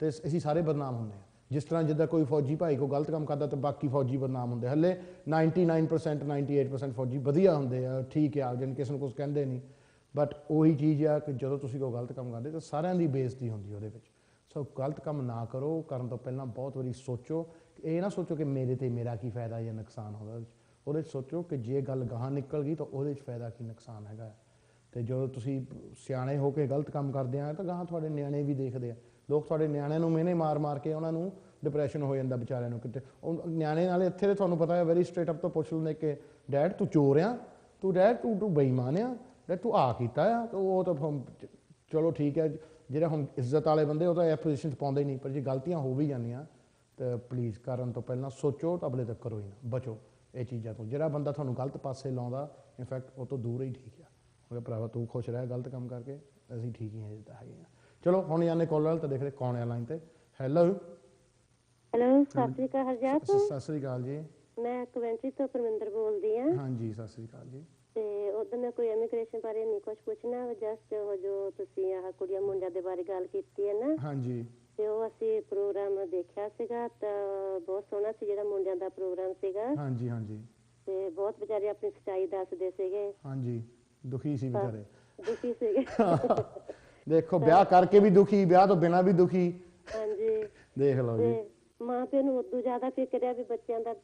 ਅਤੇ ਅਸੀਂ ਸਾਰੇ ਬਦਨਾਮ ਹੁੰਦੇ ਹਾਂ। ਜਿਸ ਤਰ੍ਹਾਂ ਜਿੱਦਾਂ ਕੋਈ ਫੌਜੀ ਭਾਈ ਕੋਈ ਗਲਤ ਕੰਮ ਕਰਦਾ ਤਾਂ ਬਾਕੀ ਫੌਜੀ ਬਦਨਾਮ ਹੁੰਦੇ, ਹਲੇ 99% 98% ਫੌਜੀ ਵਧੀਆ ਹੁੰਦੇ ਆ, ਠੀਕ ਆ, ਜਿਹਨ ਕਿਸੇ ਨੂੰ ਕੁਛ ਕਹਿੰਦੇ ਨਹੀਂ। ਬਟ ਉਹੀ ਚੀਜ਼ ਆ ਕਿ ਜਦੋਂ ਤੁਸੀਂ ਕੋਈ ਗਲਤ ਕੰਮ ਕਰਦੇ ਤਾਂ ਸਾਰਿਆਂ ਦੀ ਬੇਇੱਜ਼ਤੀ ਹੁੰਦੀ ਉਹਦੇ ਵਿੱਚ। ਸੋ ਗਲਤ ਕੰਮ ਨਾ ਕਰੋ, ਕਰਨ ਤੋਂ ਪਹਿਲਾਂ ਬਹੁਤ ਵਾਰੀ ਸੋਚੋ। ਇਹ ਨਾ ਸੋਚੋ ਕਿ ਮੇਰੇ 'ਤੇ ਮੇਰਾ ਕੀ ਫਾਇਦਾ ਜਾਂ ਨੁਕਸਾਨ ਹੋਦਾ, ਉਹਦੇ 'ਚ ਸੋਚੋ ਕਿ ਜੇ ਗੱਲ ਗਾਹਾਂ ਨਿਕਲ ਗਈ ਤਾਂ ਉਹਦੇ 'ਚ ਫਾਇਦਾ ਕੀ ਨੁਕਸਾਨ ਹੈਗਾ। ਅਤੇ ਜਦੋਂ ਤੁਸੀਂ ਸਿਆਣੇ ਹੋ ਕੇ ਗਲਤ ਕੰਮ ਕਰਦੇ ਆ ਤਾਂ ਗਾਹਾਂ ਤੁਹਾਡੇ ਨਿਆਣੇ ਵੀ ਦੇਖਦੇ ਆ, ਲੋਕ ਤੁਹਾਡੇ ਨਿਆਣਿਆਂ ਨੂੰ ਮਿਹਣੇ ਮਾਰ ਕੇ ਉਹਨਾਂ ਨੂੰ ਡਿਪਰੈਸ਼ਨ ਹੋ ਜਾਂਦਾ ਵਿਚਾਰਿਆਂ ਨੂੰ। ਕਿਤੇ ਉਹ ਨਿਆਣੇ ਨਾਲ ਇੱਥੇ ਦੇ ਤੁਹਾਨੂੰ ਪਤਾ ਹੈ ਵੈਰੀ ਸਟ੍ਰੇਟ ਅਪ ਤੋਂ ਪੁੱਛ ਲੈਂਦੇ ਕਿ ਡੈਡ ਤੂੰ ਚੋਰ ਆ, ਤੂੰ ਡੈਡ ਤੂੰ ਬੇਈਮਾਨ ਆ, ਡੈਡ ਤੂੰ ਆ ਕੀਤਾ ਆ, ਤਾਂ ਉਹ ਤਾਂ ਚਲੋ ਠੀਕ ਹੈ ਜਿਹੜੇ ਹੁਣ ਇੱਜ਼ਤ ਵਾਲੇ ਬੰਦੇ ਉਹ ਤਾਂ ਇਹ ਪੋਜੀਸ਼ਨ 'ਚ ਪਾਉਂਦੇ ਹੀ ਨਹੀਂ, ਪਰ ਜੇ ਗਲਤੀਆਂ ਹੋ ਵੀ ਜਾਂਦੀਆਂ ਤਾਂ ਪਲੀਜ਼ ਕਰਨ ਤੋਂ ਪਹਿਲਾਂ ਸੋਚੋ ਤਾਂ ਅਗਲੇ ਤੱਕ ਕਰੋ ਹੀ ਨਾ, ਬਚੋ ਇਹ ਚੀਜ਼ਾਂ ਤੋਂ। ਜਿਹੜਾ ਬੰਦਾ ਤੁਹਾਨੂੰ ਗਲਤ ਪਾਸੇ ਲਾਉਂਦਾ ਇਨਫੈਕਟ ਉਹ ਤੋਂ ਦੂਰ ਹੀ ਠੀਕ ਆ। ਉਹ ਭਰਾਵਾ ਤੂੰ ਖੁਸ਼ ਰਹਿ ਗਲਤ ਕੰਮ ਕਰਕੇ, ਅਸੀਂ ਠੀਕ ਹੀ ਹਾਂ ਜਿੱਦਾਂ ਹੈਗੇ ਹਾਂ। ਚਲੋ ਹੁਣ ਜਾਂਦੇ ਕਾਲ ਵਾਲ ਤਾਂ ਦੇਖਦੇ ਕੌਣ ਆ ਲਾਈਨ ਤੇ। ਹੈਲੋ ਹੈਲੋ, ਸਤਿ ਸ਼੍ਰੀ ਅਕਾਲ ਹਰਜਾਤ। ਸਤਿ ਸ੍ਰੀ ਅਕਾਲ ਜੀ। ਮੈਂ ਕਵੈਂਟਰੀ ਤੋਂ ਪਰਮਿੰਦਰ ਬੋਲਦੀ ਹਾਂ। ਹਾਂਜੀ ਸਤਿ ਸ੍ਰੀ ਅਕਾਲ ਜੀ। ਤੇ ਉਦੋਂ ਮੈਂ ਕੋਈ ਇਮੀਗ੍ਰੇਸ਼ਨ ਬਾਰੇ ਨਹੀਂ ਕੁਝ ਪੁੱਛਣਾ, ਜਸਟ ਉਹ ਜੋ ਤੁਸੀਂ ਆਹ ਕੁੜੀਆਂ ਮੁੰਡਿਆਂ ਦੇ ਬਾਰੇ ਗੱਲ ਕੀਤੀ ਹੈ ਨਾ, ਹਾਂਜੀ ਤੇ ਉਹ ਅਸੀਂ ਪ੍ਰੋਗਰਾਮ ਦੇਖਿਆ ਸੀਗਾ ਤਾਂ ਬਹੁਤ ਸੋਹਣਾ ਸੀ ਜਿਹੜਾ ਮੁੰਡਿਆਂ ਦਾ ਪ੍ਰੋਗਰਾਮ ਸੀਗਾ। ਹਾਂਜੀ ਹਾਂਜੀ ਤੇ ਬਹੁਤ ਵਿਚਾਰੇ ਆਪਣੀ ਸੱਚਾਈ ਦੱਸਦੇ ਸੀਗੇ। ਹਾਂਜੀ ਦੁਖੀ ਸੀ ਵਿਚਾਰੇ, ਦੁਖੀ ਸੀਗੇ। ਦੇਖੋ ਵਿਆਹ ਕਰਕੇ ਵੀ ਦੁਖੀ, ਵਿਆਹ ਤੋਂ ਬਿਨਾਂ ਵੀ ਦੁਖੀ। ਹਾਂਜੀ ਦੇਖ ਲਓ ਜੀ, ਮਾਂ ਪਿਓ ਨੂੰ ਉਦੋਂ ਜ਼ਿਆਦਾ ਫਿਕਰ ਹੈ ਵੀ ਬੱਚਿਆਂ ਦਾ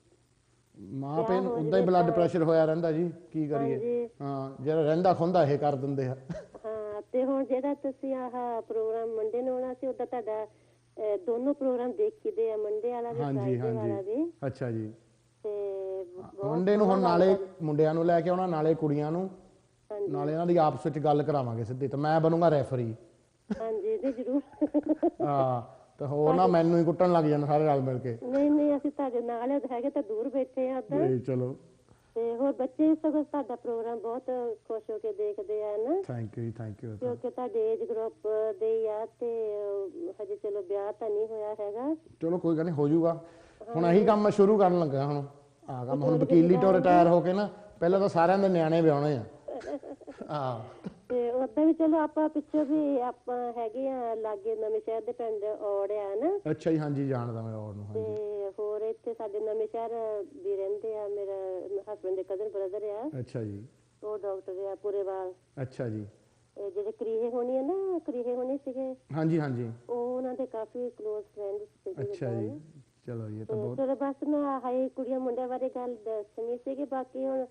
ਮਾਂ ਪਿਓ ਨੂੰ ਉਦਾਂ ਹੀ ਬਲੱਡ ਪ੍ਰੈਸ਼ਰ ਹੋਇਆ ਰਹਿੰਦਾ ਜੀ, ਕੀ ਕਰੀਏ। ਹਾਂ ਜਿਹੜਾ ਰਹਿੰਦਾ ਖੁੰਦਾ ਇਹ ਕਰ ਦਿੰਦੇ ਆ। ਹਾਂ ਤੇ ਹੁਣ ਜਿਹੜਾ ਤੁਸੀਂ ਆਹ ਪ੍ਰੋਗਰਾਮ ਮੰਡੇ ਨੂੰ ਆਉਣਾ ਸੀ, ਉਹਦਾ ਤੁਹਾਡਾ ਦੋਨੋਂ ਪ੍ਰੋਗਰਾਮ ਦੇਖੀਦੇ ਆ, ਮੰਡੇ ਵਾਲਾ ਵੀ ਹਾਂਜੀ ਫਰਾਈਡੇ ਵਾਲਾ ਹਾਂਜੀ ਵੀ। ਅੱਛਾ ਜੀ। ਤੇ ਮੁੰਡੇ ਨੂੰ ਹੁਣ ਨਾਲੇ ਮੁੰਡਿਆਂ ਨੂੰ ਲੈ ਕੇ ਆਉਣਾ, ਨਾਲੇ ਕੁੜੀਆਂ ਨੂੰ, ਹਾਂਜੀ ਨਾਲੇ ਇਹਨਾਂ ਦੀ ਆਪਸ ਵਿੱਚ ਗੱਲ ਕਰਾਵਾਂਗੇ ਸਿੱਧੀ, ਤੇ ਮੈਂ ਬਣੂੰਗਾ ਰੈਫਰੀ। ਹਾਂਜੀ ਜੀ ਜ਼ਰੂਰ। ਹਾਂ ਤੇ ਹੋਰ ਨਾ ਮੈਨੂੰ ਹੀ ਕੁੱਟਣ ਲੱਗ ਜਾਣ ਸਾਰੇ ਰਲ ਮਿਲ ਕੇ। ਨਹੀਂ ਨਹੀਂ ਅਸੀਂ ਤੁਹਾਡੇ ਨਾਲ ਹੈਗੇ ਤਾਂ ਦੂਰ ਬੈਠੇ ਆ ਉੱਧਰ। ਜੀ ਚਲੋ। ਤੇ ਹੋਰ ਬੱਚੇ ਸਗੋਂ ਤੁਹਾਡਾ ਪ੍ਰੋਗਰਾਮ ਬਹੁਤ ਖੁਸ਼ ਹੋ ਕੇ ਦੇਖਦੇ ਆ ਨਾ, ਥੈਂਕ ਯੂ ਥੈਂਕ ਯੂ। ਕਿਉਂਕਿ ਤੁਹਾਡੇ ਏਜ ਗਰੁੱਪ ਦੇ ਹੀ ਆ ਤੇ ਹਜੇ ਚਲੋ ਵਿਆਹ ਤਾਂ ਨਹੀਂ ਹੋਇਆ ਹੈਗਾ। ਚਲੋ ਕੋਈ ਗੱਲ ਨਹੀਂ, ਹੋ ਜਾਊਗਾ। ਹੁਣ ਇਹੀ ਕੰਮ ਮੈਂ ਸ਼ੁਰੂ ਕਰਨ ਲੱਗਾ ਹੁਣ। ਆਹ ਕੰਮ ਹੁਣ ਵਕੀਲੀ ਤੋਂ ਰਿਟਾਇਰ ਹੋ ਕੇ ਨਾ, ਪਹਿਲਾਂ ਤਾਂ ਸਾਰਿਆਂ ਦੇ ਨਿਆਣੇ ਵਿਆਹੁਣੇ ਆ। ਹਾਂ ਤੇ ਉਦਾਂ ਵੀ ਚਲੋ ਆਪਾਂ ਪਿੱਛੋਂ ਵੀ ਆਪਾਂ ਹੈਗੇ ਆ ਲਾਗੇ ਨਵੇਂ ਸ਼ਹਿਰ ਦੇ ਪਿੰਡ ਔੜ ਆ ਨਾ। ਅੱਛਾ ਜੀ, ਹਾਂਜੀ ਜਾਣਦਾ ਮੈਂ ਔੜ ਨੂੰ। ਹਾਂਜੀ ਤੇ ਹੋਰ ਇੱਥੇ ਸਾਡੇ ਨਵੇਂ ਸ਼ਹਿਰ ਵੀ ਰਹਿੰਦੇ ਆ, ਮੇਰਾ ਹਸਬੈਂਡ ਦੇ ਕਜ਼ਨ ਬ੍ਰਦਰ ਆ। ਅੱਛਾ ਜੀ। ਉਹ ਡਾਕਟਰ ਆ ਪੂਰੇਵਾਲ। ਅੱਛਾ ਜੀ। ਜਿਹੜੇ ਕਰੀਹੇ ਹੋਣੀ ਆ ਨਾ, ਕਰੀਹੇ ਹੋਣੀ ਸੀਗੇ। ਹਾਂਜੀ ਹਾਂਜੀ ਉਹ ਉਹਨਾਂ ਦੇ ਕਾਫੀ ਕਲੋਜ਼ ਫਰੈਂਡ ਸੀਗੇ। ਅੱਛਾ ਜੀ, ਚਲੋ ਇਹ ਤਾਂ ਬਹੁਤ। ਚਲੋ ਬਸ ਮੈਂ ਆਹੀ ਕੁੜੀਆਂ ਮੁੰਡਿਆਂ ਬਾਰੇ ਗੱਲ ਦੱਸਣੀ ਸੀਗੀ। ਬਾਕੀ ਹੁਣ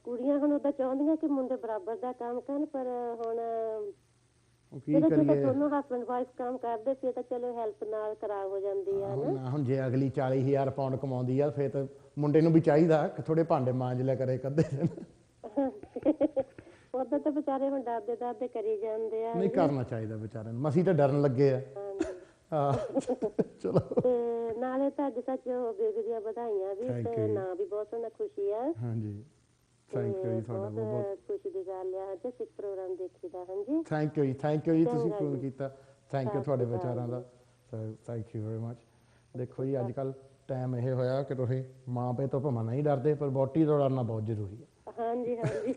ਕੁੜੀਆਂ ਹੁਣ ਉਹਦਾ ਚਾਹੁੰਦੀਆਂ ਕਿ ਮੁੰਡੇ ਬਰਾਬਰ ਦਾ ਕੰਮ ਕਰਨ, ਪਰ ਹੁਣ ਕੀ ਕਰੀਏ, ਦੋਨੋਂ ਹਸਬੈਂਡ ਵਾਈਫ ਕੰਮ ਕਰਦੇ ਫਿਰ ਤਾਂ ਚਲੋ ਹੈਲਪ ਨਾਲ ਕਰਾ ਹੋ ਜਾਂਦੀ ਆ ਨਾ। ਹੁਣ ਜੇ ਅਗਲੀ 40,000 ਪਾਉਂਡ ਕਮਾਉਂਦੀ ਆ ਫਿਰ ਤਾਂ ਮੁੰਡੇ ਨੂੰ ਵੀ ਚਾਹੀਦਾ ਕਿ ਥੋੜੇ ਭਾਂਡੇ ਮਾਂਜ ਲਿਆ ਕਰੇ ਕਦੇ। ਉਦਾਂ ਤਾਂ ਵਿਚਾਰੇ ਹੁਣ ਡਰਦੇ ਡਰਦੇ ਕਰੀ ਜਾਂਦੇ ਆ। ਨਹੀਂ ਕਰਨਾ ਚਾਹੀਦਾ ਵਿਚਾਰਿਆਂ ਨੂੰ, ਮਸੀਂ ਤਾਂ ਡਰਨ ਲੱਗੇ ਆ। ਹਾਂ ਚਲੋ। ਤੇ ਨਾਲੇ ਤੁਹਾਡੇ ਸੱਚ ਬੇਬੀ ਦੀਆਂ ਵਧਾਈਆਂ ਵੀ, ਤੇ ਨਾਂ ਵੀ ਬਹੁਤ ਸੋਹਣਾ ਖੁਸ਼ੀ ਆ। ਹਾਂਜੀ ਥੈਂਕ ਯੂ ਜੀ, ਤੁਹਾਡਾ ਬਹੁਤ ਬਹੁਤ ਖੁਸ਼ੀ ਦੀ ਗੱਲ ਆ ਅੱਜ ਸਿੱਖ ਪ੍ਰੋਗਰਾਮ ਦੇਖੀਦਾ। ਹਾਂਜੀ ਥੈਂਕ ਯੂ ਜੀ ਤੁਸੀਂ ਫੋਨ ਕੀਤਾ। ਥੈਂਕ ਯੂ ਤੁਹਾਡੇ ਵਿਚਾਰਾਂ ਦਾ, so thank you very much. ਦੇਖੋ ਜੀ ਅੱਜ ਕੱਲ੍ਹ ਟਾਈਮ ਇਹ ਹੋਇਆ ਕਿ ਤੁਸੀਂ ਮਾਂ ਪਿਓ ਤੋਂ ਭਾਵੇਂ ਨਹੀਂ ਡਰਦੇ, ਪਰ ਵਹੁਟੀ ਤੋਂ ਡਰਨਾ ਬਹੁਤ ਜ਼ਰੂਰੀ ਹੈ। ਹਾਂਜੀ ਹਾਂਜੀ।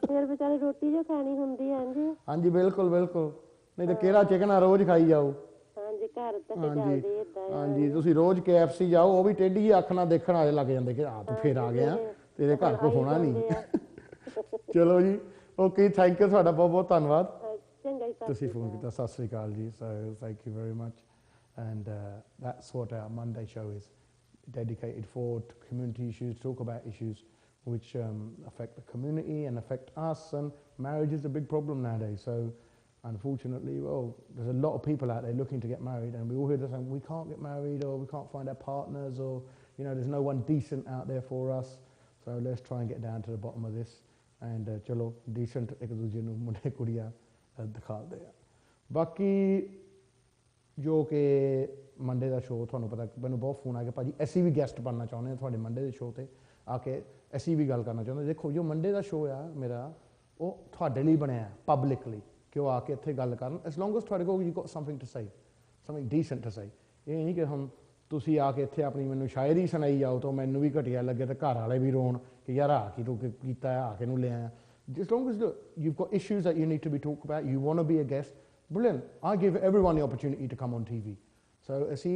ਫਿਰ ਵਿਚਾਰੇ ਰੋਟੀ ਜੋ ਖਾਣੀ ਹੁੰਦੀ ਹੈ। ਹਾਂਜੀ ਹਾਂਜੀ ਬਿਲਕੁਲ ਬਿਲਕੁਲ, ਨਹੀਂ ਤਾਂ ਕਿਹੜਾ ਚਿਕਨ ਆ ਰੋਜ਼ ਖਾਈ ਜਾਓ। ਹਾਂਜੀ ਘਰ ਤਾਂ ਚੱਲਦੇ ਏਦਾਂ। ਹਾਂਜੀ ਤੁਸੀਂ ਰੋਜ਼ KFC ਜਾਓ, ਉਹ ਵੀ ਟੇਢੀ ਅੱਖ ਨਾਲ ਦੇਖਣ ਆਏ ਲੱਗ ਜਾਂਦੇ ਕਿ ਆ ਤੂੰ ਫਿਰ ਆ ਗਿਆ, ਤੇਰੇ ਘਰ ਕੋ ਹੋਣਾ ਨਹੀਂ। ਚਲੋ ਜੀ ਓਕੇ, ਥੈਂਕ ਯੂ ਤੁਹਾਡਾ ਬਹੁਤ ਬਹੁਤ ਧੰਨਵਾਦ। ਚੰਗਾ ਜੀ, ਤੁਸੀਂ ਫੋਨ ਕੀਤਾ। ਸਤਿ ਸ੍ਰੀ ਅਕਾਲ ਜੀ। ਸੋ thank you very much. And that's what our Monday show is, dedicated for community issues, talk about issues which affect the community and affect us. And marriage is a big problem nowadays. So unfortunately, well, there's a lot of people out there looking to get married, and we all hear the saying, we can't get married, or we can't find our partners, or, you know, there's no one decent out there for us. So let's try and get down to the bottom of this. And chalo, decent ek duje nu munde kudiyan dikhade a. Baki ਜੋ ਕਿ Monday ਦਾ show, ਤੁਹਾਨੂੰ ਪਤਾ ਮੈਨੂੰ ਬਹੁਤ phone ਆ ਕੇ ਭਾਜੀ ਅਸੀਂ ਵੀ guest ਬਣਨਾ ਚਾਹੁੰਦੇ ਹਾਂ ਤੁਹਾਡੇ ਮੰਡੇ ਦੇ ਸ਼ੋਅ 'ਤੇ ਆ ਕੇ, ਅਸੀਂ ਵੀ ਗੱਲ ਕਰਨਾ ਚਾਹੁੰਦੇ। ਦੇਖੋ ਜੋ ਮੰਡੇ ਦਾ ਸ਼ੋਅ ਆ ਮੇਰਾ, ਉਹ ਤੁਹਾਡੇ ਲਈ ਬਣਿਆ ਪਬਲਿਕਲੀ, ਕਿ ਉਹ ਆ ਕੇ ਇੱਥੇ ਗੱਲ ਕਰਨ, ਐਸ ਲੌਂਗ ਐਸ ਤੁਹਾਡੇ ਕੋਲ you got something to say, something decent to say. ਇਹ ਨਹੀਂ ਕਿ ਹੁਣ ਤੁਸੀਂ ਆ ਕੇ ਇੱਥੇ ਆਪਣੀ ਮੈਨੂੰ ਸ਼ਾਇਰੀ ਸੁਣਾਈ ਜਾਓ ਤਾਂ ਮੈਨੂੰ ਵੀ ਘਟੀਆ ਲੱਗੇ ਤੇ ਘਰ ਵਾਲੇ ਵੀ ਰੋਣ ਕਿ ਯਾਰ ਆ ਕੀ ਤੂੰ ਕੀਤਾ, ਆ ਕੇ ਨੂੰ ਲਿਆ। As long as you've got issues that you need to be talked about, you want to be a guest, brilliant. I give everyone the opportunity to come on TV. So ਅਸੀਂ,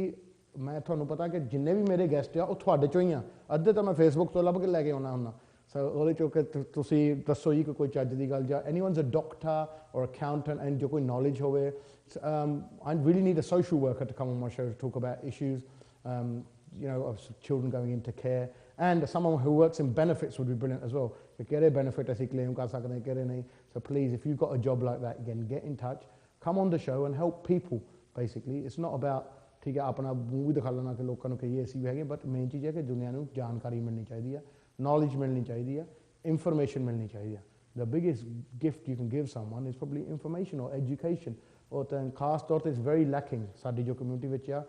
ਮੈਂ ਤੁਹਾਨੂੰ ਪਤਾ ਕਿ ਜਿੰਨੇ ਵੀ ਮੇਰੇ ਗੈਸਟ ਆ ਉਹ ਤੁਹਾਡੇ ਚੋਂ ਹੀ ਆ, ਅੱਧੇ ਤਾਂ ਮੈਂ ਫੇਸਬੁੱਕ ਤੋਂ ਲੱਭ ਕੇ ਲੈ ਕੇ ਆਉਣਾ ਹੁੰਦਾ। ਸੋ ਉਹਦੇ ਚੋਂ ਕਿ ਤੁਸੀਂ ਦੱਸੋ ਜੀ ਕਿ ਕੋਈ ਚੱਜ ਦੀ ਗੱਲ, ਜਾਂ anyone's a doctor or accountant and ਜੋ ਕੋਈ knowledge ਹੋਵੇ। I really need a social worker to come on my show to talk about issues, you know, of children going into care, and someone who works in benefits would be brilliant as well, ਕਿ ਕਿਹੜੇ benefit ਅਸੀਂ claim ਕਰ ਸਕਦੇ ਹਾਂ, ਕਿਹੜੇ ਨਹੀਂ। So please, if you've got a job like that, again, get in touch, come on the show and help people, basically. It's not about, ਠੀਕ ਹੈ, ਆਪਣਾ ਮੂੰਹ ਵੀ ਦਿਖਾ ਲੈਣਾ ਕਿ ਲੋਕਾਂ ਨੂੰ ਕਹੀਏ ਅਸੀਂ ਵੀ ਹੈਗੇ, ਬਟ ਮੇਨ ਚੀਜ਼ ਹੈ ਕਿ ਦੁਨੀਆ ਨੂੰ ਜਾਣਕਾਰੀ ਮਿਲਣੀ ਚਾਹੀਦੀ ਆ, ਨੌਲੇਜ ਮਿਲਣੀ ਚਾਹੀਦੀ ਆ, ਇਨਫੋਰਮੇਸ਼ਨ ਮਿਲਣੀ ਚਾਹੀਦੀ ਆ। the biggest gift you can give someone is probably information or education. और तो खास तौर पर इट्स वेरी लैकिंग साडी जो कम्यूनिटी विच आ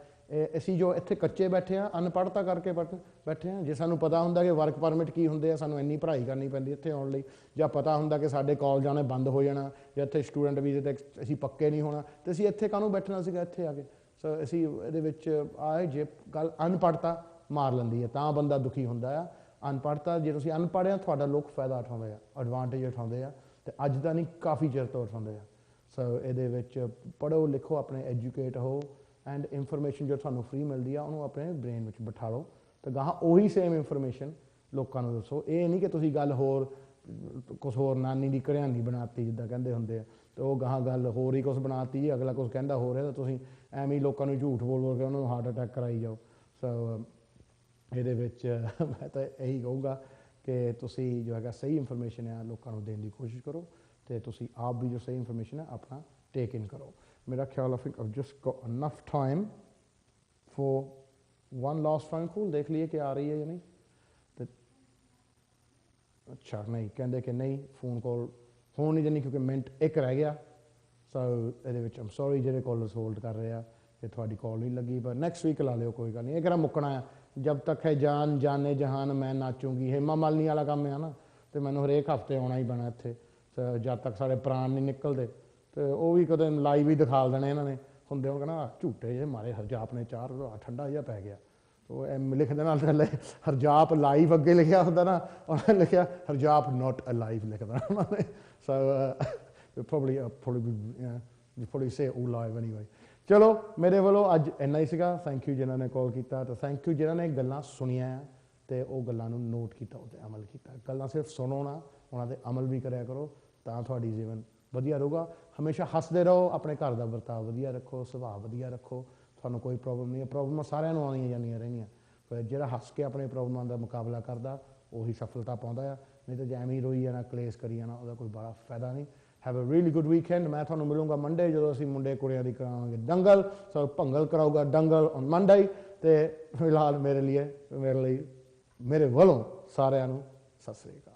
ਅਸੀਂ ਜੋ ਇੱਥੇ ਕੱਚੇ ਬੈਠੇ ਆ ਅਨਪੜ੍ਹਤਾ ਕਰਕੇ ਬੈਠੇ ਆ ਜੇ ਸਾਨੂੰ ਪਤਾ ਹੁੰਦਾ ਕਿ ਵਰਕ ਪਰਮਿਟ ਕੀ ਹੁੰਦੇ ਆ ਸਾਨੂੰ ਇੰਨੀ ਪੜ੍ਹਾਈ ਕਰਨੀ ਪੈਂਦੀ ਇੱਥੇ ਆਉਣ ਲਈ ਜਾਂ ਪਤਾ ਹੁੰਦਾ ਕਿ ਸਾਡੇ ਕਾਲਜਾਂ ਨੇ ਬੰਦ ਹੋ ਜਾਣਾ ਜਾਂ ਇੱਥੇ ਸਟੂਡੈਂਟ ਵੀਜ਼ੇ ਤੇ ਅਸੀਂ ਪੱਕੇ ਨਹੀਂ ਹੋਣਾ ਤੇ ਅਸੀਂ ਇੱਥੇ ਕਾਹਨੂੰ ਬੈਠਣਾ ਸੀਗਾ ਇੱਥੇ ਆ ਕੇ ਸੋ ਅਸੀਂ ਇਹਦੇ ਵਿੱਚ ਆਏ ਜੇ ਗੱਲ ਅਨਪੜ੍ਹਤਾ ਮਾਰ ਲੈਂਦੀ ਹੈ ਤਾਂ ਬੰਦਾ ਦੁਖੀ ਹੁੰਦਾ ਆ ਅਨਪੜ੍ਹਤਾ ਜੇ ਤੁਸੀਂ ਅਨਪੜ੍ਹ ਆ ਤੁਹਾਡਾ ਲੋਕ ਫਾਇਦਾ ਉਠਾਉਂਦੇ ਆ ਐਡਵਾਂਟੇਜ ਉਠਾਉਂਦੇ ਆ ਤੇ ਅੱਜ ਤਾਂ ਨਹੀਂ ਕਾਫੀ ਚਿਰ ਤੋਂ ਉਠਾਉਂਦੇ ਆ ਸੋ ਇਹਦੇ ਵਿੱਚ ਪੜ੍ਹੋ ਲਿਖੋ ਆਪਣੇ ਐਜੂਕੇਟ ਹੋ ਐਂਡ ਇਨਫੋਰਮੇਸ਼ਨ ਜੋ ਤੁਹਾਨੂੰ ਫ੍ਰੀ ਮਿਲਦੀ ਆ ਉਹਨੂੰ ਆਪਣੇ ਬ੍ਰੇਨ ਵਿੱਚ ਬਿਠਾ ਲਓ ਤੇ ਗਾਹਾਂ ਉਹੀ ਸੇਮ ਇਨਫੋਰਮੇਸ਼ਨ ਲੋਕਾਂ ਨੂੰ ਦੱਸੋ ਇਹ ਨਹੀਂ ਕਿ ਤੁਸੀਂ ਗੱਲ ਹੋਰ ਕੁਛ ਹੋਰ ਨਾਨੀ ਦੀ ਘੜਿਆਨੀ ਬਣਾਤੀ ਜਿੱਦਾਂ ਕਹਿੰਦੇ ਹੁੰਦੇ ਆ ਤੇ ਉਹ ਗਾਹਾਂ ਗੱਲ ਹੋਰ ਹੀ ਕੁਛ ਬਣਾਤੀ ਅਗਲਾ ਕੁਛ ਕਹਿੰਦਾ ਹੋ ਰਿਹਾ ਤਾਂ ਤੁਸੀਂ ਐਵੇਂ ਹੀ ਲੋਕਾਂ ਨੂੰ ਝੂਠ ਬੋਲ ਕੇ ਉਹਨਾਂ ਨੂੰ ਹਾਰਟ ਅਟੈਕ ਕਰਾਈ ਜਾਓ ਸੋ ਇਹਦੇ ਵਿੱਚ ਮੈਂ ਤਾਂ ਇਹੀ ਕਹੂੰਗਾ ਕਿ ਤੁਸੀਂ ਜੋ ਹੈਗਾ ਸਹੀ ਇਨਫੋਰਮੇਸ਼ਨ ਆ ਲੋਕਾਂ ਨੂੰ ਦੇਣ ਦੀ ਕੋਸ਼ਿਸ਼ ਕਰੋ ਤੇ ਤੁਸੀਂ ਆਪ ਵੀ ਜੋ ਸਹੀ ਇਨਫੋਰਮੇਸ਼ਨ ਹੈ ਆਪਣਾ ਟੇਕ ਇਨ ਕਰੋ ਮੇਰਾ ਖਿਆਲ ਆਈ I've just got enough time for one last phone call ਦੇਖ ਲਈਏ ਕਿ ਆ ਰਹੀ ਹੈ ਜਾਂ ਨਹੀਂ ਤੇ ਅੱਛਾ ਨਹੀਂ ਕਹਿੰਦੇ ਕਿ ਨਹੀਂ ਫੋਨ ਕਾਲ ਹੋਣ ਨਹੀਂ ਦੇਣੀ ਕਿਉਂਕਿ ਮਿੰਟ ਇੱਕ ਰਹਿ ਗਿਆ ਸੋ ਇਹਦੇ ਵਿੱਚ I'm sorry ਜਿਹੜੇ ਕਾਲਰਸ ਹੋਲਡ ਕਰ ਰਹੇ ਆ ਕਿ ਤੁਹਾਡੀ ਕਾਲ ਨਹੀਂ ਲੱਗੀ ਪਰ ਨੈਕਸਟ ਵੀਕ ਲਾ ਲਿਓ ਕੋਈ ਗੱਲ ਨਹੀਂ ਇਹ ਕਿਹੜਾ ਮੁੱਕਣਾ ਆ ਜਬ ਤੱਕ ਹੈ ਜਾਨ ਜਾਨੇ ਜਹਾਨ ਮੈਂ ਨਾਚੂੰਗੀ ਹੇਮਾ ਮਾਲਿਨੀ ਵਾਲਾ ਕੰਮ ਹੈ ਨਾ ਤੇ ਮੈਨੂੰ ਹਰੇਕ ਹਫਤੇ ਆਉਣਾ ਹੀ ਪੈਣਾ ਇੱਥੇ ਜਦ ਤੱਕ ਸਾਡੇ ਪ੍ਰਾਣ ਨਹੀਂ ਨਿਕਲਦੇ ਤੇ ਉਹ ਵੀ ਕਦੇ ਲਾਈਵ ਹੀ ਦਿਖਾ ਦੇਣੇ ਇਹਨਾਂ ਨੇ ਹੁੰਦੇ ਉਹ ਕਹਿੰਦਾ ਝੂਟੇ ਜਿਹੇ ਮਾਰੇ ਹਰਜਾਪ ਨੇ ਚਾਰ ਠੰਡਾ ਜਿਹਾ ਪੈ ਗਿਆ ਉਹ ਐਮ ਲਿਖ ਦੇਣਾ ਥੱਲੇ ਹਰਜਾਪ ਲਾਈਵ ਅੱਗੇ ਲਿਖਿਆ ਹੁੰਦਾ ਨਾ ਉਹਨੇ ਲਿਖਿਆ ਹਰਜਾਪ ਨਾਟ ਅਲਾਈਵ ਲਿਖਦਾ ਉਹਨਾਂ ਨੇ ਸੋ probably say all live anyway ਚਲੋ ਮੇਰੇ ਵੱਲੋਂ ਅੱਜ ਇੰਨਾ ਹੀ ਸੀਗਾ ਥੈਂਕ ਯੂ ਜਿਨ੍ਹਾਂ ਨੇ ਕਾਲ ਕੀਤਾ ਤੇ ਥੈਂਕ ਯੂ ਜਿਨ੍ਹਾਂ ਨੇ ਗੱਲਾਂ ਸੁਣੀਆਂ ਤੇ ਉਹ ਗੱਲਾਂ ਨੂੰ ਨੋਟ ਕੀਤਾ ਉਹ 'ਤੇ ਅਮਲ ਕੀਤਾ ਗੱਲਾਂ ਸਿਰਫ ਸੁਣੋ ਨਾ ਉਹਨਾਂ 'ਤੇ ਅਮਲ ਵੀ ਕਰਿਆ ਕਰੋ ਤਾਂ ਤੁਹਾਡੀ ਜੀਵਨ ਵਧੀਆ ਰਹੂਗਾ ਹਮੇਸ਼ਾ ਹੱਸਦੇ ਰਹੋ ਆਪਣੇ ਘਰ ਦਾ ਵਰਤਾਅ ਵਧੀਆ ਰੱਖੋ ਸੁਭਾਅ ਵਧੀਆ ਰੱਖੋ ਤੁਹਾਨੂੰ ਕੋਈ ਪ੍ਰੋਬਲਮ ਨਹੀਂ ਹੈ ਪ੍ਰੋਬਲਮਾਂ ਸਾਰਿਆਂ ਨੂੰ ਆਉਣੀਆਂ ਜਾਂਦੀਆਂ ਰਹਿਣੀਆਂ ਪਰ ਜਿਹੜਾ ਹੱਸ ਕੇ ਆਪਣੇ ਪ੍ਰੋਬਲਮਾਂ ਦਾ ਮੁਕਾਬਲਾ ਕਰਦਾ ਉਹੀ ਸਫਲਤਾ ਪਾਉਂਦਾ ਆ ਨਹੀਂ ਤਾਂ ਜੇ ਐਵੇਂ ਹੀ ਰੋਈ ਜਾਣਾ ਕਲੇਸ਼ ਕਰੀ ਜਾਣਾ ਉਹਦਾ ਕੋਈ ਬੜਾ ਫਾਇਦਾ ਨਹੀਂ have a really good weekend ਮੈਂ ਤੁਹਾਨੂੰ ਮਿਲੂੰਗਾ ਮੰਡੇ ਜਦੋਂ ਅਸੀਂ ਮੁੰਡੇ ਕੁੜੀਆਂ ਦੀ ਕਰਾਵਾਂਗੇ ਦੰਗਲ ਸੋ ਭੰਗਲ ਕਰਾਊਗਾ ਦੰਗਲ ਔਨ ਮੰਡੇ ਤੇ ਫਿਲਹਾਲ ਮੇਰੇ ਲਈ ਮੇਰੇ ਵੱਲੋਂ ਸਾਰਿਆਂ ਨੂੰ ਸਤਿ ਸ੍ਰੀ ਅਕਾਲ